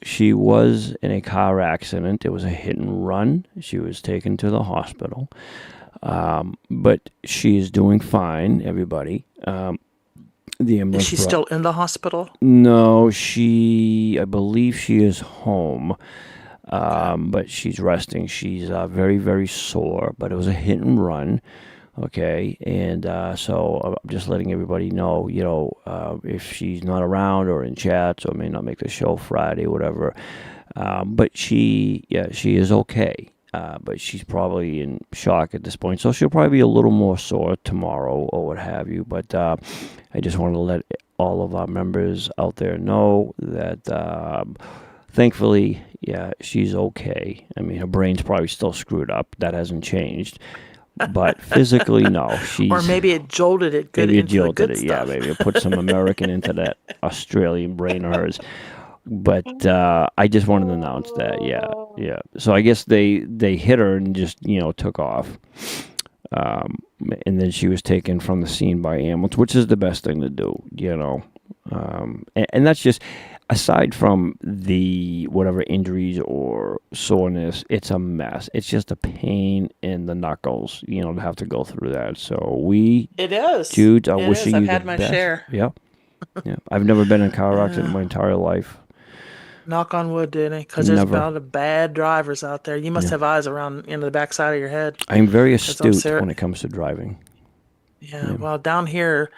she was in a car accident. It was a hit and run. She was taken to the hospital. But she is doing fine, everybody. The ambulance Is she still in the hospital? No, I believe she is home. But she's resting. She's very, very sore, but it was a hit and run. Okay. And so I'm just letting everybody know, if she's not around or in chats or may not make the show Friday, whatever. But she is okay. But she's probably in shock at this point. So she'll probably be a little more sore tomorrow or what have you. But I just want to let all of our members out there know that thankfully, she's okay. I mean, her brain's probably still screwed up. That hasn't changed. But physically, no. Or maybe it jolted it good into the good stuff. Yeah, maybe it put some American into that Australian brain of hers. But I just wanted to announce that, yeah. So I guess they hit her and just, took off. And then she was taken from the scene by ambulance, which is the best thing to do, And that's just, aside from the whatever injuries or soreness, it's a mess. It's just a pain in the knuckles, to have to go through that. So It is. Jude, I'm wishing you I've the had my best. share. Yeah. I've never been in a car accident in my entire life. Knock on wood, didn't it? Because there's a lot of bad drivers out there. You must have eyes around the backside of your head. I'm very astute when it comes to driving. Yeah. Well, down here,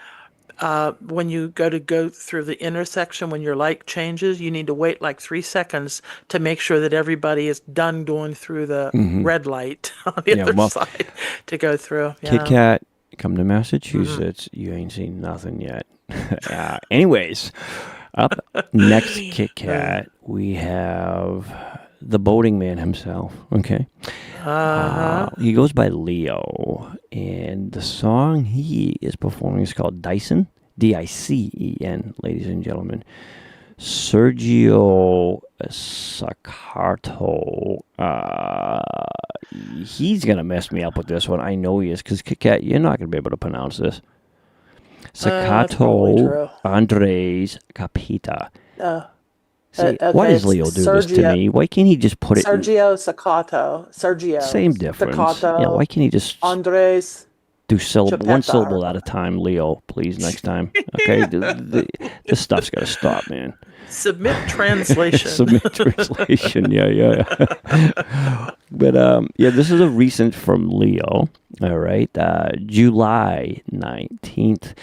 when you go through the intersection, when your light changes, you need to wait like 3 seconds to make sure that everybody is done going through the red light on the other side to go through. Yeah. Kitt-Katt, come to Massachusetts. You ain't seen nothing yet. Anyways, up next, Kitt-Katt, we have the boating man himself. Okay. He goes by Leo, and the song he is performing is called Dyson, Dicen, ladies and gentlemen. Sergio Saccarto. He's gonna mess me up with this one. I know he is, because Kitt-Katt, you're not gonna be able to pronounce this. Saccarto Andres Capita. See, why does Leo do this to me? Why can't he just put it? Sergio Saccato. Sergio. Same difference. Staccato, why can't he just Andres? Do one syllable at a time, Leo, please, next time. Okay? This stuff's got to stop, man. Submit translation. Submit translation, yeah. But, this is a recent from Leo, all right? July 19th.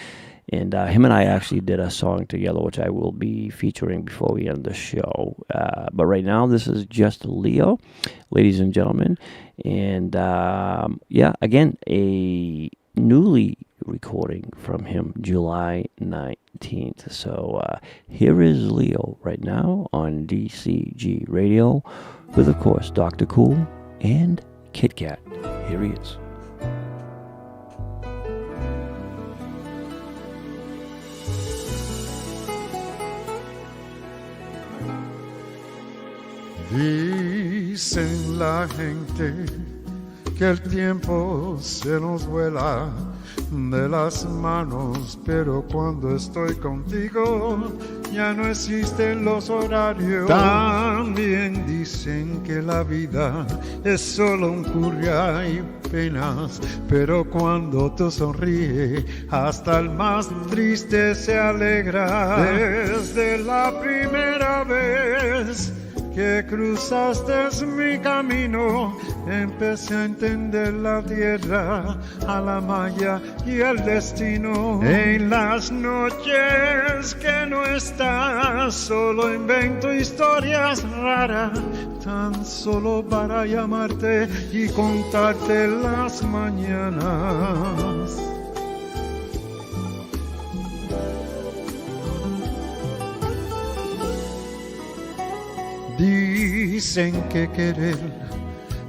And him and I actually did a song together, which I will be featuring before we end the show. But right now, this is just Leo, ladies and gentlemen. And, again, a newly recording from him, July 19th. So here is Leo right now on DCG Radio with, of course, Dr. Cool and Kitt-Katt. Here he is. Dicen la gente que el tiempo se nos vuela de las manos, pero cuando estoy contigo ya no existen los horarios. También dicen que la vida es solo un curria y penas, pero cuando tú sonríes hasta el más triste se alegra. Desde la primera vez que cruzaste mi camino, empecé a entender la tierra, a la malla y el destino. En las noches que no estás, solo invento historias raras, tan solo para llamarte y contarte las mañanas. Dicen que querer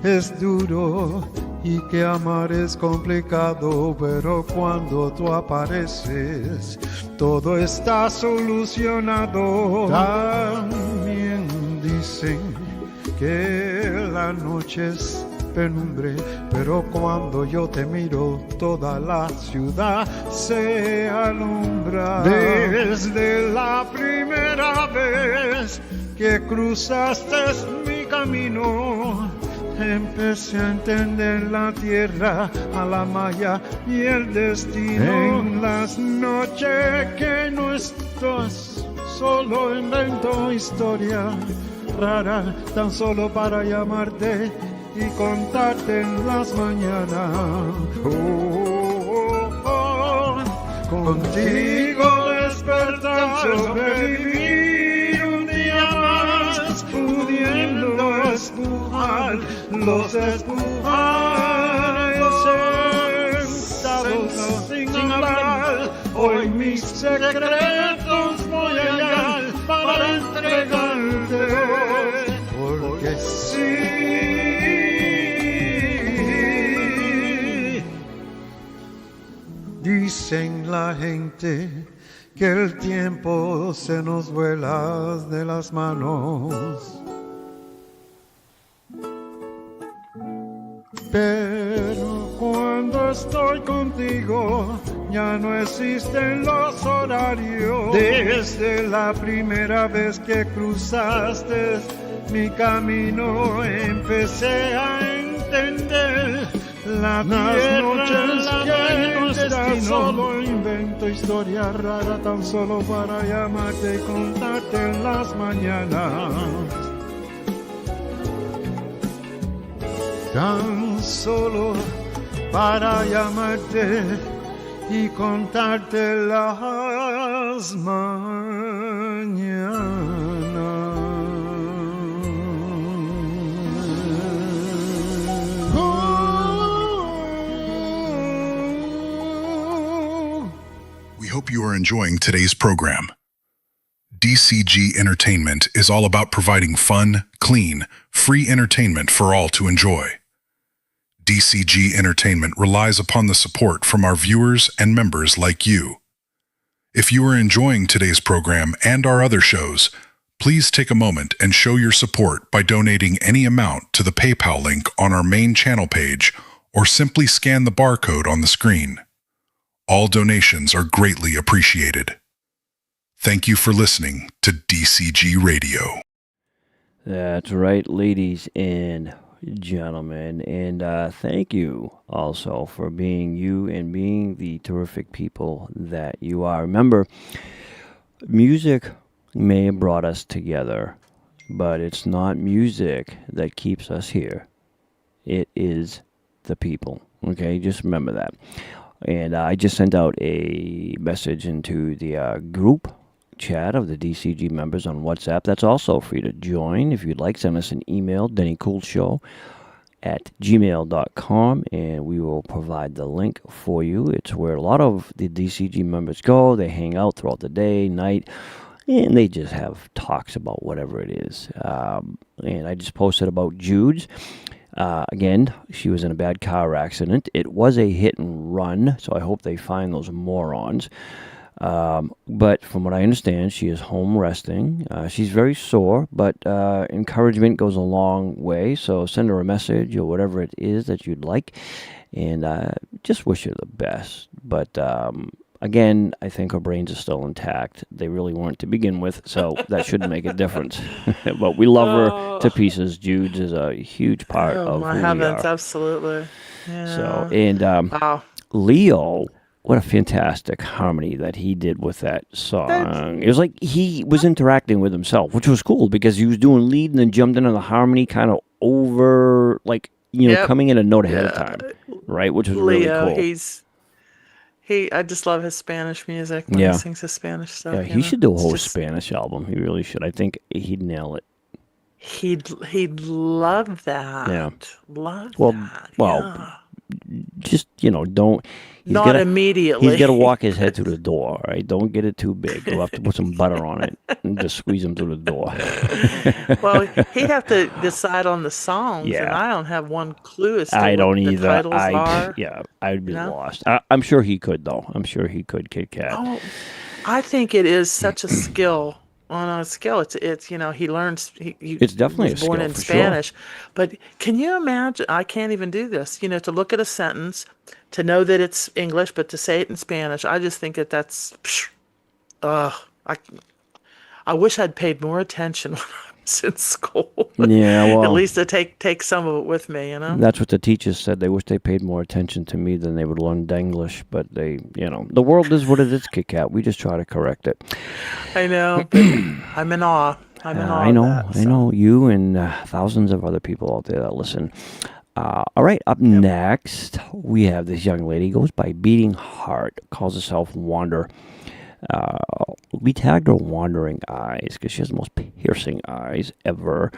es duro y que amar es complicado, pero cuando tú apareces, todo está solucionado. También dicen que la noche es penumbre, pero cuando yo te miro, toda la ciudad se alumbra. Desde la primera vez que cruzaste mi camino, empecé a entender la tierra, a la malla y el destino. En las noches que no estás, solo invento historia rara, tan solo para llamarte y contarte en las mañanas. Contigo despertar, sobrevivir un día más, pudiendo espujar los espujares sentados sin hablar. Hoy mis secretos voy a hallar para entregarte, porque sí. Dicen la gente que el tiempo se nos vuela de las manos, pero cuando estoy contigo ya no existen los horarios. Desde la primera vez que cruzaste mi camino, empecé a entender las noches que no estás, solo invento historia rara, tan solo para llamarte y contarte en las mañanas. Tan solo para llamarte y contarte las mañanas. We hope you are enjoying today's program. DCG Entertainment is all about providing fun, clean, free entertainment for all to enjoy. DCG Entertainment relies upon the support from our viewers and members like you. If you are enjoying today's program and our other shows, please take a moment and show your support by donating any amount to the PayPal link on our main channel page, or simply scan the barcode on the screen. All donations are greatly appreciated. Thank you for listening to DCG Radio. That's right, ladies and gentlemen. And thank you also for being you and being the terrific people that you are. Remember, music may have brought us together, but it's not music that keeps us here. It is the people. Okay, just remember that. And I just sent out a message into the group chat of the DCG members on WhatsApp. That's also free to join. If you'd like, send us an email, dennycoolshow@gmail.com, and we will provide the link for you. It's where a lot of the DCG members go. They hang out throughout the day, night, and they just have talks about whatever it is. And I just posted about Jude's. Again, she was in a bad car accident. It was a hit and run, so I hope they find those morons. But from what I understand, she is home resting. She's very sore, but encouragement goes a long way. So send her a message or whatever it is that you'd like, and just wish her the best. But again, I think her brains are still intact. They really weren't to begin with, so that shouldn't make a difference. But we love her to pieces. Jude is a huge part of who we are. Absolutely. Yeah. So, and wow. Leo what a fantastic harmony that he did with that song. It was like he was interacting with himself, which was cool because he was doing lead and then jumped into the harmony kind of over, like, coming in a note ahead of time, right? Which was really cool. I just love his Spanish music when he sings his Spanish stuff. Yeah, he should do a whole Spanish album. He really should. I think he'd nail it. He'd love that. Yeah. Love that. Well, just, don't... Not immediately. He's got to walk his head through the door, right? Don't get it too big. You'll have to put some butter on it and just squeeze him through the door. Well, he'd have to decide on the songs, and I don't have one clue as to what the titles are. Yeah, I'd be lost. I'm sure he could, though. I'm sure he could, Kitt-Katt. Oh, I think it is such a skill. On a skill, it's he learns. It's definitely was born in Spanish, but can you imagine? I can't even do this. To look at a sentence, to know that it's English, but to say it in Spanish. I just think that's. I wish I'd paid more attention when I was in school. Yeah, well, at least to take some of it with me. That's what the teachers said. They wish they paid more attention to me than they would learn Denglish. But they, the world is what it is, Kitt-Katt. We just try to correct it. I know. But I'm in awe. I know you and thousands of other people out there that listen. All right, up next, we have this young lady, goes by Beating Heart, calls herself Wander. We tagged her Wandering Eyes because she has the most piercing eyes ever.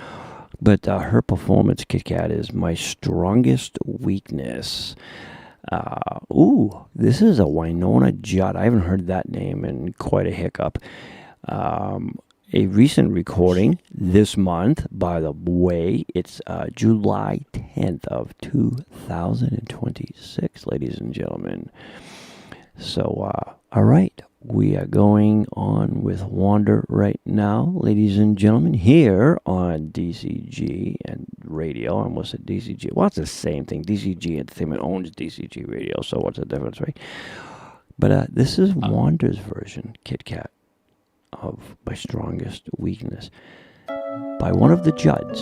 But her performance, Kitt-Katt, is My Strongest Weakness. This is a Winona Judd. I haven't heard that name in quite a hiccup. A recent recording this month, by the way. It's July 10th of 2026, ladies and gentlemen. So, all right, we are going on with Wander right now, ladies and gentlemen, here on DCG and Radio. I almost said DCG. Well, it's the same thing. DCG Entertainment owns DCG Radio, so what's the difference, right? But this is Wander's version, Kitt-Katt, of My Strongest Weakness, by one of the Judds.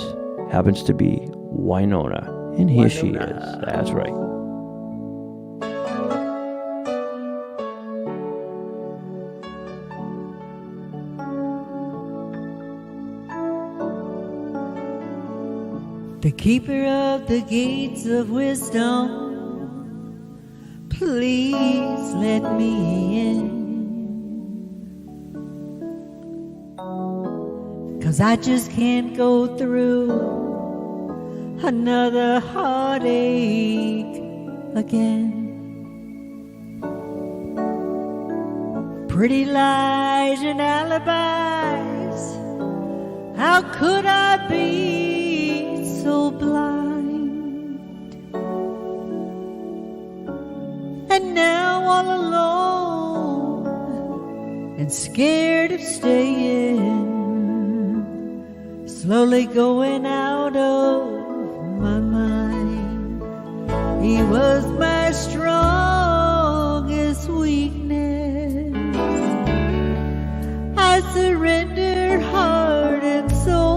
Happens to be Winona, and here she is. That's right. The keeper of the gates of wisdom, please let me in. 'Cause I just can't go through another heartache again. Pretty lies and alibis, how could I be so blind? And now all alone and scared of staying, slowly going out of my mind. He was my strongest weakness. I surrendered heart and soul.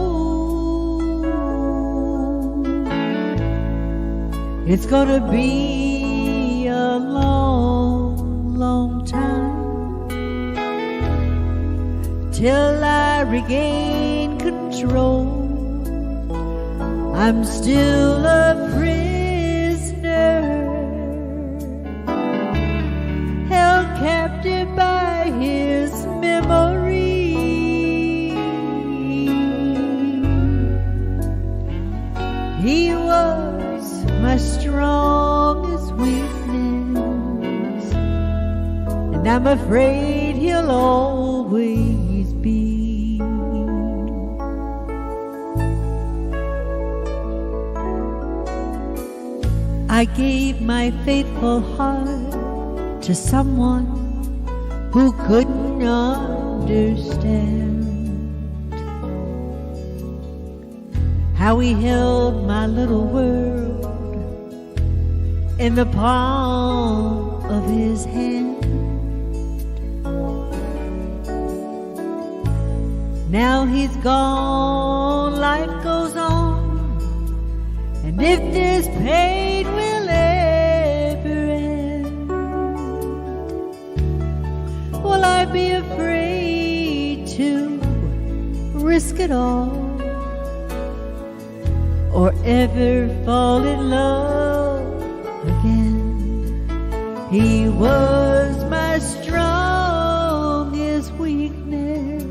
It's gonna be a long, long time till I regain control. I'm still a prisoner, held captive by his memory. He was my strongest weakness, and I'm afraid he'll always be. I gave my faithful heart to someone who couldn't understand how he held my little world in the palm of his hand. Now he's gone, life goes on, and if this pain will ever end, be afraid to risk it all, or ever fall in love again. He was my strongest weakness.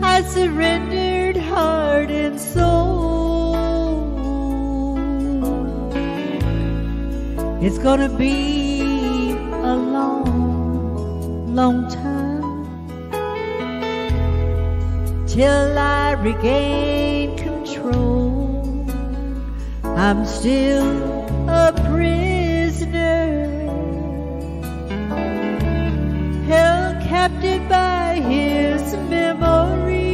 I surrendered heart and soul. It's gonna be a long, long time till I regain control. I'm still a prisoner, held captive by his memory.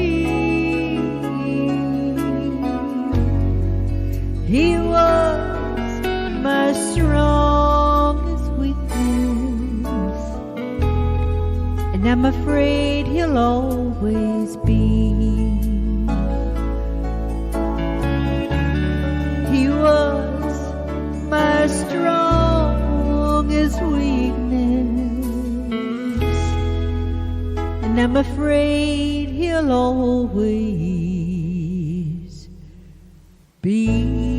He was my strongest weakness, and I'm afraid he'll always be. He was my strongest weakness, and I'm afraid he'll always be.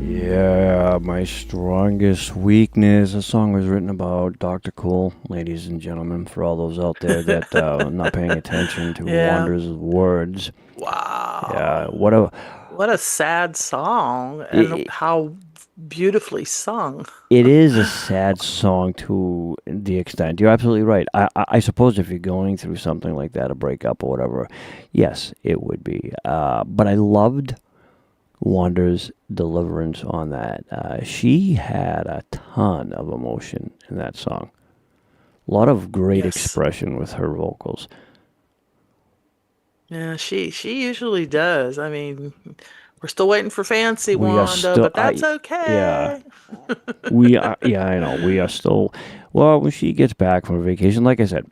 Yeah, my strongest weakness. The song was written about Dr. Cool, ladies and gentlemen, for all those out there that are not paying attention to Wonder's words. Wow. Yeah, What a sad song, and how beautifully sung. It is a sad song to the extent. You're absolutely right. I suppose if you're going through something like that, a breakup or whatever, yes, it would be. But I loved Wanda's deliverance on that. She had a ton of emotion in that song. A lot of great expression with her vocals. Yeah, she usually does. I mean, we're still waiting for Fancy Wanda, but that's okay. Yeah. I know. We are still, well, when she gets back from vacation, like I said,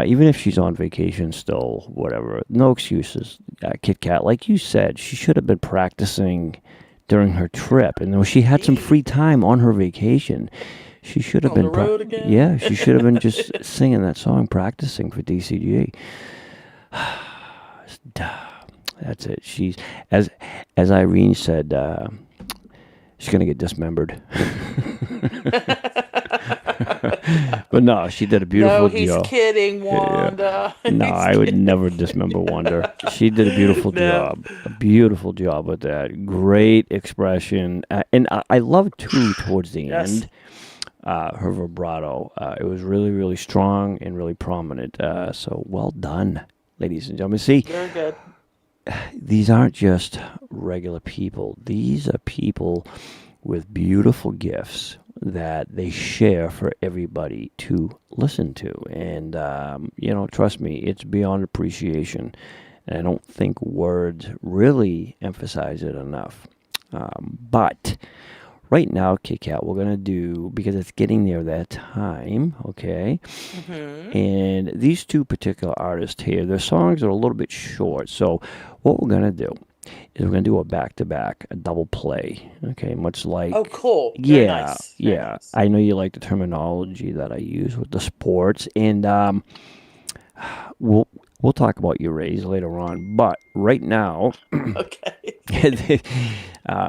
even if she's on vacation still, whatever, no excuses. Kitt-Katt, like you said, she should have been practicing during her trip. And though she had some free time on her vacation, she should have been, she should have been just singing that song, practicing for DCG. That's it. She's, as Irene said, she's gonna get dismembered. But no, she did a beautiful job. No, he's kidding, Wanda. Yeah. No, I would never dismember Wanda. She did a beautiful job. A beautiful job with that. Great expression. And I love, too, towards the end, her vibrato. It was really, really strong and really prominent. So well done, ladies and gentlemen. See, very good. These aren't just regular people. These are people with beautiful gifts that they share for everybody to listen to. And, trust me, it's beyond appreciation. And I don't think words really emphasize it enough. But right now, Kitt-Katt, we're going to do, because it's getting near that time, okay? Mm-hmm. And these two particular artists here, their songs are a little bit short. So what we're going to do is we're going to do a back-to-back, a double play, okay? Much like... Oh, cool. Very yeah, nice. Very nice. I know you like the terminology that I use with the sports, and we'll talk about your Rays later on, but right now... Okay.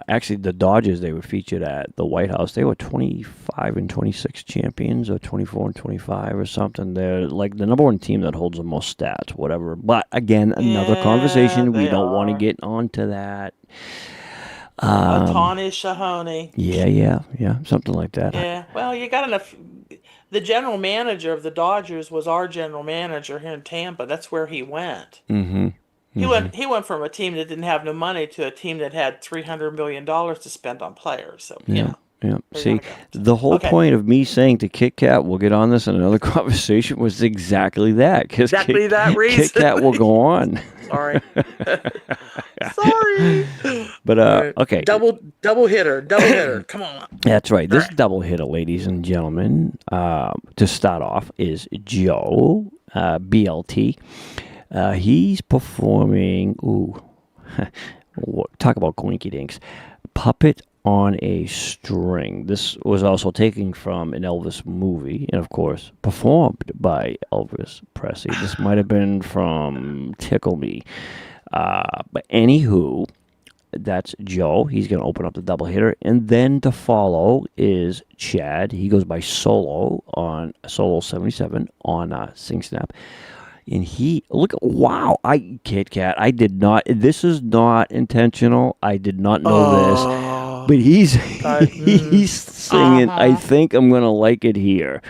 Actually, the Dodgers, they were featured at the White House. They were 25 and 26 champions, or 24 and 25 or something. They're like the number one team that holds the most stats, whatever. But again, another conversation. We don't want to get onto that. Otani Shahoni. Yeah, something like that. Yeah, well, you got enough. The general manager of the Dodgers was our general manager here in Tampa. That's where he went. Mm-hmm. He went from a team that didn't have no money to a team that had $300 million to spend on players. So yeah. See, the whole point of me saying to Kitt-Katt, we'll get on this in another conversation, was exactly that. Exactly that reason. Kitt-Katt will go on. Sorry. Sorry. But okay. Double hitter. Come on. That's right. This double hitter, ladies and gentlemen, to start off is Joe BLT. He's performing, talk about coinky dinks, Puppet on a String. This was also taken from an Elvis movie, and of course, performed by Elvis Presley. This might have been from Tickle Me. But anywho, that's Joe. He's going to open up the double hitter. And then to follow is Chad. He goes by Solo on Solo 77 on Sing Snap. And wow, Kitt-Katt, I did not, this is not intentional. I did not know this. But he's singing, I think I'm going to like it here.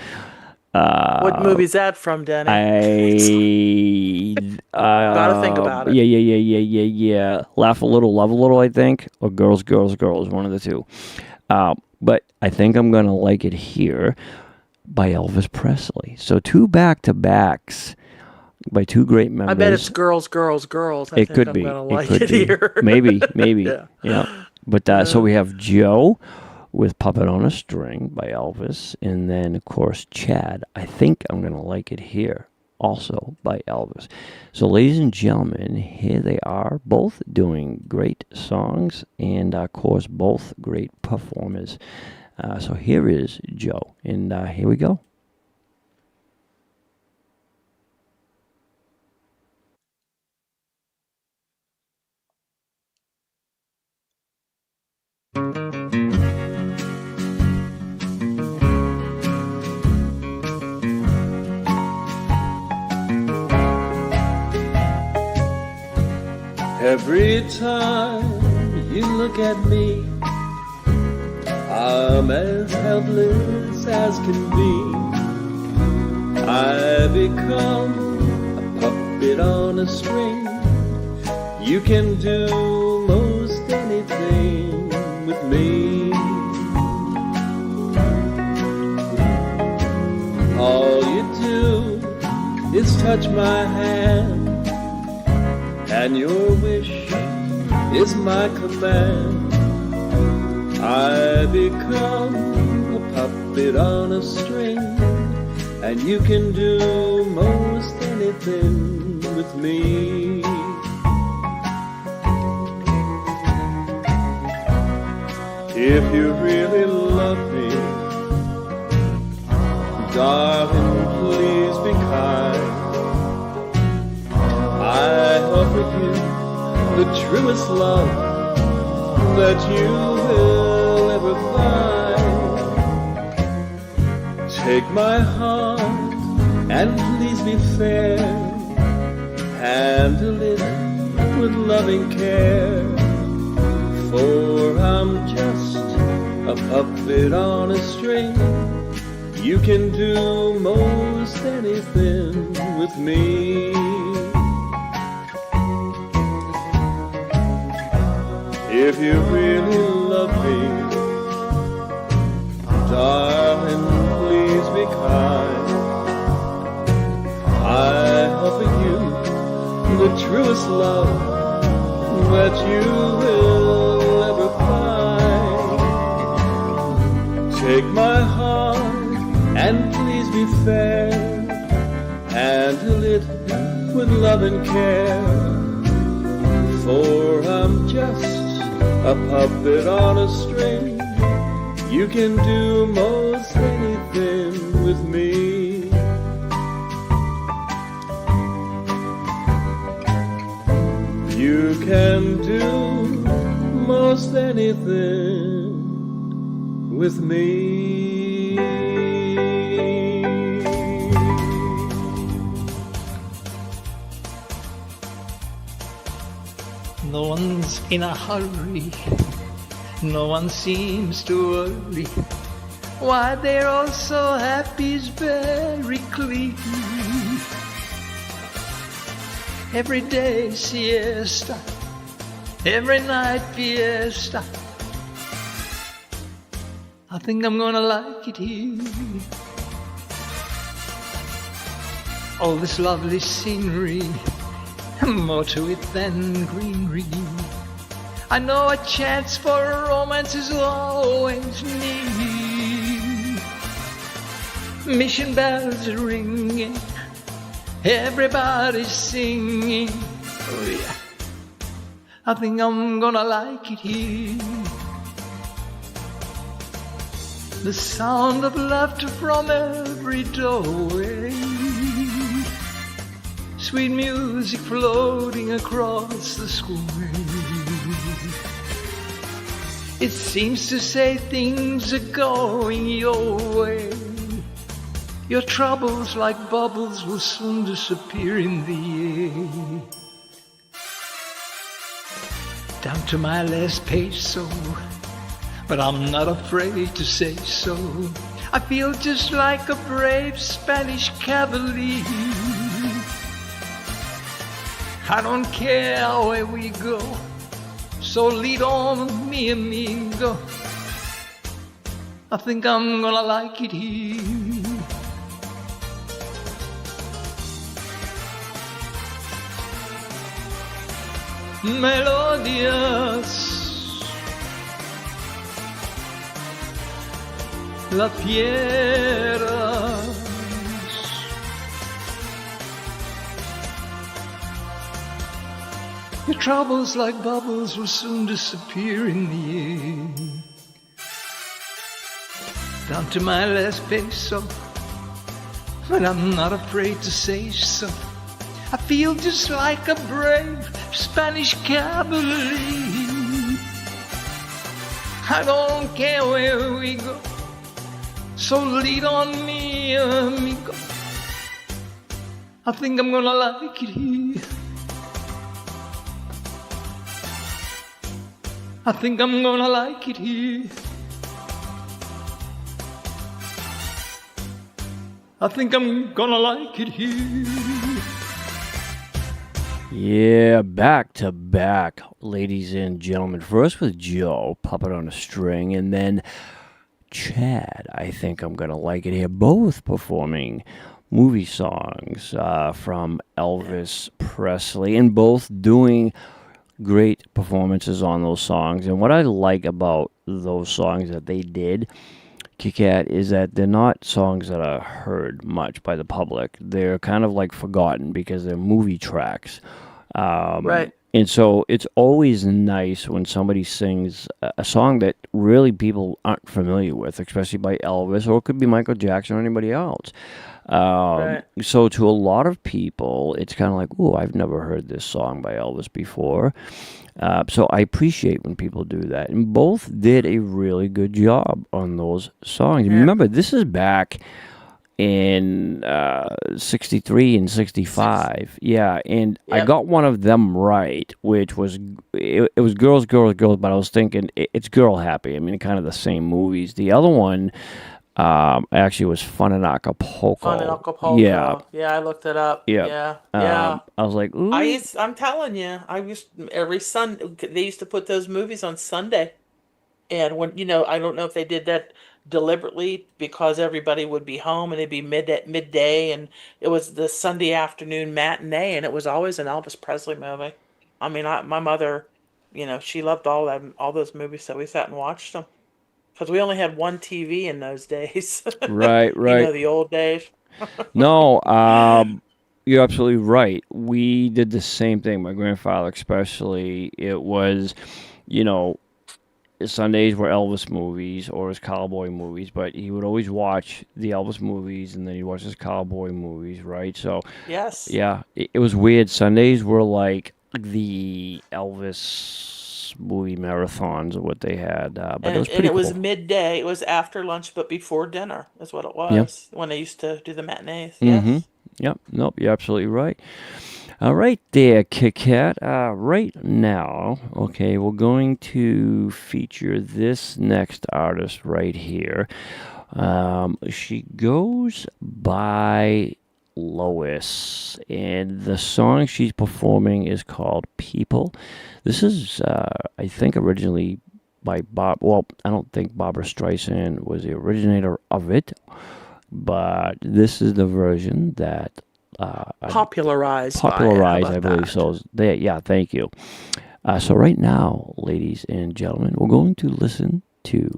What movie's that from, Denny? Gotta think about it. Yeah. Laugh a Little, Love a Little, I think. Or Girls, one of the two. But I think I'm going to like it here by Elvis Presley. So 2 back-to-backs by 2 great members. I bet it's Girls. It could be. Like it here. Maybe. Yeah. But so we have Joe with Puppet on a String by Elvis. And then, of course, Chad. I think I'm going to like it here also by Elvis. So, ladies and gentlemen, here they are, both doing great songs and, of course, both great performers. So here is Joe, and here we go. Every time you look at me, I'm as helpless as can be. I become a puppet on a string. You can do most anything with me. All you do is touch my hand, and your wish is my command. I become a puppet on a string, and you can do most anything with me. If you really love me, darling, please be kind. I offer you the truest love that you will ever find. Take my heart and please be fair. Handle it with loving care. For I'm just a puppet on a string. You can do most anything with me. If you really love me, darling, please be kind. I offer you the truest love that you will ever find. Take my heart and please be fair. Handle it with love and care. For I'm just a puppet on a string. You can do most anything with me. You can do most anything with me. No one's in a hurry, no one seems to worry. Why they're all so happy is very clear. Every day siesta, every night fiesta. I think I'm gonna like it here. All this lovely scenery, more to it than greenery. I know a chance for romance is always near. Mission bells are ringing, everybody's singing. Oh yeah, I think I'm gonna like it here. the sound of laughter from every doorway, sweet music floating across the square. It seems to say things are going your way. Your troubles like bubbles will soon disappear in the air. Down to my last peso, but I'm not afraid to say so. I feel just like a brave Spanish cavalier. I don't care where we go, so lead on, mi amigo. I think I'm gonna like it here. Melodías, la tierra, your troubles like bubbles will soon disappear in the air. Down to my last peso, but I'm not afraid to say so. I feel just like a brave Spanish cavalier. I don't care where we go, so lead on me, amigo. I think I'm gonna like it here. I think I'm gonna like it here. I think I'm gonna like it here. Yeah, back to back, ladies and gentlemen. First with Joe, Puppet on a String, and then Chad, I think I'm going to like it here. Both performing movie songs from Elvis Presley, and both doing great performances on those songs. And what I like about those songs that they did, Kitt-Katt, is that they're not songs that are heard much by the public. They're kind of like forgotten because they're movie tracks. Right. And so it's always nice when somebody sings a song that really people aren't familiar with, especially by Elvis, or it could be Michael Jackson or anybody else. Right. So to a lot of people, it's kind of like, oh, I've never heard this song by Elvis before. So I appreciate when people do that. And both did a really good job on those songs. Yeah. Remember, this is back in 63 and 65. Yeah, and I Yep. got one of them right, which was, it was Girls, Girls, Girls, but I was thinking it's Girl Happy. I mean, kind of the same movies. The other one actually was Fun in Acapulco. Fun in Acapulco. Yeah. Yeah, I looked it up. Yeah. Yeah. Yeah. I was like, ooh. I'm telling you, every Sunday, they used to put those movies on Sunday. And when, I don't know if they did that deliberately because everybody would be home and it'd be midday, and it was the Sunday afternoon matinee, and it was always an Elvis Presley movie. I mean, my mother, she loved all those movies, so we sat and watched them. Because we only had one TV in those days. Right, right. The old days. No, you're absolutely right. We did the same thing. My grandfather especially. It was, Sundays were Elvis movies or his cowboy movies, but he would always watch the Elvis movies and then he'd watch his cowboy movies, right? So, Yes. yeah, it was weird. Sundays were like the Elvis movie marathons of what they had, but it was pretty it was cool. midday. It was after lunch, but before dinner is what it was. Yep. When they used to do the matinees. Mm-hmm. Yes. Yep. Nope. You're absolutely right. All right there, Kitt-Katt. Right now, okay, we're going to feature this next artist right here. She goes by Lois, and the song she's performing is called People. This is, I think, originally by Bob. Well, I don't think Barbra Streisand was the originator of it, but this is the version that Popularized, I believe so. There, yeah, thank you. So right now, ladies and gentlemen, we're going to listen to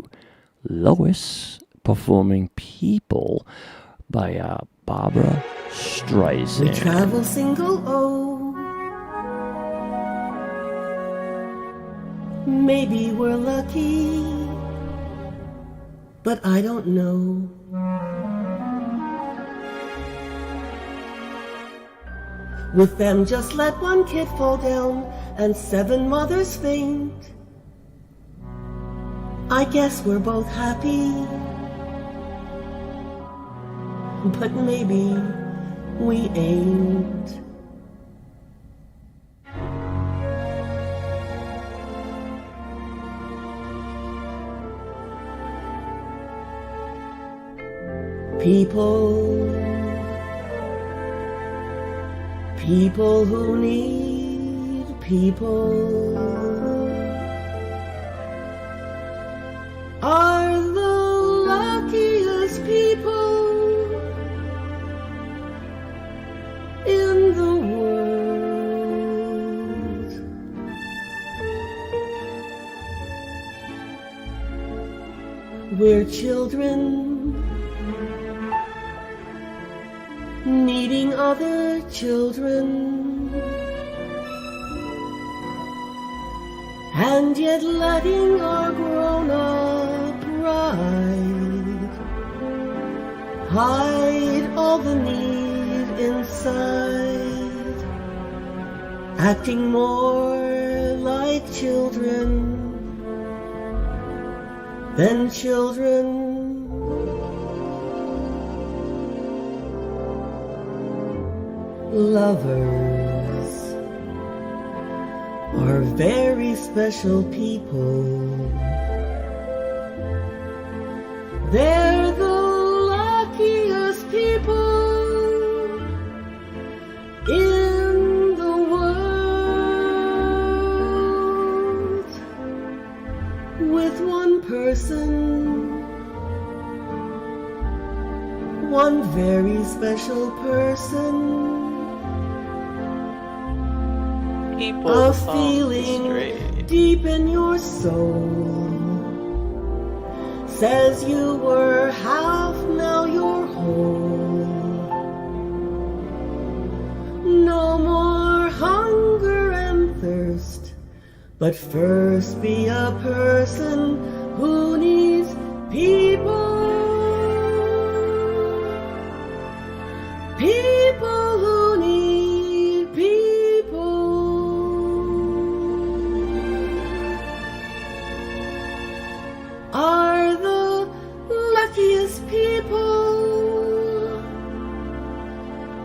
Lois performing People by Barbra Streisand. We travel single, maybe we're lucky. but I don't know. With them just let one kid fall down and 7 mothers faint. I guess we're both happy, but maybe we ain't. People who need people are the luckiest people in the world. We're children needing other children, and yet letting our grown-up pride hide all the need inside, acting more like children than children. Lovers are very special people. They're the luckiest people in the world. With one person, one very special person, a feeling deep in your soul says you were half, now you're whole. No more hunger and thirst, but first be a person who needs people. People who need people are the luckiest people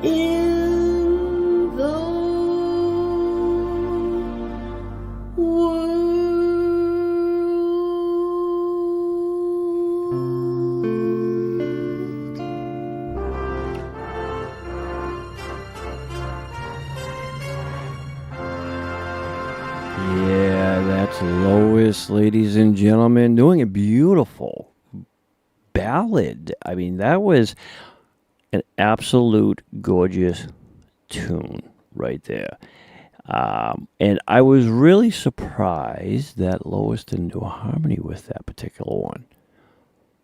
in the world. Yeah, that's Lois, ladies and gentlemen, doing a beautiful ballad. I mean, that was an absolute gorgeous tune right there. And I was really surprised that Lois didn't do a harmony with that particular one.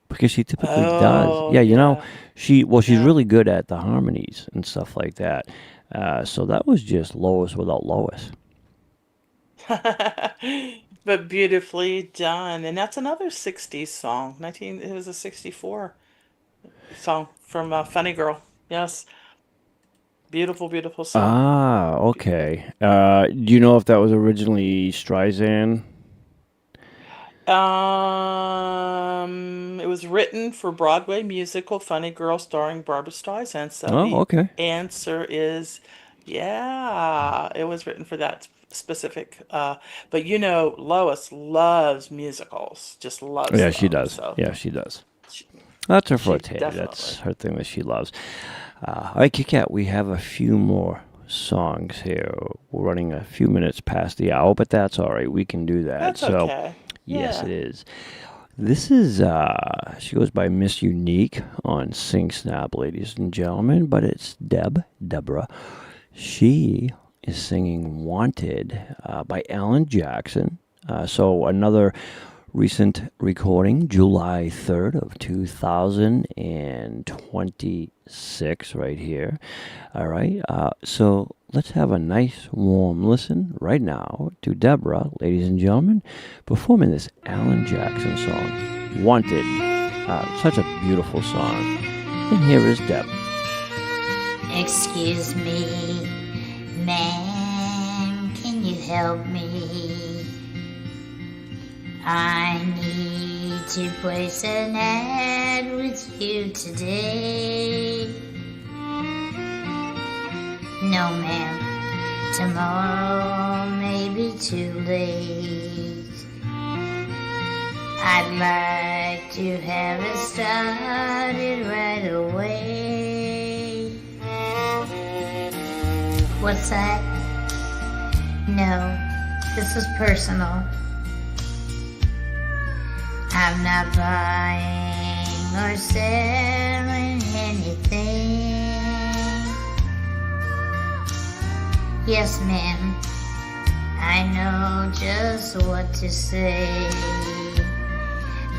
Because she typically does. Yeah, you know, she's really good at the harmonies and stuff like that. So that was just Lois without Lois. But beautifully done. And that's another 60s song. It was a 64 song from Funny Girl. Yes. Beautiful, beautiful song. Ah, okay. Do you know if that was originally Streisand? It was written for Broadway musical Funny Girl starring Barbra Streisand. So okay. The answer is, yeah, it was written for that specific. But you know, Lois loves musicals. Just loves Yeah, she them, does. so Yeah, she does. That's her she forte. That's definitely. her thing that she loves. All right, Kitt-Katt, we have a few more songs here. We're running a few minutes past the hour, but that's all right. We can do that. That's So, okay. yes, Yeah. it is. This is, she goes by Miss Unique on Sing Snap, ladies and gentlemen, but it's Deborah. She is singing Wanted by Alan Jackson. So another recent recording, July 3rd of 2026 right here. All right. So let's have a nice warm listen right now to Deborah, ladies and gentlemen, performing this Alan Jackson song, Wanted. Such a beautiful song. And here is Deb. Excuse me, ma'am, can you help me? I need to place an ad with you today. No, ma'am, tomorrow may be too late. I'd like to have it started right away. What's that? No, this is personal. I'm not buying or selling anything. Yes, ma'am, I know just what to say.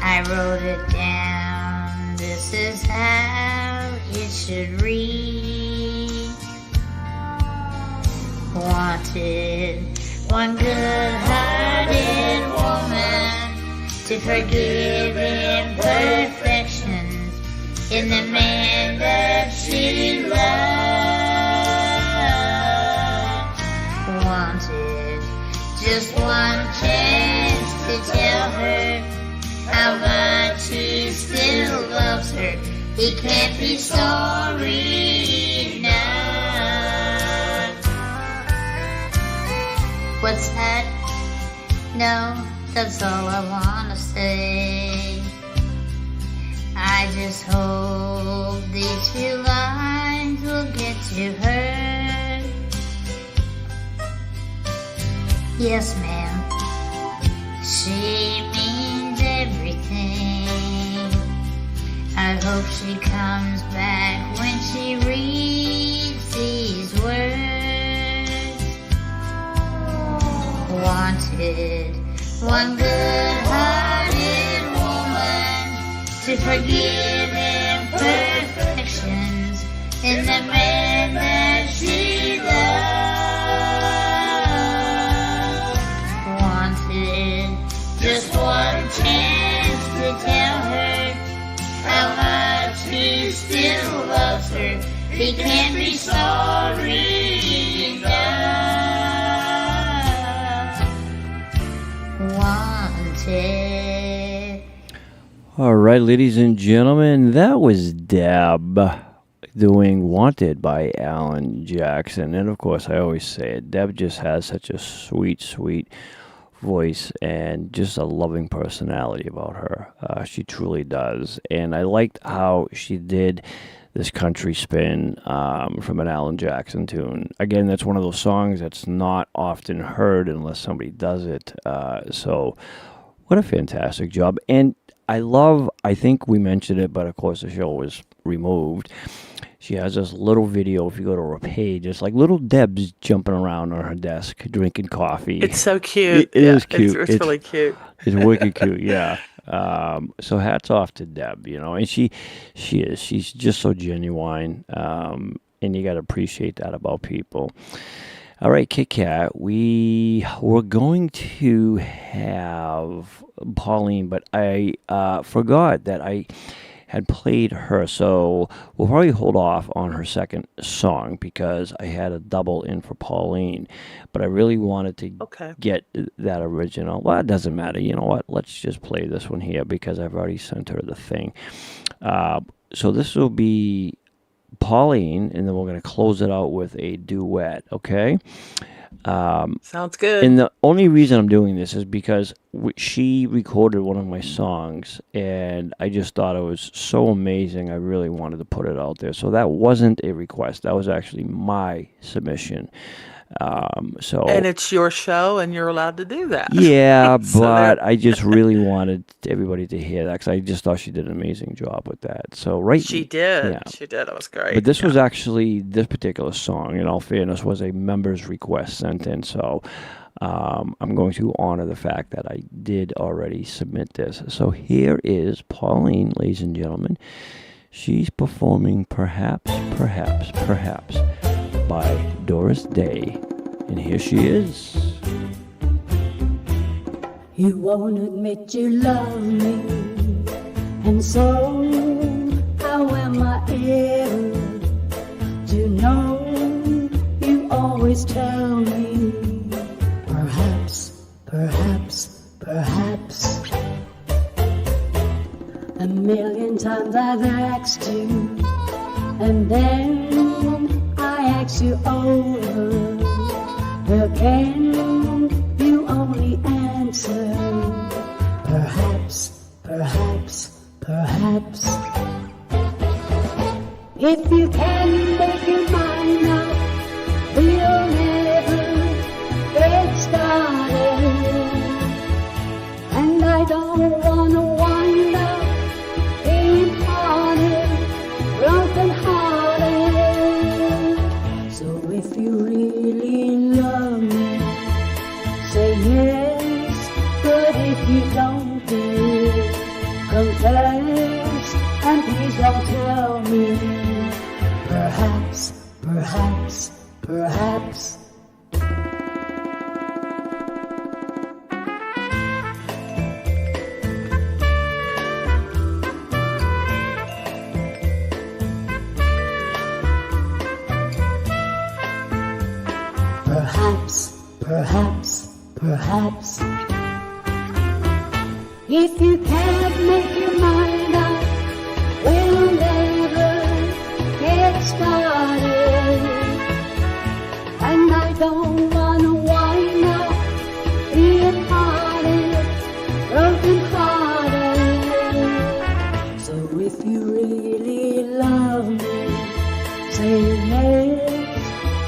I wrote it down, this is how it should read. Wanted one good-hearted woman to forgive imperfections in the man that she loved. Wanted just one chance to tell her how much he still loves her. He can't be sorry enough. What's that? No, that's all I wanna say. I just hope these few lines will get to her. Yes, ma'am, she means everything. I hope she comes back when she reads these words. Wanted one good-hearted woman to forgive imperfections in the man that she loved. Wanted just one chance to tell her how much he still loves her. He can't be sorry enough. Wanted. All right, ladies and gentlemen, that was Deb doing Wanted by Alan Jackson. And of course, I always say it, Deb just has such a sweet, sweet voice and just a loving personality about her. She truly does. And I liked how she did this country spin from an Alan Jackson tune. Again, that's one of those songs that's not often heard unless somebody does it. So what a fantastic job. And I think we mentioned it, but of course the show was removed. She has this little video, if you go to her page, it's like little Deb's jumping around on her desk, drinking coffee. It's so cute. It is cute. It's really cute. It's wicked cute, yeah. So hats off to Deb, and she's just so genuine, and you got to appreciate that about people. All right, Kitt-Katt, we were going to have Pauline, but I forgot that I had played her, so we'll probably hold off on her second song because I had a double in for Pauline, but I really wanted to get that original. Well, it doesn't matter. You know what? Let's just play this one here because I've already sent her the thing. So this will be Pauline, and then we're going to close it out with a duet, okay? Sounds good. And the only reason I'm doing this is because she recorded one of my songs, and I just thought it was so amazing. I really wanted to put it out there. So that wasn't a request. That was actually my submission. And it's your show, and you're allowed to do that. Yeah, So but I just really wanted everybody to hear that because I just thought she did an amazing job with that. So She did. yeah. She did. It was great. But this was actually, this particular song, in all fairness, was a member's request sent in. So I'm going to honor the fact that I did already submit this. So here is Pauline, ladies and gentlemen. She's performing Perhaps, Perhaps, Perhaps by Doris Day. And here she is. You won't admit you love me, And so, how am I ever to know? You always tell me, perhaps, perhaps, perhaps. A million times I've asked you, and then I ask you over again. You only answer, perhaps, perhaps, perhaps. If you can make your mind up, we'll never get started. And I don't wanna wind up being hearted, broken hearted. So if you really love me, say yes. But if you don't, dear, confess, and please don't tell me, perhaps, perhaps, perhaps. Perhaps, perhaps, perhaps. If you can't make your mind up, we'll never get started. And I don't wanna wind up being hearted, broken hearted. So if you really love me, say yes.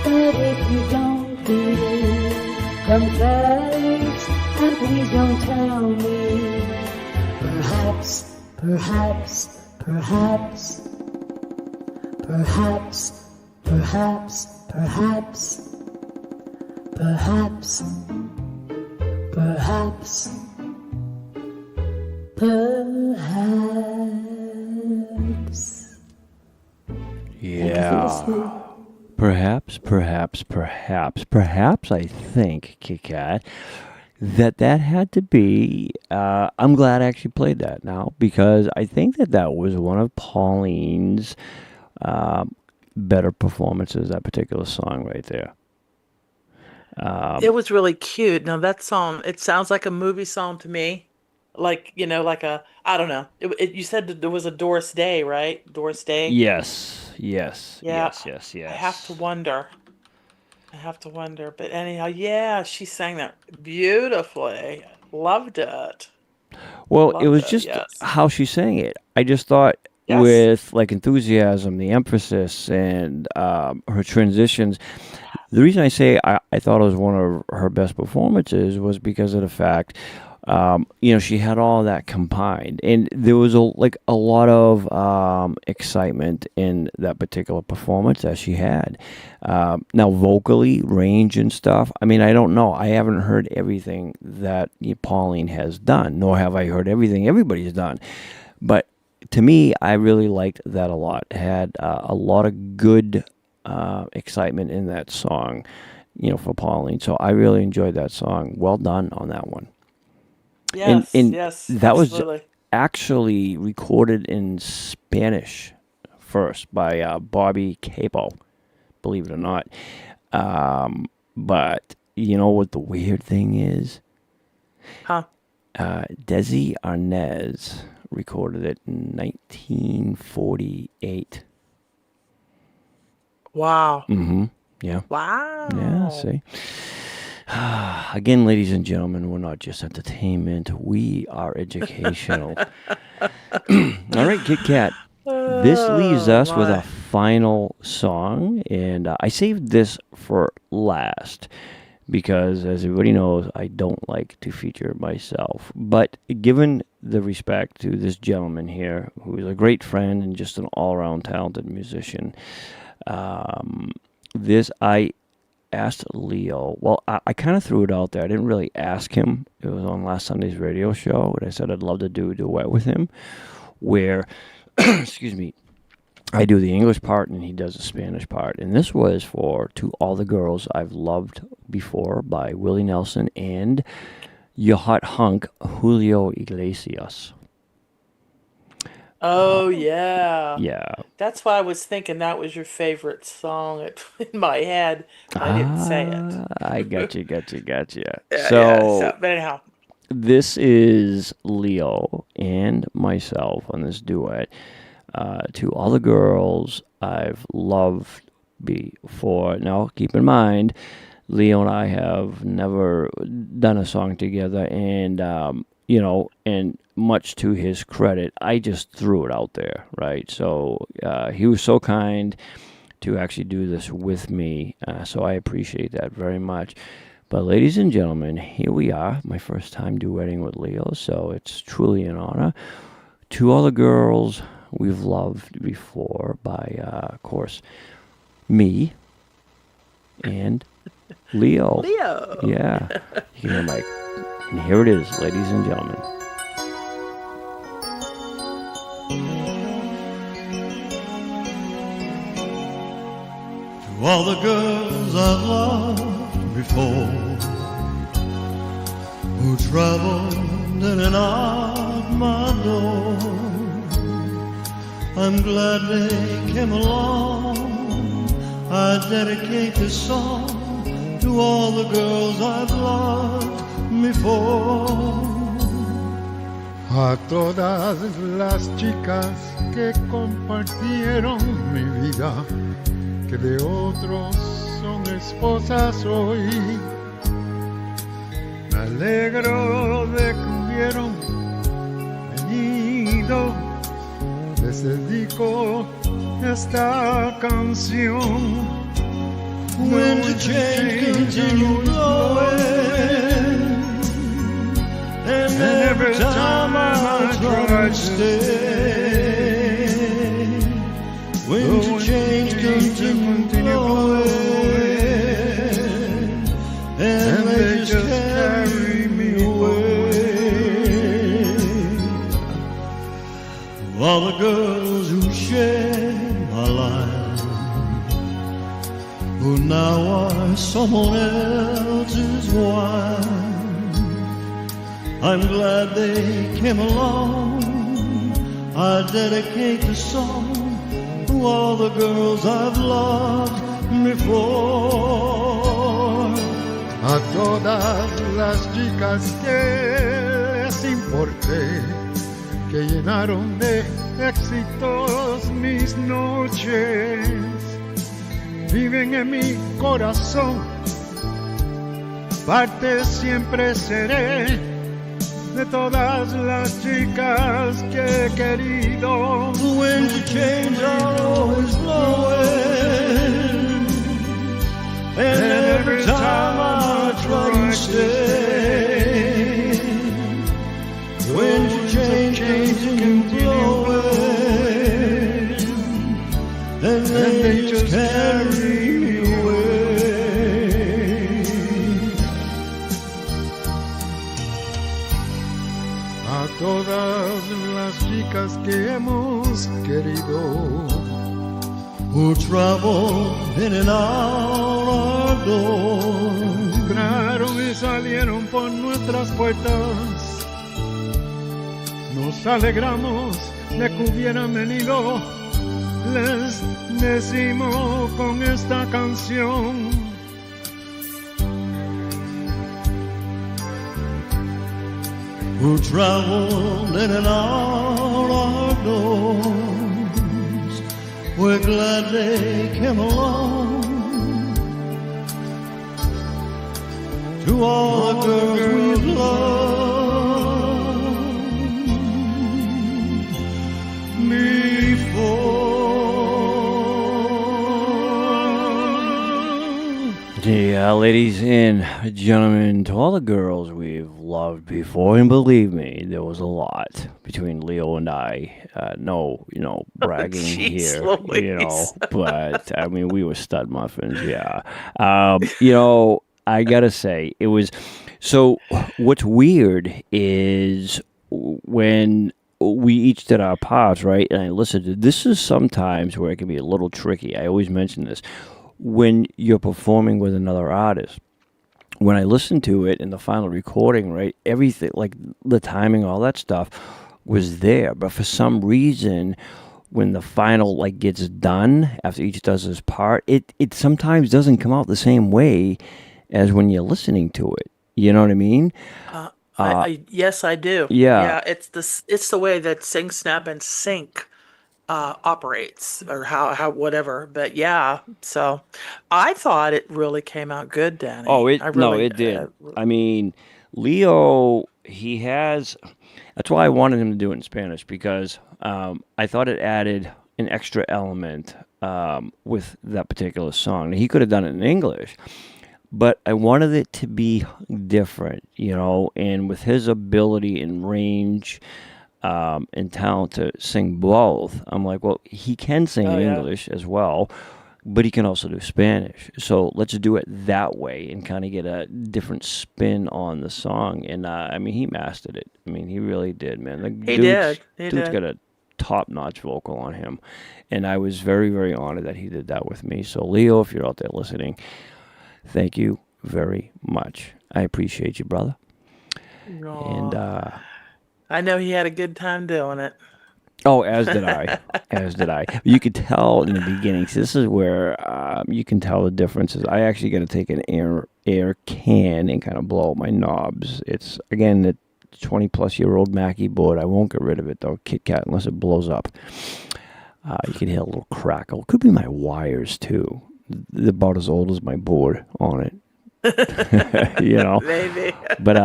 But if you don't, dear, confess, and please don't tell me, perhaps, perhaps, perhaps, perhaps, perhaps, perhaps, perhaps, perhaps, perhaps. Yeah. Perhaps, perhaps, perhaps, perhaps, I think, Kitt-Katt, that had to be, I'm glad I actually played that now, because I think that was one of Pauline's better performances, that particular song right there. It was really cute. Now that song, it sounds like a movie song to me. Like, like I don't know. You said that there was a Doris Day, right? Doris Day? Yes, yes, Yeah. yes. I have to wonder. But anyhow, yeah, she sang that beautifully. Loved it. Well, it was Loved it, just yes. how she sang it. I just thought with like enthusiasm, the emphasis, and her transitions. The reason I say I thought it was one of her best performances was because of the fact, she had all that combined, and there was a lot of excitement in that particular performance that she had. Now, vocally, range and stuff. I mean, I don't know. I haven't heard everything that Pauline has done, nor have I heard everything everybody's done. But to me, I really liked that a lot. It had a lot of good excitement in that song, for Pauline. So I really enjoyed that song. Well done on that one. Yes, and yes, that absolutely. was actually recorded in Spanish first by Bobby Capo, believe it or not. But you know what the weird thing is? Huh? Desi Arnaz recorded it in 1948. Wow. Mm-hmm. Yeah. Wow. Yeah, see. Again, ladies and gentlemen, we're not just entertainment. We are educational. All right, Kitt-Katt. This leaves us with a final song, and I saved this for last because, as everybody knows, I don't like to feature myself. But given the respect to this gentleman here, who is a great friend and just an all-around talented musician, I asked Leo. Well, I kind of threw it out there. I didn't really ask him. It was on last Sunday's radio show, and I said I'd love to do a duet with him, where, excuse me, I do the English part and he does the Spanish part. And this was for To All the Girls I've Loved Before by Willie Nelson and your hot hunk, Julio Iglesias. Oh yeah. Yeah. That's why I was thinking that was your favorite song in my head, but I didn't say it. I gotcha. Yeah. So, So but anyhow, this is Leo and myself on this duet. To all the girls I've loved before. Now, keep in mind, Leo and I have never done a song together, and and much to his credit, I just threw it out there, right? So he was so kind to actually do this with me, so I appreciate that very much. But ladies and gentlemen, here we are, my first time duetting with Leo, so it's truly an honor. To all the girls we've loved before by, of course, me and Leo. Leo. Yeah. You can hear my... And here it is, ladies and gentlemen. To all the girls I've loved before, who traveled in and out my door, I'm glad they came along. I dedicate this song to all the girls I've loved before. A todas las chicas que compartieron mi vida, que de otros son esposas hoy, me alegro de que hubieron venido. Les dedico esta canción. Winter change continue blowing, and every time I try to stay, winter change continue blowing, and they just carry me away. All the girls who shared my life, who now are someone else's wife, I'm glad they came along. I dedicate the song to all the girls I've loved before. A todas las chicas que les importé, que llenaron de éxitos mis noches, viven en mi corazón, parte siempre seré de todas las chicas que he querido. When the change are always blowing, and every time I try to stay, when the change and blowing, and they just carry me away. A todas las chicas que hemos querido, who travel in and out our doors, entraron y salieron por nuestras puertas. Nos alegramos de que hubieran venido, les decimos con esta canción. who traveled in and out our doors, we're glad they came along. To all the girls we've loved before. Yeah, ladies and gentlemen, to all the girls we've loved before, and believe me, there was a lot between Leo and I. No, bragging Jeez here, Louise. but I mean, we were stud muffins, yeah. I gotta say, it was. So, what's weird is when we each did our parts, right? And I listened to this is sometimes where it can be a little tricky. I always mention this when you're performing with another artist. When I listen to it in the final recording, right, everything, like the timing, all that stuff, was there. But for some reason, when the final like gets done after each does his part, it sometimes doesn't come out the same way as when you're listening to it. You know what I mean? Yes, I do. Yeah. It's the way that Sing, Snap, and Sync operates, or how whatever. But yeah, so I thought it really came out good, Danny. Oh, I really, it did. I mean, Leo, he has. That's why I wanted him to do it in Spanish, because I thought it added an extra element with that particular song. He could have done it in English, but I wanted it to be different, you know. And with his ability and range and talent to sing both, I'm like, well, he can sing English as well, but he can also do Spanish. So let's do it that way and kind of get a different spin on the song. And I mean, he mastered it. I mean, he really did, man. He did. Dude's got a top-notch vocal on him, and I was very, very honored that he did that with me. So Leo, if you're out there listening, thank you very much. I appreciate you, brother. Aw. And I know he had a good time doing it. oh, as did I. As did I. You could tell in the beginning. So this is where you can tell the differences. I actually got to take an air can and kind of blow out my knobs. It's, again, the 20-plus-year-old Mackie board. I won't get rid of it, though, Kitt-Katt, unless it blows up. You can hear a little crackle. Could be my wires, too. They're about as old as my board on it. You know, Maybe. But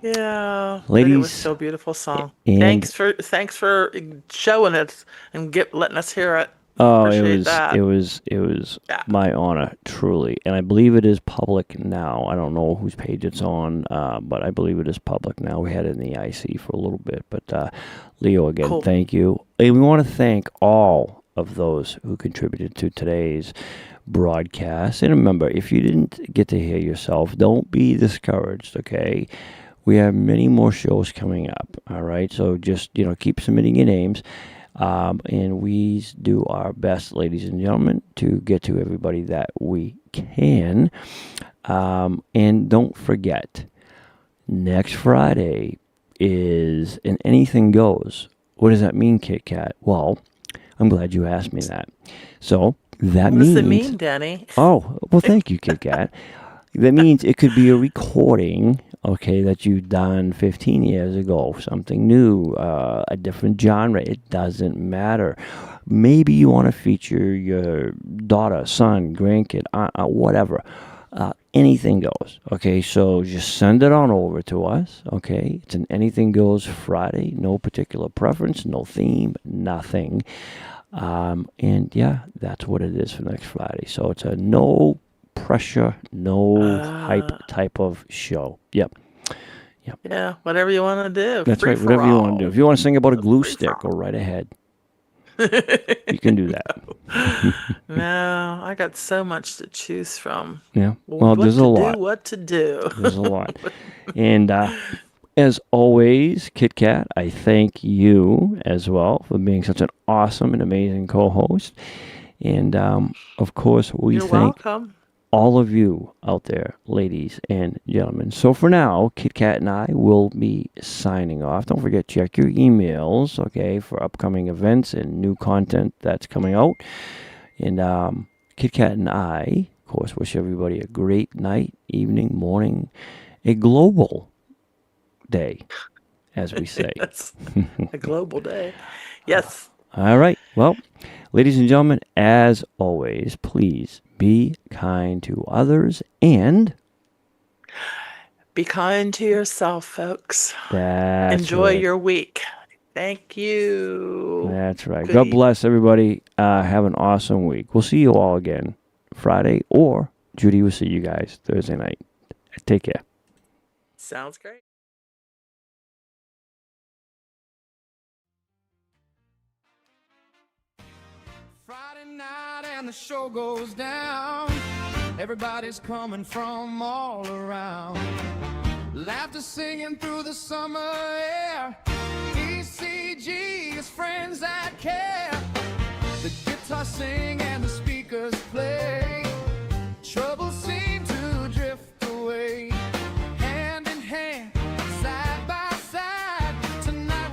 yeah, ladies, but it was so beautiful song. and- Thanks for showing it and letting us hear it. oh, Appreciate that. it was my honor, truly, and I believe it is public now. I don't know whose page it's on, but I believe it is public now. We had it in the IC for a little bit, but Leo, again, Cool. thank you, and we want to thank all of those who contributed to today's broadcast. And remember, if you didn't get to hear yourself, don't be discouraged, okay? We have many more shows coming up, all right? So just, you know, keep submitting your names, and we do our best, ladies and gentlemen, to get to everybody that we can. And don't forget, next Friday is an Anything Goes. What does that mean, Kitt-Katt? Well, I'm glad you asked me that. So that What means... does it mean, Danny? Oh, well, thank you, Kitt-Katt. That means it could be a recording, okay, that you've done 15 years ago, something new, a different genre. It doesn't matter. Maybe you want to feature your daughter, son, grandkid, whatever. Anything goes, okay? So just send it on over to us, okay? It's an Anything Goes Friday. No particular preference, no theme, nothing. And yeah, that's what it is for next Friday. So it's a no pressure, no hype type of show. Yep. Yeah, whatever you want to do. That's Free right, for whatever you all. want to do. If you want to sing about a glue stick, go right ahead. You can do that. No, I got so much to choose from. Yeah. Well, What there's to a lot. do, what to do. There's a lot. And as always, Kitt-Katt, I thank you as well for being such an awesome and amazing co-host. And of course, we You're thank welcome. all of you out there, ladies and gentlemen. So for now, Kitt-Katt and I will be signing off. Don't forget, check your emails, okay, for upcoming events and new content that's coming out. And Kitt-Katt and I, of course, wish everybody a great night, evening, morning, a global day, as we say. Yes, a global day. Yes. All right. Well, ladies and gentlemen, as always, please be kind to others and Be kind to yourself, folks. that's Enjoy right. your week. Thank you. That's right. Good God evening. bless everybody. Have an awesome week. We'll see you all again Friday, or Judy will see you guys Thursday night. Take care. Sounds great. Friday night and the show goes down. Everybody's coming from all around. Laughter singing through the summer air. DCG is friends that care. The guitar sing and the speakers play. Troubles seem to drift away. Hand in hand, side by side. Tonight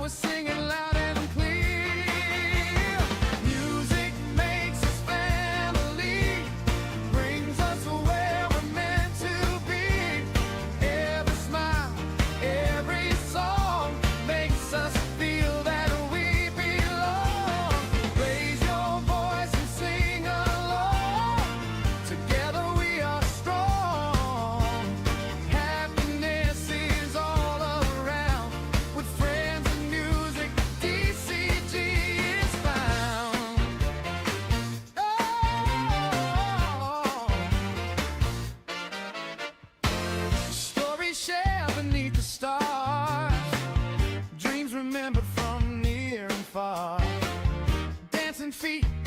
feet.